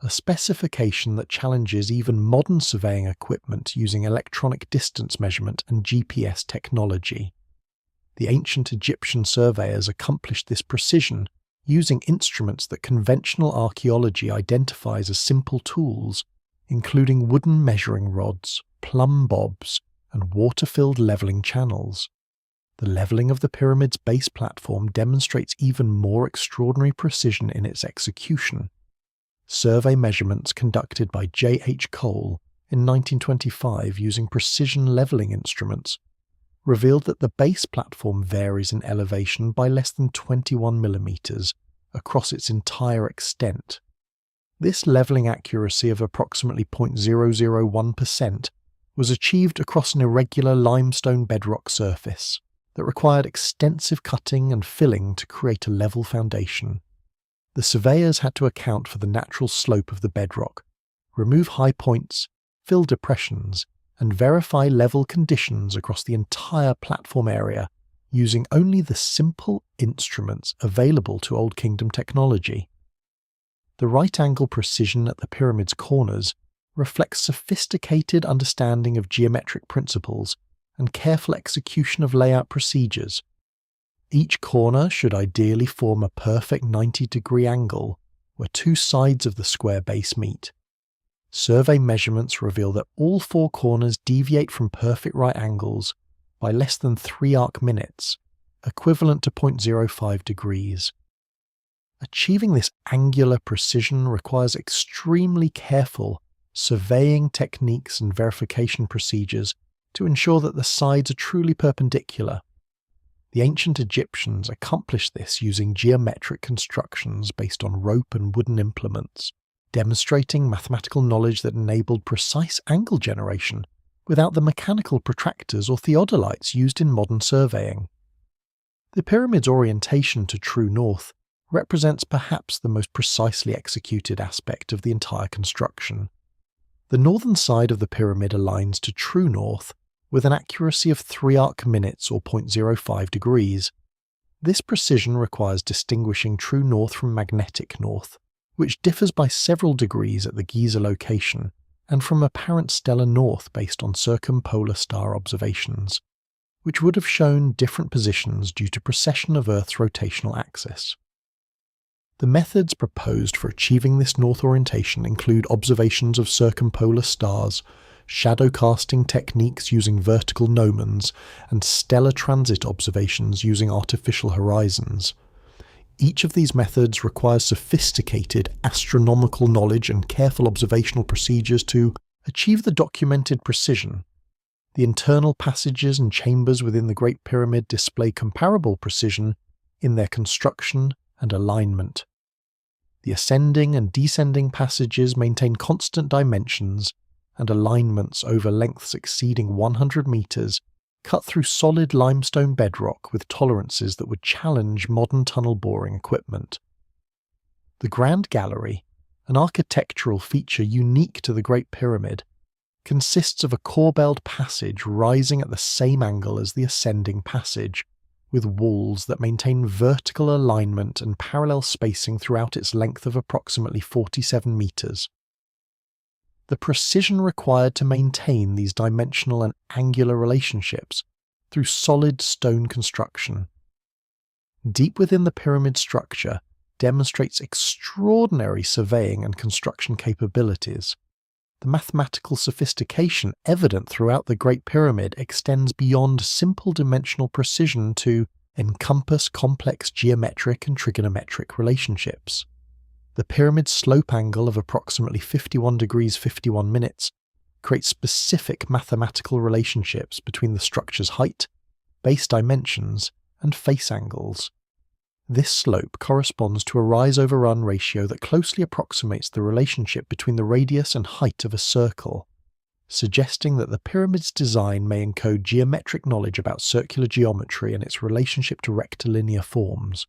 Speaker 1: a specification that challenges even modern surveying equipment using electronic distance measurement and GPS technology. The ancient Egyptian surveyors accomplished this precision using instruments that conventional archaeology identifies as simple tools, including wooden measuring rods, plumb bobs, and water-filled leveling channels. The leveling of the pyramid's base platform demonstrates even more extraordinary precision in its execution. Survey measurements conducted by J. H. Cole in 1925 using precision leveling instruments revealed that the base platform varies in elevation by less than 21 millimeters across its entire extent. This leveling accuracy of approximately 0.001% was achieved across an irregular limestone bedrock surface that required extensive cutting and filling to create a level foundation. The surveyors had to account for the natural slope of the bedrock, remove high points, fill depressions, and verify level conditions across the entire platform area using only the simple instruments available to Old Kingdom technology. The right-angle precision at the pyramid's corners reflects sophisticated understanding of geometric principles and careful execution of layout procedures. Each corner should ideally form a perfect 90-degree angle where two sides of the square base meet. Survey measurements reveal that all 4 corners deviate from perfect right angles by less than 3 arc minutes, equivalent to 0.05 degrees. Achieving this angular precision requires extremely careful surveying techniques and verification procedures to ensure that the sides are truly perpendicular. The ancient Egyptians accomplished this using geometric constructions based on rope and wooden implements, demonstrating mathematical knowledge that enabled precise angle generation without the mechanical protractors or theodolites used in modern surveying. The pyramid's orientation to true north represents perhaps the most precisely executed aspect of the entire construction. The northern side of the pyramid aligns to true north with an accuracy of 3 arc minutes or 0.05 degrees. This precision requires distinguishing true north from magnetic north, which differs by several degrees at the Giza location, and from apparent stellar north based on circumpolar star observations, which would have shown different positions due to precession of Earth's rotational axis. The methods proposed for achieving this north orientation include observations of circumpolar stars, shadow casting techniques using vertical gnomons, and stellar transit observations using artificial horizons. Each of these methods requires sophisticated astronomical knowledge and careful observational procedures to achieve the documented precision. The internal passages and chambers within the Great Pyramid display comparable precision in their construction and alignment. The ascending and descending passages maintain constant dimensions and alignments over lengths exceeding 100 meters, cut through solid limestone bedrock with tolerances that would challenge modern tunnel boring equipment. The Grand Gallery, an architectural feature unique to the Great Pyramid, consists of a corbelled passage rising at the same angle as the ascending passage, with walls that maintain vertical alignment and parallel spacing throughout its length of approximately 47 meters. the precision required to maintain these dimensional and angular relationships through solid stone construction. Deep within the pyramid structure demonstrates extraordinary surveying and construction capabilities. The mathematical sophistication evident throughout the Great Pyramid extends beyond simple dimensional precision to encompass complex geometric and trigonometric relationships. The pyramid's slope angle of approximately 51 degrees 51 minutes creates specific mathematical relationships between the structure's height, base dimensions, and face angles. This slope corresponds to a rise-over-run ratio that closely approximates the relationship between the radius and height of a circle, suggesting that the pyramid's design may encode geometric knowledge about circular geometry and its relationship to rectilinear forms.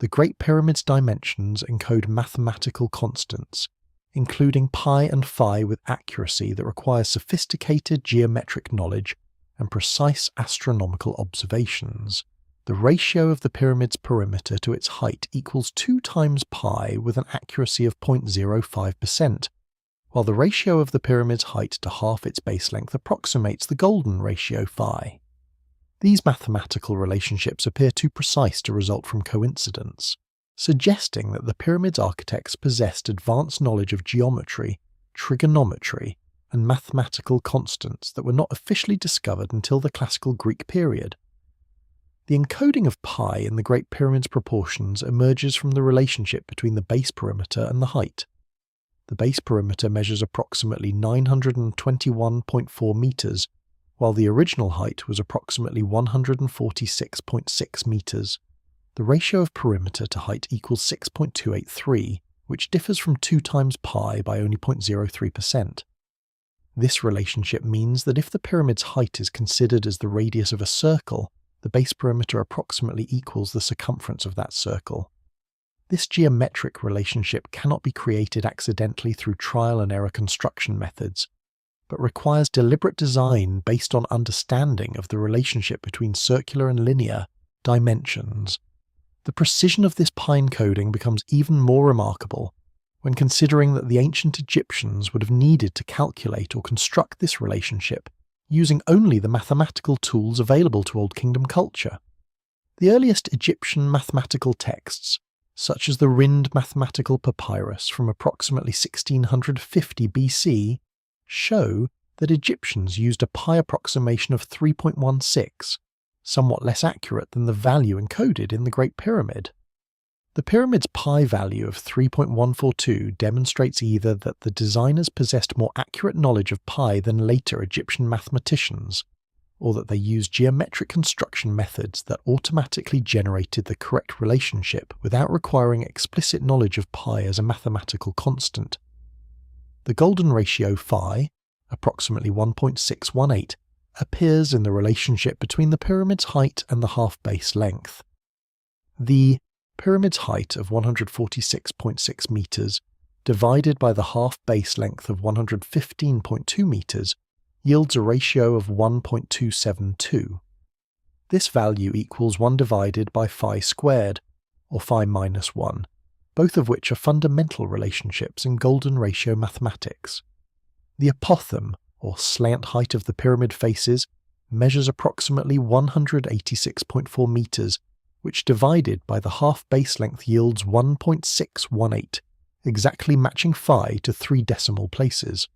Speaker 1: The Great Pyramid's dimensions encode mathematical constants, including pi and phi with accuracy that requires sophisticated geometric knowledge and precise astronomical observations. The ratio of the pyramid's perimeter to its height equals 2 times pi with an accuracy of 0.05%, while the ratio of the pyramid's height to half its base length approximates the golden ratio phi. These mathematical relationships appear too precise to result from coincidence, suggesting that the pyramid's architects possessed advanced knowledge of geometry, trigonometry, and mathematical constants that were not officially discovered until the classical Greek period. The encoding of pi in the Great Pyramid's proportions emerges from the relationship between the base perimeter and the height. The base perimeter measures approximately 921.4 meters, while the original height was approximately 146.6 meters. The ratio of perimeter to height equals 6.283, which differs from 2 times pi by only 0.03%. This relationship means that if the pyramid's height is considered as the radius of a circle, the base perimeter approximately equals the circumference of that circle. This geometric relationship cannot be created accidentally through trial and error construction methods, but requires deliberate design based on understanding of the relationship between circular and linear dimensions. The precision of this pi encoding becomes even more remarkable when considering that the ancient Egyptians would have needed to calculate or construct this relationship using only the mathematical tools available to Old Kingdom culture. The earliest Egyptian mathematical texts, such as the Rind mathematical papyrus from approximately 1650 BC, show that Egyptians used a pi approximation of 3.16, somewhat less accurate than the value encoded in the Great Pyramid. The pyramid's pi value of 3.142 demonstrates either that the designers possessed more accurate knowledge of pi than later Egyptian mathematicians, or that they used geometric construction methods that automatically generated the correct relationship without requiring explicit knowledge of pi as a mathematical constant. The golden ratio phi, approximately 1.618, appears in the relationship between the pyramid's height and the half-base length. The pyramid's height of 146.6 meters divided by the half-base length of 115.2 meters yields a ratio of 1.272. This value equals 1 divided by phi squared, or phi minus 1, both of which are fundamental relationships in golden ratio mathematics. The apothem, or slant height of the pyramid faces, measures approximately 186.4 meters, which divided by the half base length yields 1.618, exactly matching phi to 3 decimal places.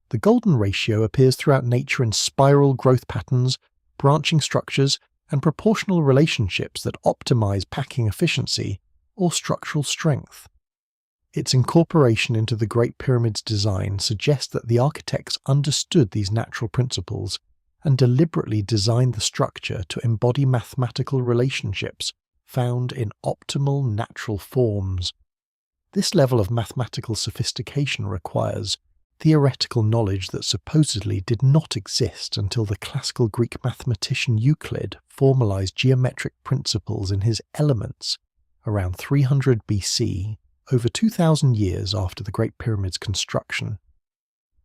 Speaker 1: The golden ratio appears throughout nature in spiral growth patterns, branching structures, and proportional relationships that optimize packing efficiency or structural strength. Its incorporation into the Great Pyramid's design suggests that the architects understood these natural principles and deliberately designed the structure to embody mathematical relationships found in optimal natural forms. This level of mathematical sophistication requires theoretical knowledge that supposedly did not exist until the classical Greek mathematician Euclid formalized geometric principles in his Elements around 300 BC, over 2,000 years after the Great Pyramid's construction.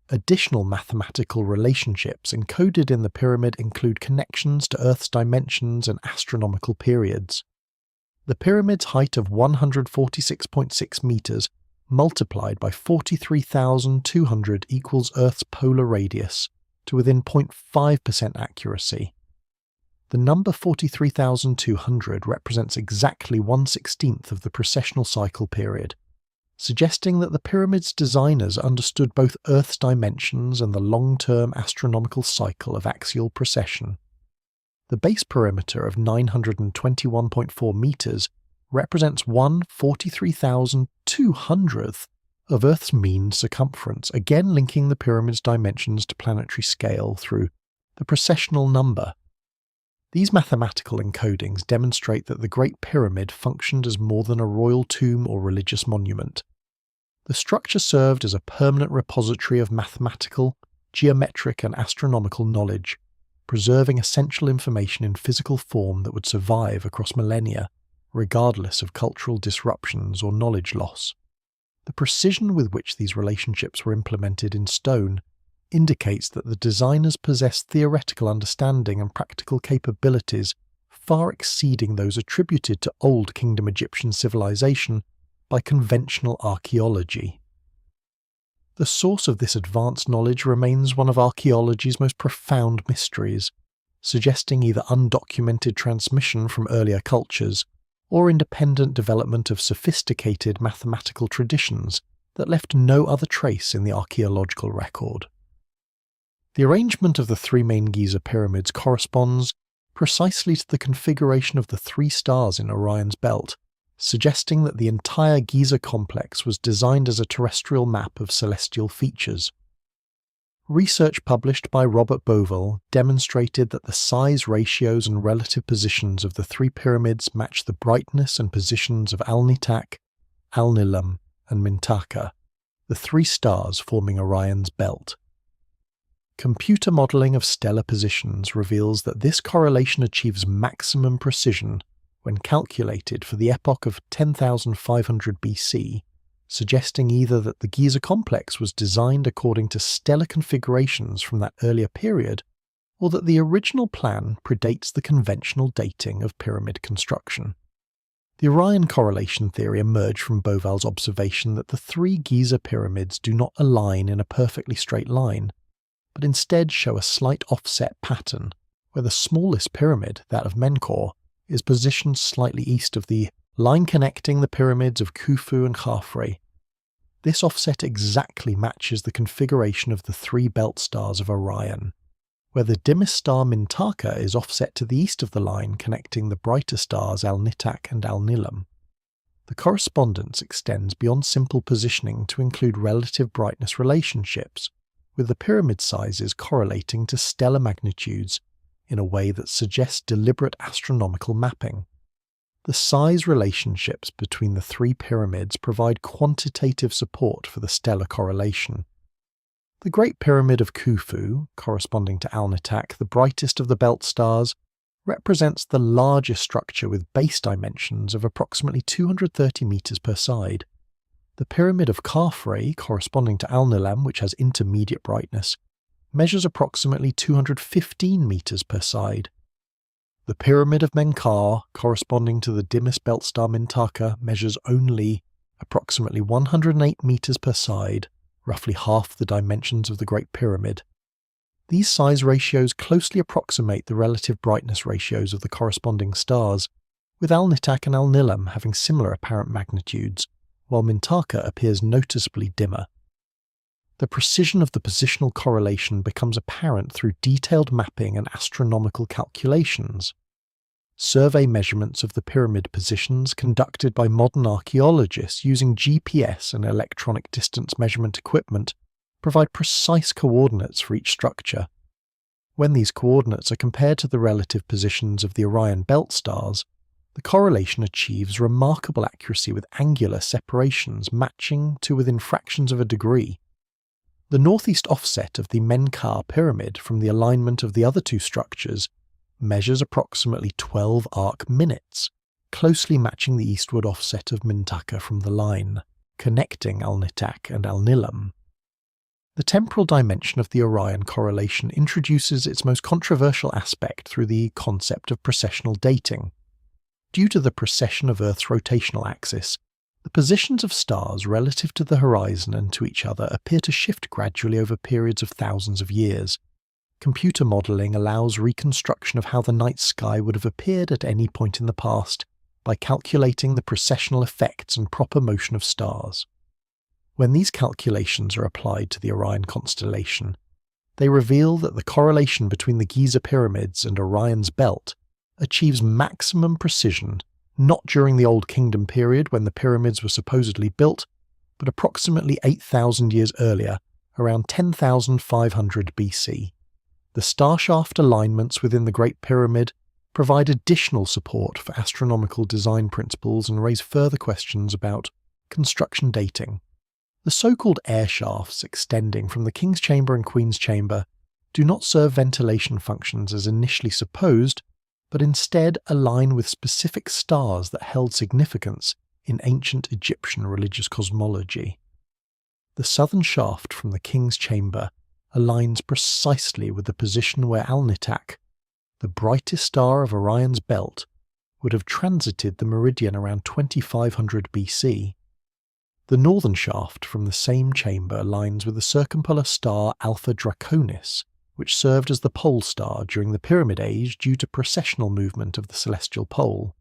Speaker 1: Additional mathematical relationships encoded in the pyramid include connections to Earth's dimensions and astronomical periods. The pyramid's height of 146.6 meters multiplied by 43,200 equals Earth's polar radius to within 0.5% accuracy. The number 43,200 represents exactly 1/16 of the precessional cycle period, suggesting that the pyramid's designers understood both Earth's dimensions and the long-term astronomical cycle of axial precession. The base perimeter of 921.4 meters represents 1/43,200th of Earth's mean circumference, again linking the pyramid's dimensions to planetary scale through the precessional number. These mathematical encodings demonstrate that the Great Pyramid functioned as more than a royal tomb or religious monument. The structure served as a permanent repository of mathematical, geometric and astronomical knowledge, preserving essential information in physical form that would survive across millennia, regardless of cultural disruptions or knowledge loss. The precision with which these relationships were implemented in stone indicates that the designers possessed theoretical understanding and practical capabilities far exceeding those attributed to Old Kingdom Egyptian civilization by conventional archaeology. The source of this advanced knowledge remains one of archaeology's most profound mysteries, suggesting either undocumented transmission from earlier cultures or independent development of sophisticated mathematical traditions that left no other trace in the archaeological record. The arrangement of the three main Giza pyramids corresponds precisely to the configuration of the three stars in Orion's belt, suggesting that the entire Giza complex was designed as a terrestrial map of celestial features. Research published by Robert Bovell demonstrated that the size ratios and relative positions of the three pyramids match the brightness and positions of Alnitak, Alnilam, and Mintaka, the three stars forming Orion's belt. Computer modelling of stellar positions reveals that this correlation achieves maximum precision when calculated for the epoch of 10,500 BC, suggesting either that the Giza complex was designed according to stellar configurations from that earlier period, or that the original plan predates the conventional dating of pyramid construction. The Orion correlation theory emerged from Bovell's observation that the three Giza pyramids do not align in a perfectly straight line, but instead show a slight offset pattern, where the smallest pyramid, that of Menkaure, is positioned slightly east of the line connecting the pyramids of Khufu and Khafre. This offset exactly matches the configuration of the three belt stars of Orion, where the dimmest star Mintaka is offset to the east of the line connecting the brighter stars Alnitak and Alnilam. The correspondence extends beyond simple positioning to include relative brightness relationships, with the pyramid sizes correlating to stellar magnitudes in a way that suggests deliberate astronomical mapping. The size relationships between the three pyramids provide quantitative support for the stellar correlation. The Great Pyramid of Khufu, corresponding to Alnitak, the brightest of the belt stars, represents the largest structure with base dimensions of approximately 230 meters per side. The Pyramid of Khafre, corresponding to Alnilam, which has intermediate brightness, measures approximately 215 meters per side. The Pyramid of Menkaure, corresponding to the dimmest belt star Mintaka, measures only approximately 108 meters per side, roughly half the dimensions of the Great Pyramid. These size ratios closely approximate the relative brightness ratios of the corresponding stars, with Alnitak and Alnilam having similar apparent magnitudes, while Mintaka appears noticeably dimmer. The precision of the positional correlation becomes apparent through detailed mapping and astronomical calculations. Survey measurements of the pyramid positions conducted by modern archaeologists using GPS and electronic distance measurement equipment provide precise coordinates for each structure. When these coordinates are compared to the relative positions of the Orion belt stars, the correlation achieves remarkable accuracy with angular separations matching to within fractions of a degree. The northeast offset of the Menkaure pyramid from the alignment of the other two structures measures approximately 12 arc minutes, closely matching the eastward offset of Mintaka from the line, connecting Alnitak and Alnilam. The temporal dimension of the Orion correlation introduces its most controversial aspect through the concept of precessional dating. Due to the precession of Earth's rotational axis, The positions of stars relative to the horizon and to each other appear to shift gradually over periods of thousands of years. Computer modelling allows reconstruction of how the night sky would have appeared at any point in the past by calculating the precessional effects and proper motion of stars. When these calculations are applied to the Orion constellation, they reveal that the correlation between the Giza pyramids and Orion's belt achieves maximum precision not during the Old Kingdom period when the pyramids were supposedly built, but approximately 8,000 years earlier, around 10,500 BC. The starshaft alignments within the Great Pyramid provide additional support for astronomical design principles and raise further questions about construction dating. The so-called air shafts extending from the King's Chamber and Queen's Chamber do not serve ventilation functions as initially supposed, but instead align with specific stars that held significance in ancient Egyptian religious cosmology. The southern shaft from the King's Chamber aligns precisely with the position where Alnitak, the brightest star of Orion's belt, would have transited the meridian around 2500 BC. The northern shaft from the same chamber aligns with the circumpolar star Alpha Draconis, which served as the pole star during the Pyramid Age due to precessional movement of the celestial pole.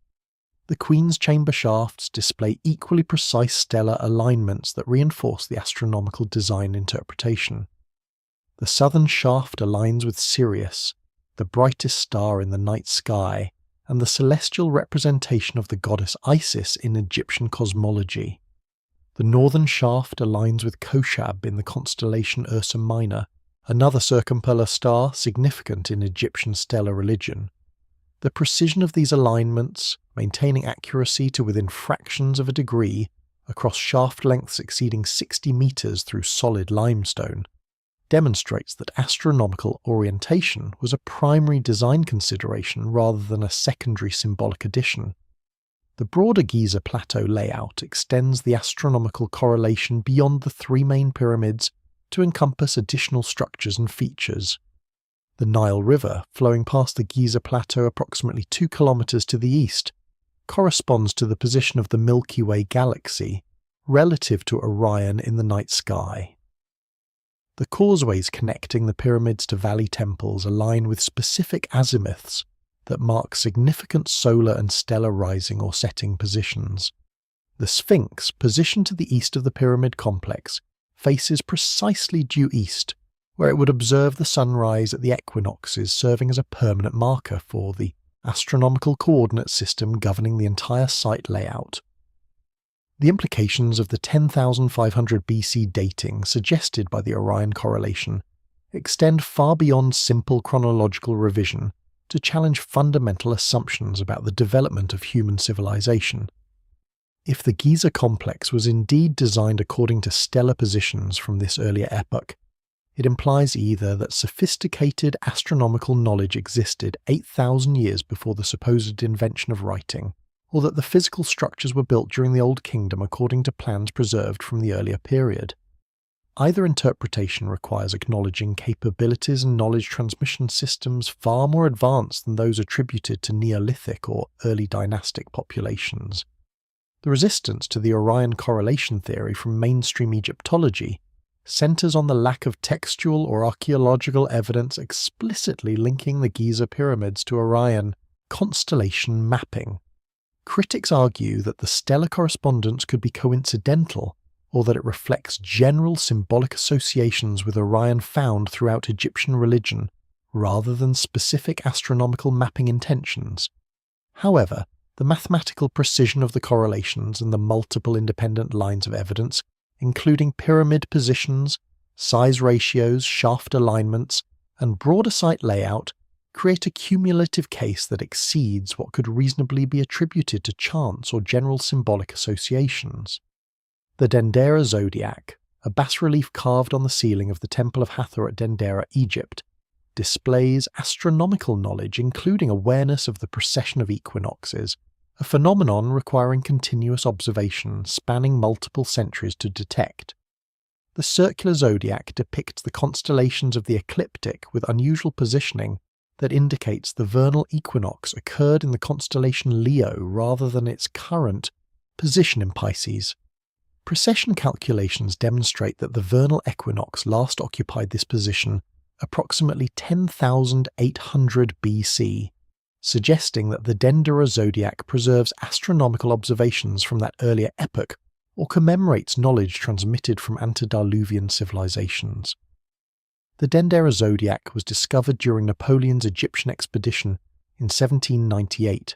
Speaker 1: The Queen's Chamber shafts display equally precise stellar alignments that reinforce the astronomical design interpretation. The southern shaft aligns with Sirius, the brightest star in the night sky, and the celestial representation of the goddess Isis in Egyptian cosmology. The northern shaft aligns with Koshab in the constellation Ursa Minor, another circumpolar star significant in Egyptian stellar religion. The precision of these alignments, maintaining accuracy to within fractions of a degree across shaft lengths exceeding 60 meters through solid limestone, demonstrates that astronomical orientation was a primary design consideration rather than a secondary symbolic addition. The broader Giza Plateau layout extends the astronomical correlation beyond the three main pyramids to encompass additional structures and features. The Nile River, flowing past the Giza Plateau approximately 2 kilometers to the east, corresponds to the position of the Milky Way galaxy relative to Orion in the night sky. The causeways connecting the pyramids to valley temples align with specific azimuths that mark significant solar and stellar rising or setting positions. The Sphinx, positioned to the east of the pyramid complex, faces precisely due east, where it would observe the sunrise at the equinoxes, serving as a permanent marker for the astronomical coordinate system governing the entire site layout. The implications of the 10,500 BC dating suggested by the Orion correlation extend far beyond simple chronological revision to challenge fundamental assumptions about the development of human civilization. If the Giza complex was indeed designed according to stellar positions from this earlier epoch, it implies either that sophisticated astronomical knowledge existed 8,000 years before the supposed invention of writing, or that the physical structures were built during the Old Kingdom according to plans preserved from the earlier period. Either interpretation requires acknowledging capabilities and knowledge transmission systems far more advanced than those attributed to Neolithic or early dynastic populations. The resistance to the Orion correlation theory from mainstream Egyptology centers on the lack of textual or archaeological evidence explicitly linking the Giza pyramids to Orion constellation mapping. Critics argue that the stellar correspondence could be coincidental, or that it reflects general symbolic associations with Orion found throughout Egyptian religion, rather than specific astronomical mapping intentions. However, the mathematical precision of the correlations and the multiple independent lines of evidence, including pyramid positions, size ratios, shaft alignments, and broader site layout, create a cumulative case that exceeds what could reasonably be attributed to chance or general symbolic associations. The Dendera zodiac, a bas-relief carved on the ceiling of the Temple of Hathor at Dendera, Egypt, displays astronomical knowledge including awareness of the precession of equinoxes, a phenomenon requiring continuous observation spanning multiple centuries to detect. The circular zodiac depicts the constellations of the ecliptic with unusual positioning that indicates the vernal equinox occurred in the constellation Leo rather than its current, Position in Pisces. Precession calculations demonstrate that the vernal equinox last occupied this position approximately 10,800 BC, suggesting that the Dendera zodiac preserves astronomical observations from that earlier epoch or commemorates knowledge transmitted from antediluvian civilizations. The Dendera zodiac was discovered during Napoleon's Egyptian expedition in 1798,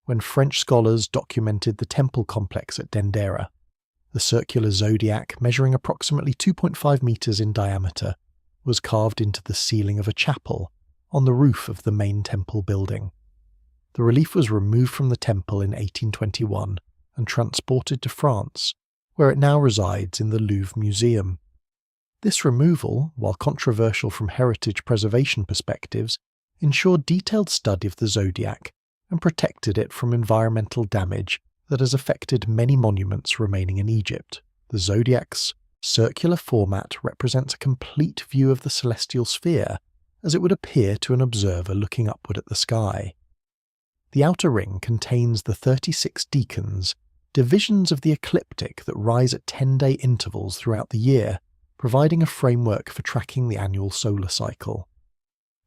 Speaker 1: when French scholars documented the temple complex at Dendera. The circular zodiac, measuring approximately 2.5 meters in diameter, was carved into the ceiling of a chapel on the roof of the main temple building. The relief was removed from the temple in 1821 and transported to France, where it now resides in the Louvre Museum. This removal, while controversial from heritage preservation perspectives, ensured detailed study of the zodiac and protected it from environmental damage that has affected many monuments remaining in Egypt. The zodiac's circular format represents a complete view of the celestial sphere as it would appear to an observer looking upward at the sky. The outer ring contains the 36 decans, divisions of the ecliptic that rise at 10-day intervals throughout the year, providing a framework for tracking the annual solar cycle.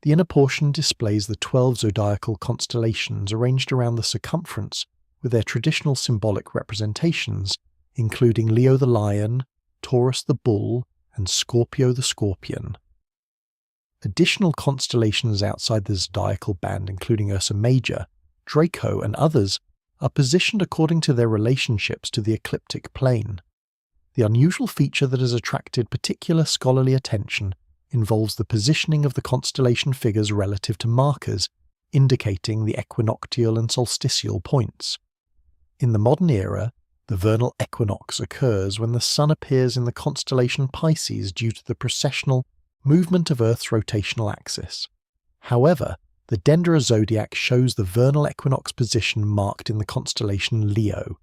Speaker 1: The inner portion displays the 12 zodiacal constellations arranged around the circumference with their traditional symbolic representations, including Leo the lion, Taurus the bull, and Scorpio the scorpion. Additional constellations outside the zodiacal band, including Ursa Major, Draco, and others, are positioned according to their relationships to the ecliptic plane. The unusual feature that has attracted particular scholarly attention involves the positioning of the constellation figures relative to markers, indicating the equinoctial and solstitial points. In the modern era, the vernal equinox occurs when the Sun appears in the constellation Pisces due to the precessional movement of Earth's rotational axis. However, the Dendera zodiac shows the vernal equinox position marked in the constellation Leo,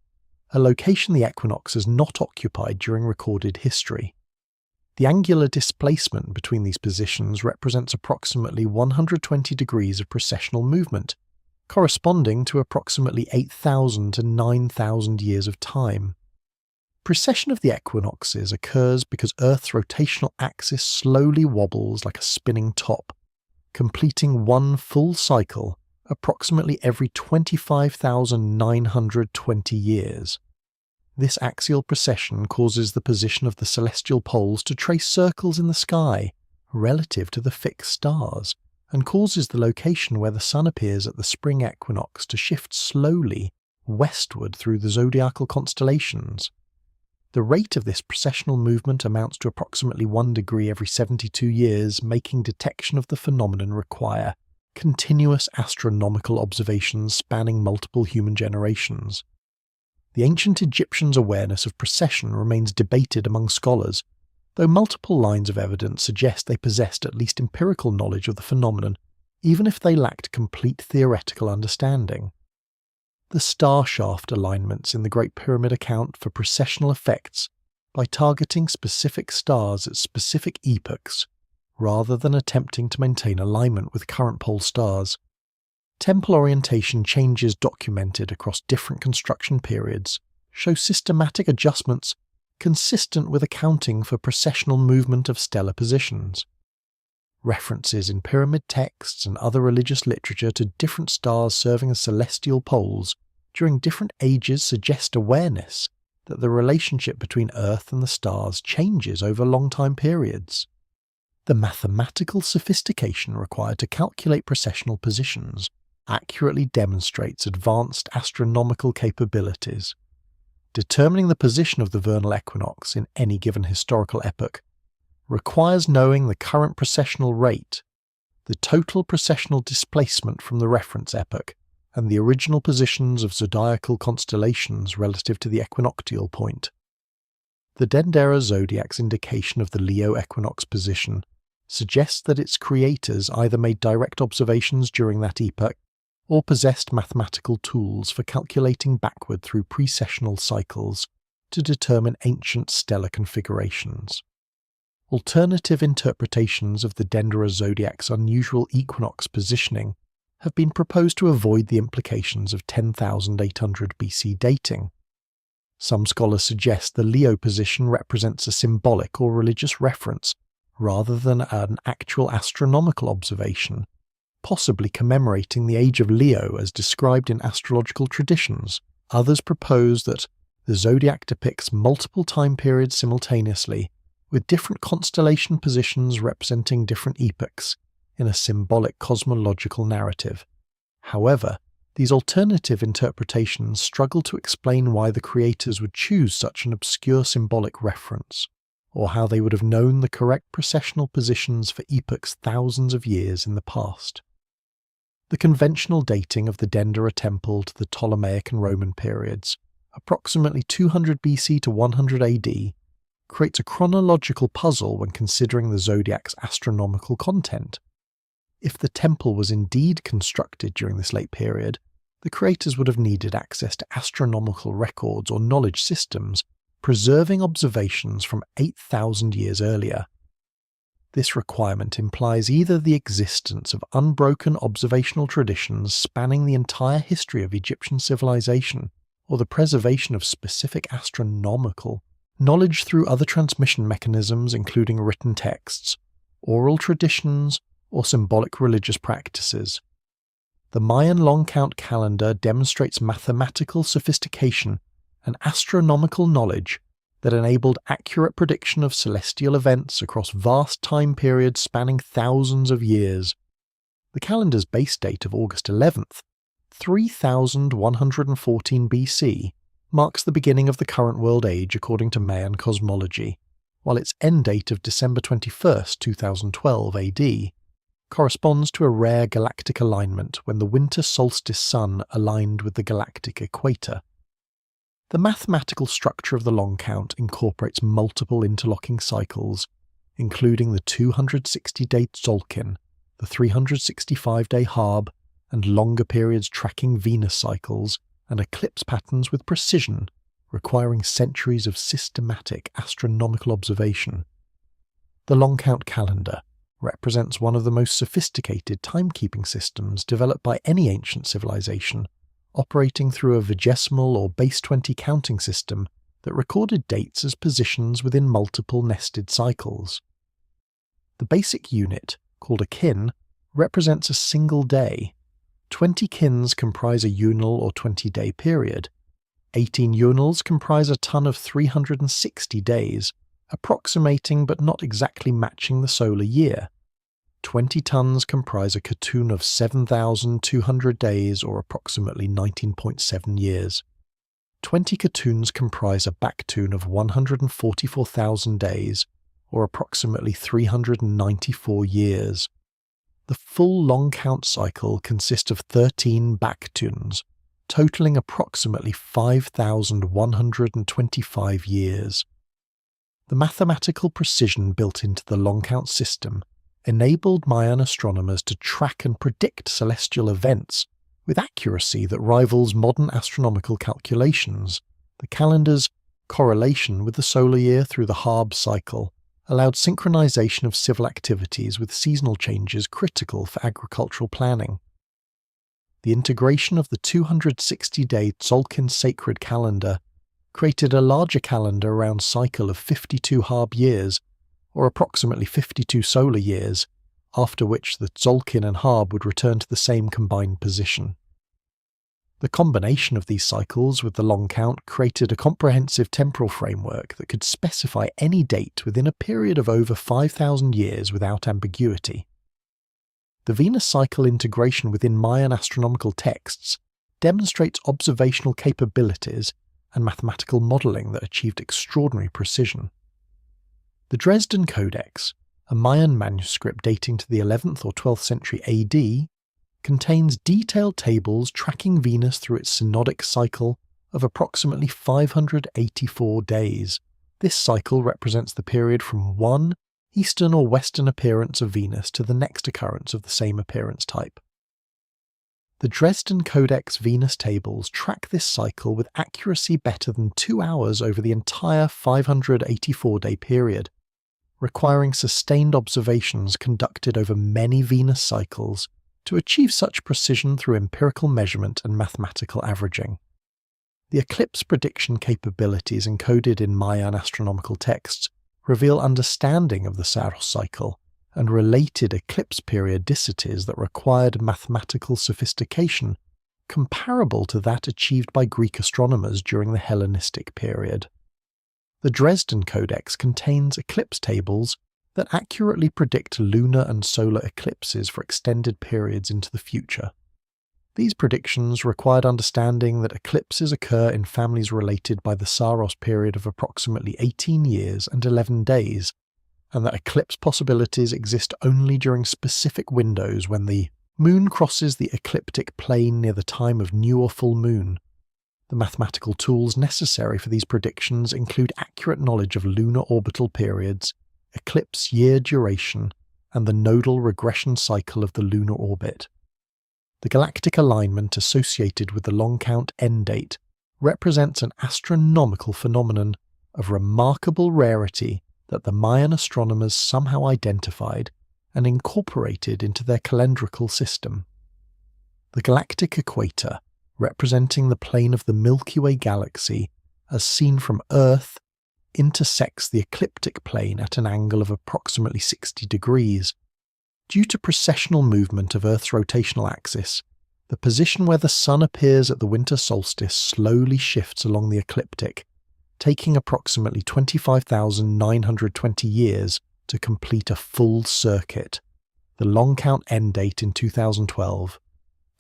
Speaker 1: a location the equinox has not occupied during recorded history. The angular displacement between these positions represents approximately 120 degrees of precessional movement, corresponding to approximately 8,000 to 9,000 years of time. Precession of the equinoxes occurs because Earth's rotational axis slowly wobbles like a spinning top, completing one full cycle approximately every 25,920 years. This axial precession causes the position of the celestial poles to trace circles in the sky relative to the fixed stars, and causes the location where the Sun appears at the spring equinox to shift slowly westward through the zodiacal constellations. The rate of this precessional movement amounts to approximately 1 degree every 72 years, making detection of the phenomenon require continuous astronomical observations spanning multiple human generations. The ancient Egyptians' awareness of precession remains debated among scholars, though multiple lines of evidence suggest they possessed at least empirical knowledge of the phenomenon, even if they lacked complete theoretical understanding. The star shaft alignments in the Great Pyramid account for precessional effects by targeting specific stars at specific epochs, rather than attempting to maintain alignment with current pole stars. Temple orientation changes documented across different construction periods show systematic adjustments consistent with accounting for precessional movement of stellar positions. References in pyramid texts and other religious literature to different stars serving as celestial poles during different ages suggest awareness that the relationship between Earth and the stars changes over long time periods. The mathematical sophistication required to calculate precessional positions accurately demonstrates advanced astronomical capabilities. Determining the position of the vernal equinox in any given historical epoch requires knowing the current precessional rate, the total precessional displacement from the reference epoch, and the original positions of zodiacal constellations relative to the equinoctial point. The Dendera zodiac's indication of the Leo equinox position suggests that its creators either made direct observations during that epoch or possessed mathematical tools for calculating backward through precessional cycles to determine ancient stellar configurations. Alternative interpretations of the Dendera zodiac's unusual equinox positioning have been proposed to avoid the implications of 10,800 BC dating. Some scholars suggest the Leo position represents a symbolic or religious reference rather than an actual astronomical observation, possibly commemorating the age of Leo as described in astrological traditions. Others propose that the zodiac depicts multiple time periods simultaneously, with different constellation positions representing different epochs in a symbolic cosmological narrative. However, these alternative interpretations struggle to explain why the creators would choose such an obscure symbolic reference, or how they would have known the correct precessional positions for epochs thousands of years in the past. The conventional dating of the Dendera temple to the Ptolemaic and Roman periods, approximately 200 BC to 100 AD, creates a chronological puzzle when considering the zodiac's astronomical content. If the temple was indeed constructed during this late period, the creators would have needed access to astronomical records or knowledge systems preserving observations from 8,000 years earlier. This requirement implies either the existence of unbroken observational traditions spanning the entire history of Egyptian civilization, or the preservation of specific astronomical knowledge through other transmission mechanisms including written texts, oral traditions, or symbolic religious practices. The Mayan long count calendar demonstrates mathematical sophistication and astronomical knowledge that enabled accurate prediction of celestial events across vast time periods spanning thousands of years. The calendar's base date of August 11th, 3114 BC, marks the beginning of the current world age according to Mayan cosmology, while its end date of December 21st, 2012 AD, corresponds to a rare galactic alignment when the winter solstice sun aligned with the galactic equator. The mathematical structure of the long count incorporates multiple interlocking cycles, including the 260-day Tzolk'in, the 365-day Harb, and longer periods tracking Venus cycles and eclipse patterns with precision, requiring centuries of systematic astronomical observation. The long count calendar represents one of the most sophisticated timekeeping systems developed by any ancient civilization, operating through a vigesimal or base 20 counting system that recorded dates as positions within multiple nested cycles. The basic unit, called a kin, represents a single day. 20 kins comprise a unal or 20-day period. 18 unals comprise a ton of 360 days, approximating but not exactly matching the solar year. 20 tons comprise a katun of 7,200 days, or approximately 19.7 years. 20 katuns comprise a baktun of 144,000 days, or approximately 394 years. The full long count cycle consists of 13 baktuns, totaling approximately 5,125 years. The mathematical precision built into the long count system enabled Mayan astronomers to track and predict celestial events with accuracy that rivals modern astronomical calculations. The calendar's correlation with the solar year through the Harb cycle allowed synchronization of civil activities with seasonal changes critical for agricultural planning. The integration of the 260-day Tzolk'in sacred calendar created a larger calendar-round cycle of 52 Harb years, or approximately 52 solar years, after which the Tzolk'in and Harb would return to the same combined position. The combination of these cycles with the long count created a comprehensive temporal framework that could specify any date within a period of over 5,000 years without ambiguity. The Venus cycle integration within Mayan astronomical texts demonstrates observational capabilities and mathematical modelling that achieved extraordinary precision. The Dresden Codex, a Mayan manuscript dating to the 11th or 12th century AD, contains detailed tables tracking Venus through its synodic cycle of approximately 584 days. This cycle represents the period from one eastern or western appearance of Venus to the next occurrence of the same appearance type. The Dresden Codex Venus tables track this cycle with accuracy better than 2 hours over the entire 584-day period, requiring sustained observations conducted over many Venus cycles to achieve such precision through empirical measurement and mathematical averaging. The eclipse prediction capabilities encoded in Mayan astronomical texts reveal understanding of the Saros cycle and related eclipse periodicities that required mathematical sophistication comparable to that achieved by Greek astronomers during the Hellenistic period. The Dresden Codex contains eclipse tables that accurately predict lunar and solar eclipses for extended periods into the future. These predictions required understanding that eclipses occur in families related by the Saros period of approximately 18 years and 11 days, and that eclipse possibilities exist only during specific windows when the moon crosses the ecliptic plane near the time of new or full moon. The mathematical tools necessary for these predictions include accurate knowledge of lunar orbital periods, eclipse year duration, and the nodal regression cycle of the lunar orbit. The galactic alignment associated with the long count end date represents an astronomical phenomenon of remarkable rarity that the Mayan astronomers somehow identified and incorporated into their calendrical system. The galactic equator, representing the plane of the Milky Way galaxy as seen from Earth, intersects the ecliptic plane at an angle of approximately 60 degrees. Due to precessional movement of Earth's rotational axis, the position where the Sun appears at the winter solstice slowly shifts along the ecliptic, taking approximately 25,920 years to complete a full circuit. The long count end date in 2012,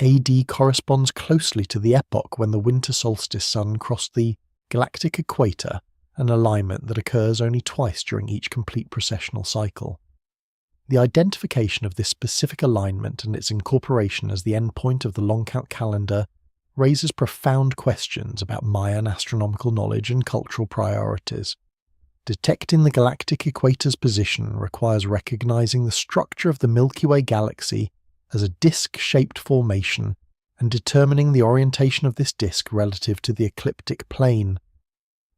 Speaker 1: AD corresponds closely to the epoch when the winter solstice sun crossed the galactic equator, an alignment that occurs only twice during each complete precessional cycle. The identification of this specific alignment and its incorporation as the endpoint of the long count calendar raises profound questions about Mayan astronomical knowledge and cultural priorities. Detecting the galactic equator's position requires recognizing the structure of the Milky Way galaxy as a disk-shaped formation and determining the orientation of this disk relative to the ecliptic plane.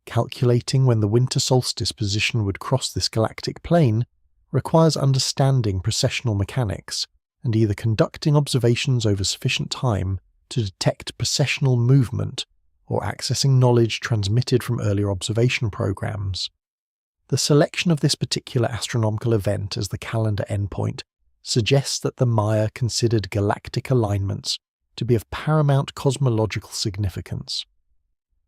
Speaker 1: Calculating when the winter solstice position would cross this galactic plane requires understanding precessional mechanics and either conducting observations over sufficient time to detect precessional movement or accessing knowledge transmitted from earlier observation programs. The selection of this particular astronomical event as the calendar endpoint suggests that the Maya considered galactic alignments to be of paramount cosmological significance.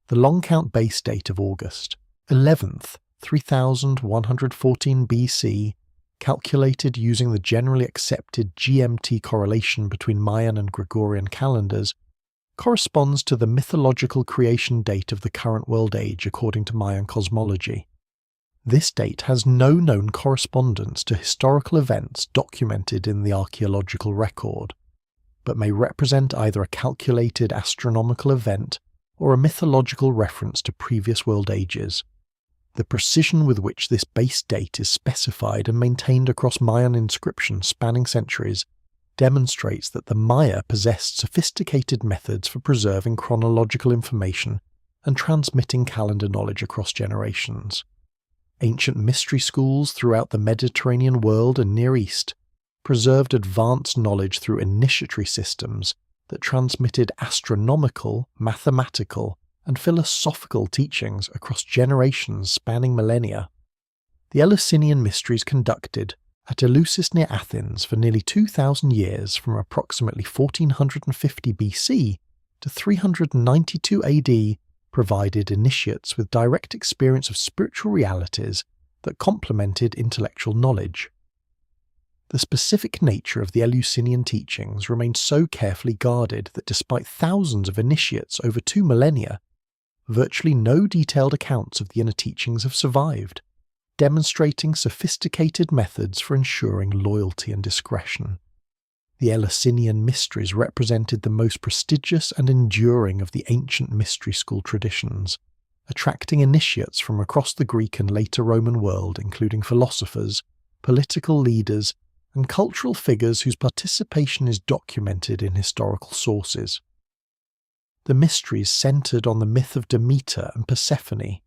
Speaker 1: The long count base date of August 11th, 3114 BC, calculated using the generally accepted GMT correlation between Mayan and Gregorian calendars, corresponds to the mythological creation date of the current world age according to Mayan cosmology. This date has no known correspondence to historical events documented in the archaeological record, but may represent either a calculated astronomical event or a mythological reference to previous world ages. The precision with which this base date is specified and maintained across Mayan inscriptions spanning centuries demonstrates that the Maya possessed sophisticated methods for preserving chronological information and transmitting calendar knowledge across generations. Ancient mystery schools throughout the Mediterranean world and Near East preserved advanced knowledge through initiatory systems that transmitted astronomical, mathematical, and philosophical teachings across generations spanning millennia. The Eleusinian mysteries conducted at Eleusis near Athens for nearly 2,000 years from approximately 1450 BC to 392 AD provided initiates with direct experience of spiritual realities that complemented intellectual knowledge. The specific nature of the Eleusinian teachings remained so carefully guarded that despite thousands of initiates over 2 millennia, virtually no detailed accounts of the inner teachings have survived, demonstrating sophisticated methods for ensuring loyalty and discretion. The Eleusinian mysteries represented the most prestigious and enduring of the ancient mystery school traditions, attracting initiates from across the Greek and later Roman world, including philosophers, political leaders, and cultural figures whose participation is documented in historical sources. The mysteries centered on the myth of Demeter and Persephone,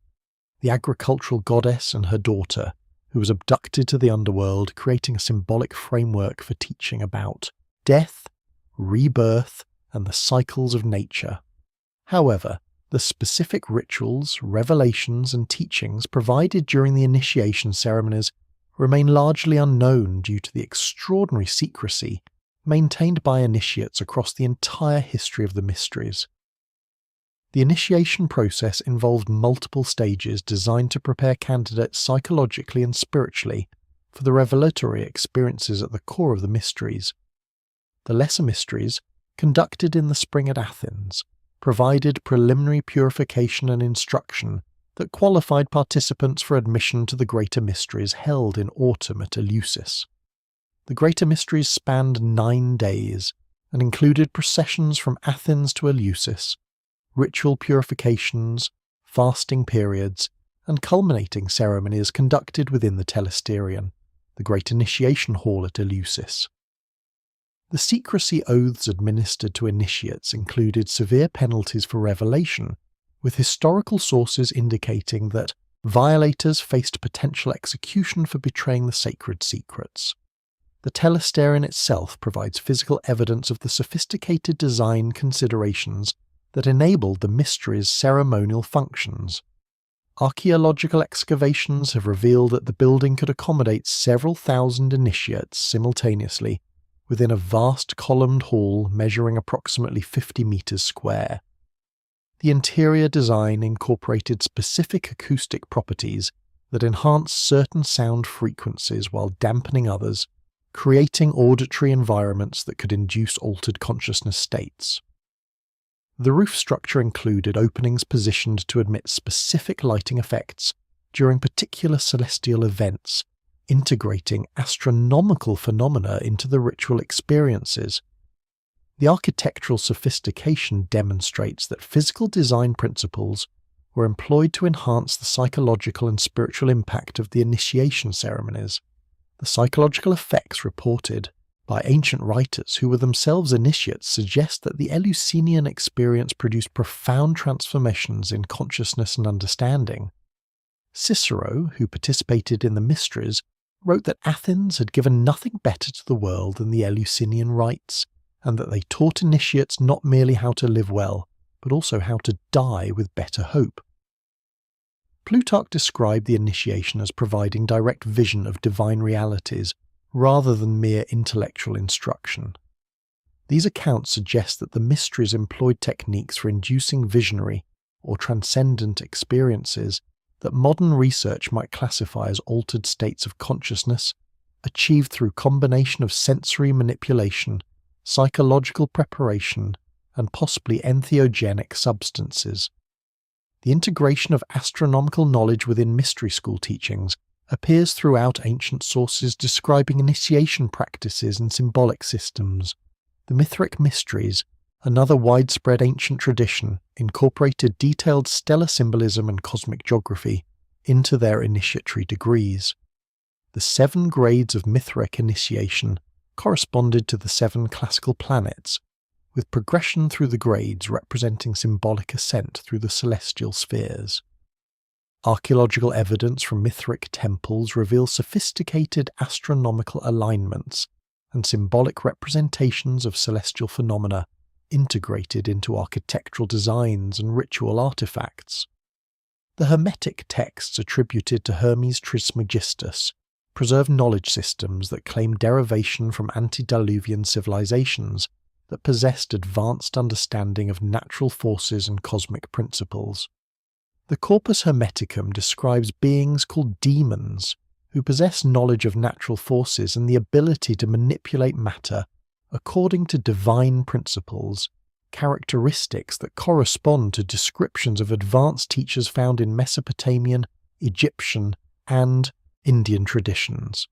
Speaker 1: the agricultural goddess and her daughter, who was abducted to the underworld, creating a symbolic framework for teaching about death, rebirth, and the cycles of nature. However, the specific rituals, revelations, and teachings provided during the initiation ceremonies remain largely unknown due to the extraordinary secrecy maintained by initiates across the entire history of the mysteries. The initiation process involved multiple stages designed to prepare candidates psychologically and spiritually for the revelatory experiences at the core of the mysteries. The lesser mysteries, conducted in the spring at Athens, provided preliminary purification and instruction that qualified participants for admission to the greater mysteries held in autumn at Eleusis. The greater mysteries spanned 9 days and included processions from Athens to Eleusis, ritual purifications, fasting periods, and culminating ceremonies conducted within the Telesterion, the great initiation hall at Eleusis. The secrecy oaths administered to initiates included severe penalties for revelation, with historical sources indicating that violators faced potential execution for betraying the sacred secrets. The Telesterion itself provides physical evidence of the sophisticated design considerations that enabled the mystery's ceremonial functions. Archaeological excavations have revealed that the building could accommodate several thousand initiates simultaneously within a vast columned hall measuring approximately 50 meters square. The interior design incorporated specific acoustic properties that enhanced certain sound frequencies while dampening others, creating auditory environments that could induce altered consciousness states. The roof structure included openings positioned to emit specific lighting effects during particular celestial events, integrating astronomical phenomena into the ritual experiences. The architectural sophistication demonstrates that physical design principles were employed to enhance the psychological and spiritual impact of the initiation ceremonies. The psychological effects reported by ancient writers who were themselves initiates suggest that the Eleusinian experience produced profound transformations in consciousness and understanding. Cicero, who participated in the mysteries, wrote that Athens had given nothing better to the world than the Eleusinian rites, and that they taught initiates not merely how to live well, but also how to die with better hope. Plutarch described the initiation as providing direct vision of divine realities, rather than mere intellectual instruction. These accounts suggest that the mysteries employed techniques for inducing visionary or transcendent experiences that modern research might classify as altered states of consciousness, achieved through combination of sensory manipulation, psychological preparation, and possibly entheogenic substances. The integration of astronomical knowledge within mystery school teachings appears throughout ancient sources describing initiation practices and symbolic systems. The Mithric Mysteries, another widespread ancient tradition, incorporated detailed stellar symbolism and cosmic geography into their initiatory degrees. The 7 grades of Mithric initiation corresponded to the 7 classical planets, with progression through the grades representing symbolic ascent through the celestial spheres. Archaeological evidence from Mithric temples reveals sophisticated astronomical alignments and symbolic representations of celestial phenomena integrated into architectural designs and ritual artifacts. The Hermetic texts attributed to Hermes Trismegistus preserve knowledge systems that claim derivation from antediluvian civilizations that possessed advanced understanding of natural forces and cosmic principles. The Corpus Hermeticum describes beings called demons who possess knowledge of natural forces and the ability to manipulate matter according to divine principles, characteristics that correspond to descriptions of advanced teachers found in Mesopotamian, Egyptian, and Indian traditions.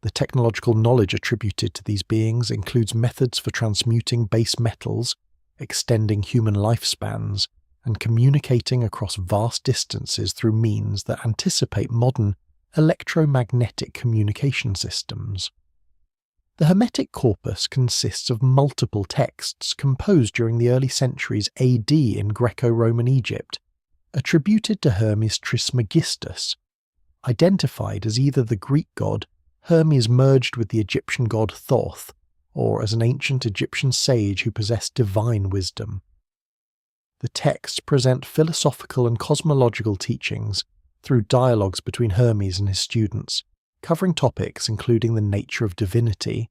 Speaker 1: The technological knowledge attributed to these beings includes methods for transmuting base metals, extending human lifespans, and communicating across vast distances through means that anticipate modern electromagnetic communication systems. The Hermetic corpus consists of multiple texts composed during the early centuries AD in Greco-Roman Egypt, attributed to Hermes Trismegistus, identified as either the Greek god Hermes merged with the Egyptian god Thoth, or as an ancient Egyptian sage who possessed divine wisdom. The texts present philosophical and cosmological teachings through dialogues between Hermes and his students, covering topics including the nature of divinity,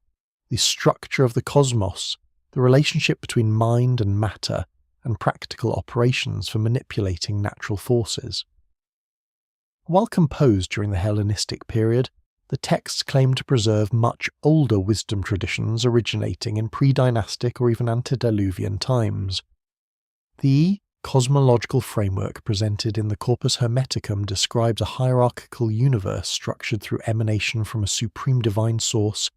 Speaker 1: the structure of the cosmos, the relationship between mind and matter, and practical operations for manipulating natural forces. While composed during the Hellenistic period, the texts claim to preserve much older wisdom traditions originating in pre-dynastic or even antediluvian times. The cosmological framework presented in the Corpus Hermeticum describes a hierarchical universe structured through emanation from a supreme divine source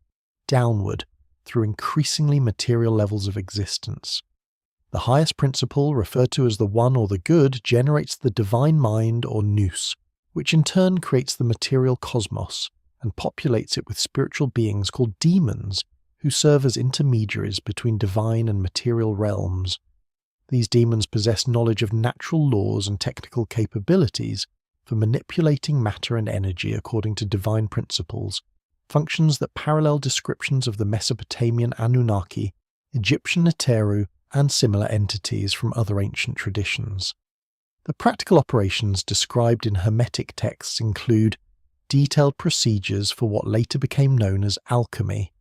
Speaker 1: downward through increasingly material levels of existence. The highest principle, referred to as the One or the Good, generates the divine mind or nous, which in turn creates the material cosmos and populates it with spiritual beings called demons, who serve as intermediaries between divine and material realms. These demons possess knowledge of natural laws and technical capabilities for manipulating matter and energy according to divine principles, functions that parallel descriptions of the Mesopotamian Anunnaki, Egyptian Neteru, and similar entities from other ancient traditions. The practical operations described in Hermetic texts include detailed procedures for what later became known as alchemy,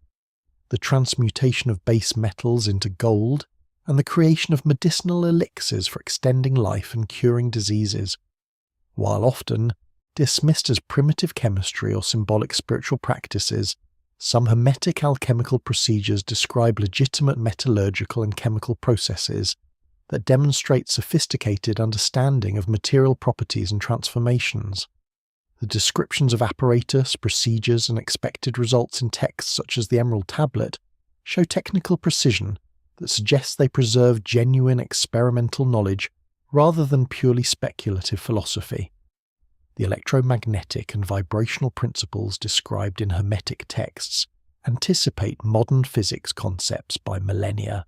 Speaker 1: the transmutation of base metals into gold, and the creation of medicinal elixirs for extending life and curing diseases. While often dismissed as primitive chemistry or symbolic spiritual practices, some Hermetic alchemical procedures describe legitimate metallurgical and chemical processes that demonstrate sophisticated understanding of material properties and transformations. The descriptions of apparatus, procedures, and expected results in texts such as the Emerald Tablet show technical precision that suggests they preserve genuine experimental knowledge rather than purely speculative philosophy. The electromagnetic and vibrational principles described in Hermetic texts anticipate modern physics concepts by millennia.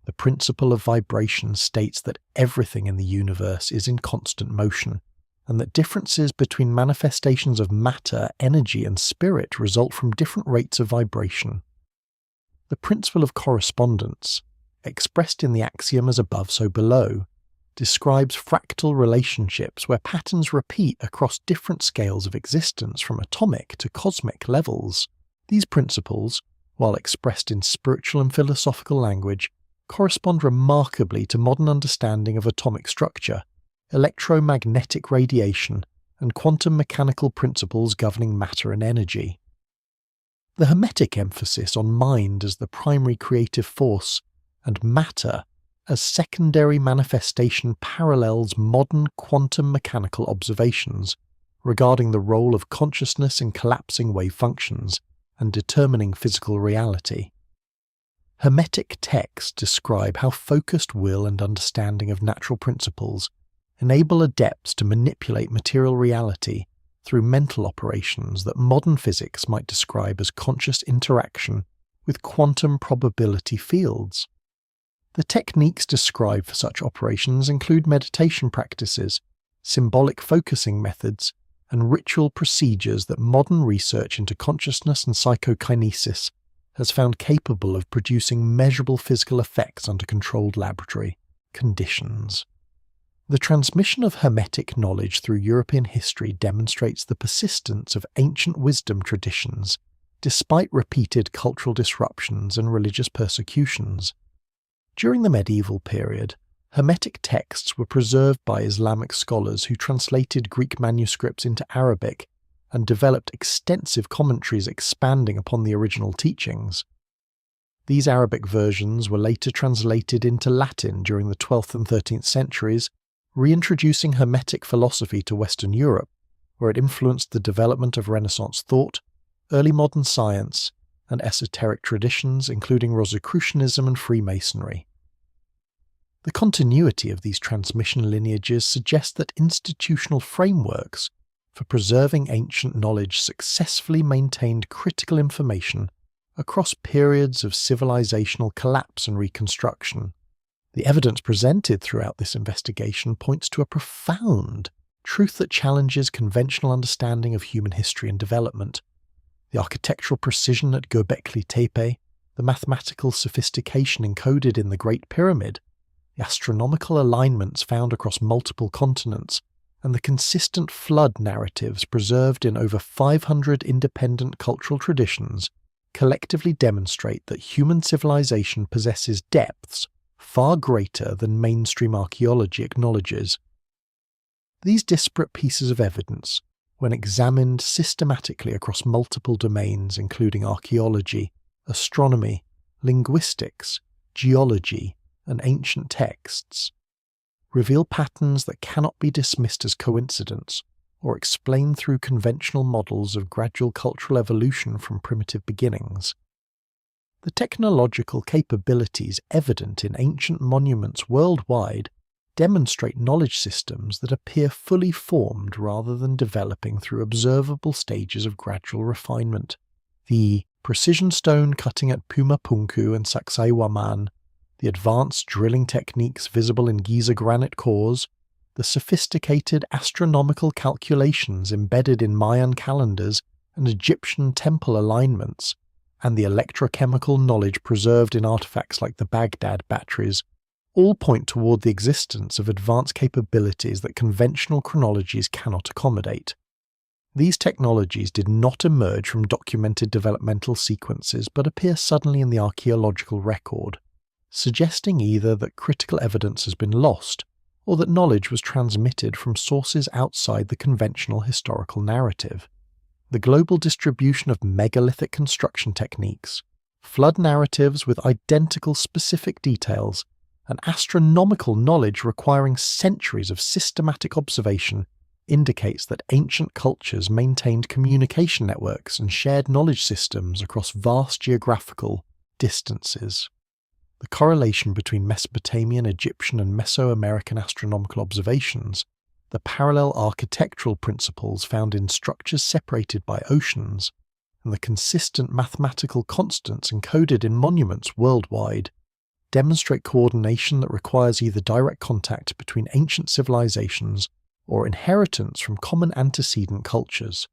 Speaker 1: The principle of vibration states that everything in the universe is in constant motion, and that differences between manifestations of matter, energy, and spirit result from different rates of vibration. The principle of correspondence, expressed in the axiom as above so below, describes fractal relationships where patterns repeat across different scales of existence from atomic to cosmic levels. These principles, while expressed in spiritual and philosophical language, correspond remarkably to modern understanding of atomic structure, electromagnetic radiation, and quantum mechanical principles governing matter and energy. The Hermetic emphasis on mind as the primary creative force and matter as secondary manifestation parallels modern quantum mechanical observations regarding the role of consciousness in collapsing wave functions and determining physical reality. Hermetic texts describe how focused will and understanding of natural principles enable adepts to manipulate material reality through mental operations that modern physics might describe as conscious interaction with quantum probability fields. The techniques described for such operations include meditation practices, symbolic focusing methods, and ritual procedures that modern research into consciousness and psychokinesis has found capable of producing measurable physical effects under controlled laboratory conditions. The transmission of Hermetic knowledge through European history demonstrates the persistence of ancient wisdom traditions despite repeated cultural disruptions and religious persecutions. During the medieval period, Hermetic texts were preserved by Islamic scholars who translated Greek manuscripts into Arabic and developed extensive commentaries expanding upon the original teachings. These Arabic versions were later translated into Latin during the 12th and 13th centuries, reintroducing Hermetic philosophy to Western Europe, where it influenced the development of Renaissance thought, early modern science, and esoteric traditions, including Rosicrucianism and Freemasonry. The continuity of these transmission lineages suggests that institutional frameworks for preserving ancient knowledge successfully maintained critical information across periods of civilizational collapse and reconstruction. The evidence presented throughout this investigation points to a profound truth that challenges conventional understanding of human history and development. The architectural precision at Göbekli Tepe, the mathematical sophistication encoded in the Great Pyramid, the astronomical alignments found across multiple continents, and the consistent flood narratives preserved in over 500 independent cultural traditions collectively demonstrate that human civilization possesses depths far greater than mainstream archaeology acknowledges. These disparate pieces of evidence, when examined systematically across multiple domains including archaeology, astronomy, linguistics, geology, and ancient texts, reveal patterns that cannot be dismissed as coincidence or explained through conventional models of gradual cultural evolution from primitive beginnings. The technological capabilities evident in ancient monuments worldwide demonstrate knowledge systems that appear fully formed rather than developing through observable stages of gradual refinement. The precision stone cutting at Puma Punku and Sacsayhuamán, the advanced drilling techniques visible in Giza granite cores, the sophisticated astronomical calculations embedded in Mayan calendars and Egyptian temple alignments, and the electrochemical knowledge preserved in artifacts like the Baghdad batteries, all point toward the existence of advanced capabilities that conventional chronologies cannot accommodate. These technologies did not emerge from documented developmental sequences but appear suddenly in the archaeological record, suggesting either that critical evidence has been lost or that knowledge was transmitted from sources outside the conventional historical narrative. The global distribution of megalithic construction techniques, flood narratives with identical specific details, and astronomical knowledge requiring centuries of systematic observation indicates that ancient cultures maintained communication networks and shared knowledge systems across vast geographical distances. The correlation between Mesopotamian, Egyptian, and Mesoamerican astronomical observations, the parallel architectural principles found in structures separated by oceans, and the consistent mathematical constants encoded in monuments worldwide demonstrate coordination that requires either direct contact between ancient civilizations or inheritance from common antecedent cultures.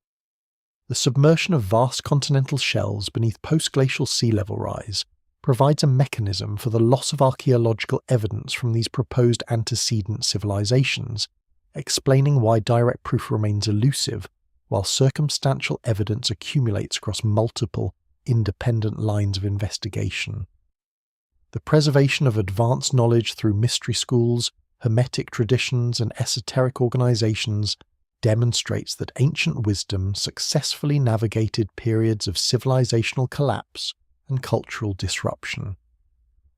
Speaker 1: The submersion of vast continental shelves beneath post-glacial sea level rise provides a mechanism for the loss of archaeological evidence from these proposed antecedent civilizations, explaining why direct proof remains elusive while circumstantial evidence accumulates across multiple, independent lines of investigation. The preservation of advanced knowledge through mystery schools, hermetic traditions, and esoteric organizations demonstrates that ancient wisdom successfully navigated periods of civilizational collapse and cultural disruption.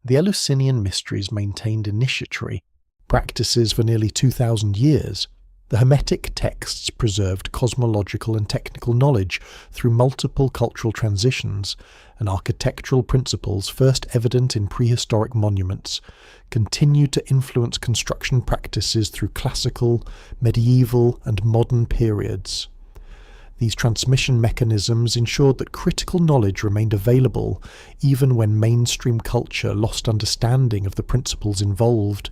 Speaker 1: The Eleusinian mysteries maintained initiatory practices for nearly 2,000 years. The Hermetic texts preserved cosmological and technical knowledge through multiple cultural transitions, and architectural principles first evident in prehistoric monuments continued to influence construction practices through classical, medieval, and modern periods. These transmission mechanisms ensured that critical knowledge remained available even when mainstream culture lost understanding of the principles involved,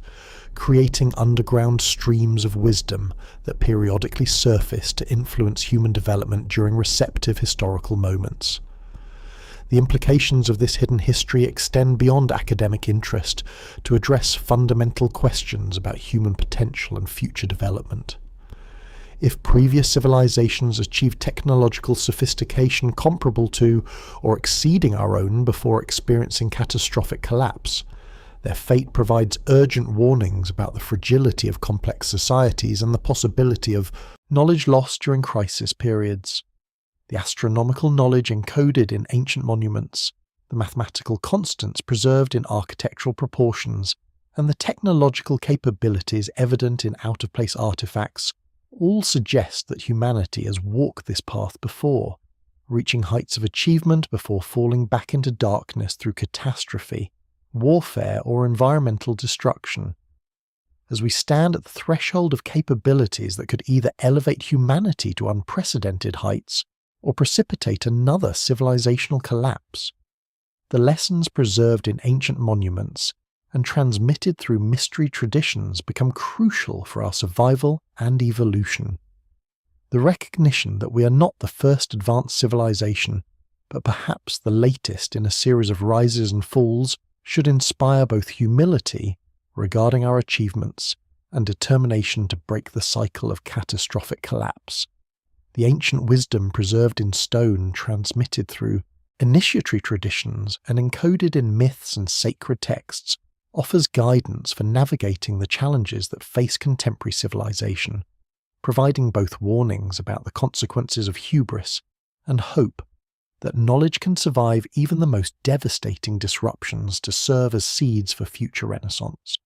Speaker 1: creating underground streams of wisdom that periodically surfaced to influence human development during receptive historical moments. The implications of this hidden history extend beyond academic interest to address fundamental questions about human potential and future development. If previous civilizations achieved technological sophistication comparable to or exceeding our own before experiencing catastrophic collapse, their fate provides urgent warnings about the fragility of complex societies and the possibility of knowledge lost during crisis periods. The astronomical knowledge encoded in ancient monuments, the mathematical constants preserved in architectural proportions, and the technological capabilities evident in out-of-place artifacts all suggest that humanity has walked this path before, reaching heights of achievement before falling back into darkness through catastrophe, warfare, or environmental destruction. As we stand at the threshold of capabilities that could either elevate humanity to unprecedented heights or precipitate another civilizational collapse, the lessons preserved in ancient monuments and transmitted through mystery traditions become crucial for our survival and evolution. The recognition that we are not the first advanced civilization, but perhaps the latest in a series of rises and falls, should inspire both humility regarding our achievements and determination to break the cycle of catastrophic collapse. The ancient wisdom preserved in stone, transmitted through initiatory traditions and encoded in myths and sacred texts, offers guidance for navigating the challenges that face contemporary civilization, providing both warnings about the consequences of hubris and hope that knowledge can survive even the most devastating disruptions to serve as seeds for future renaissance.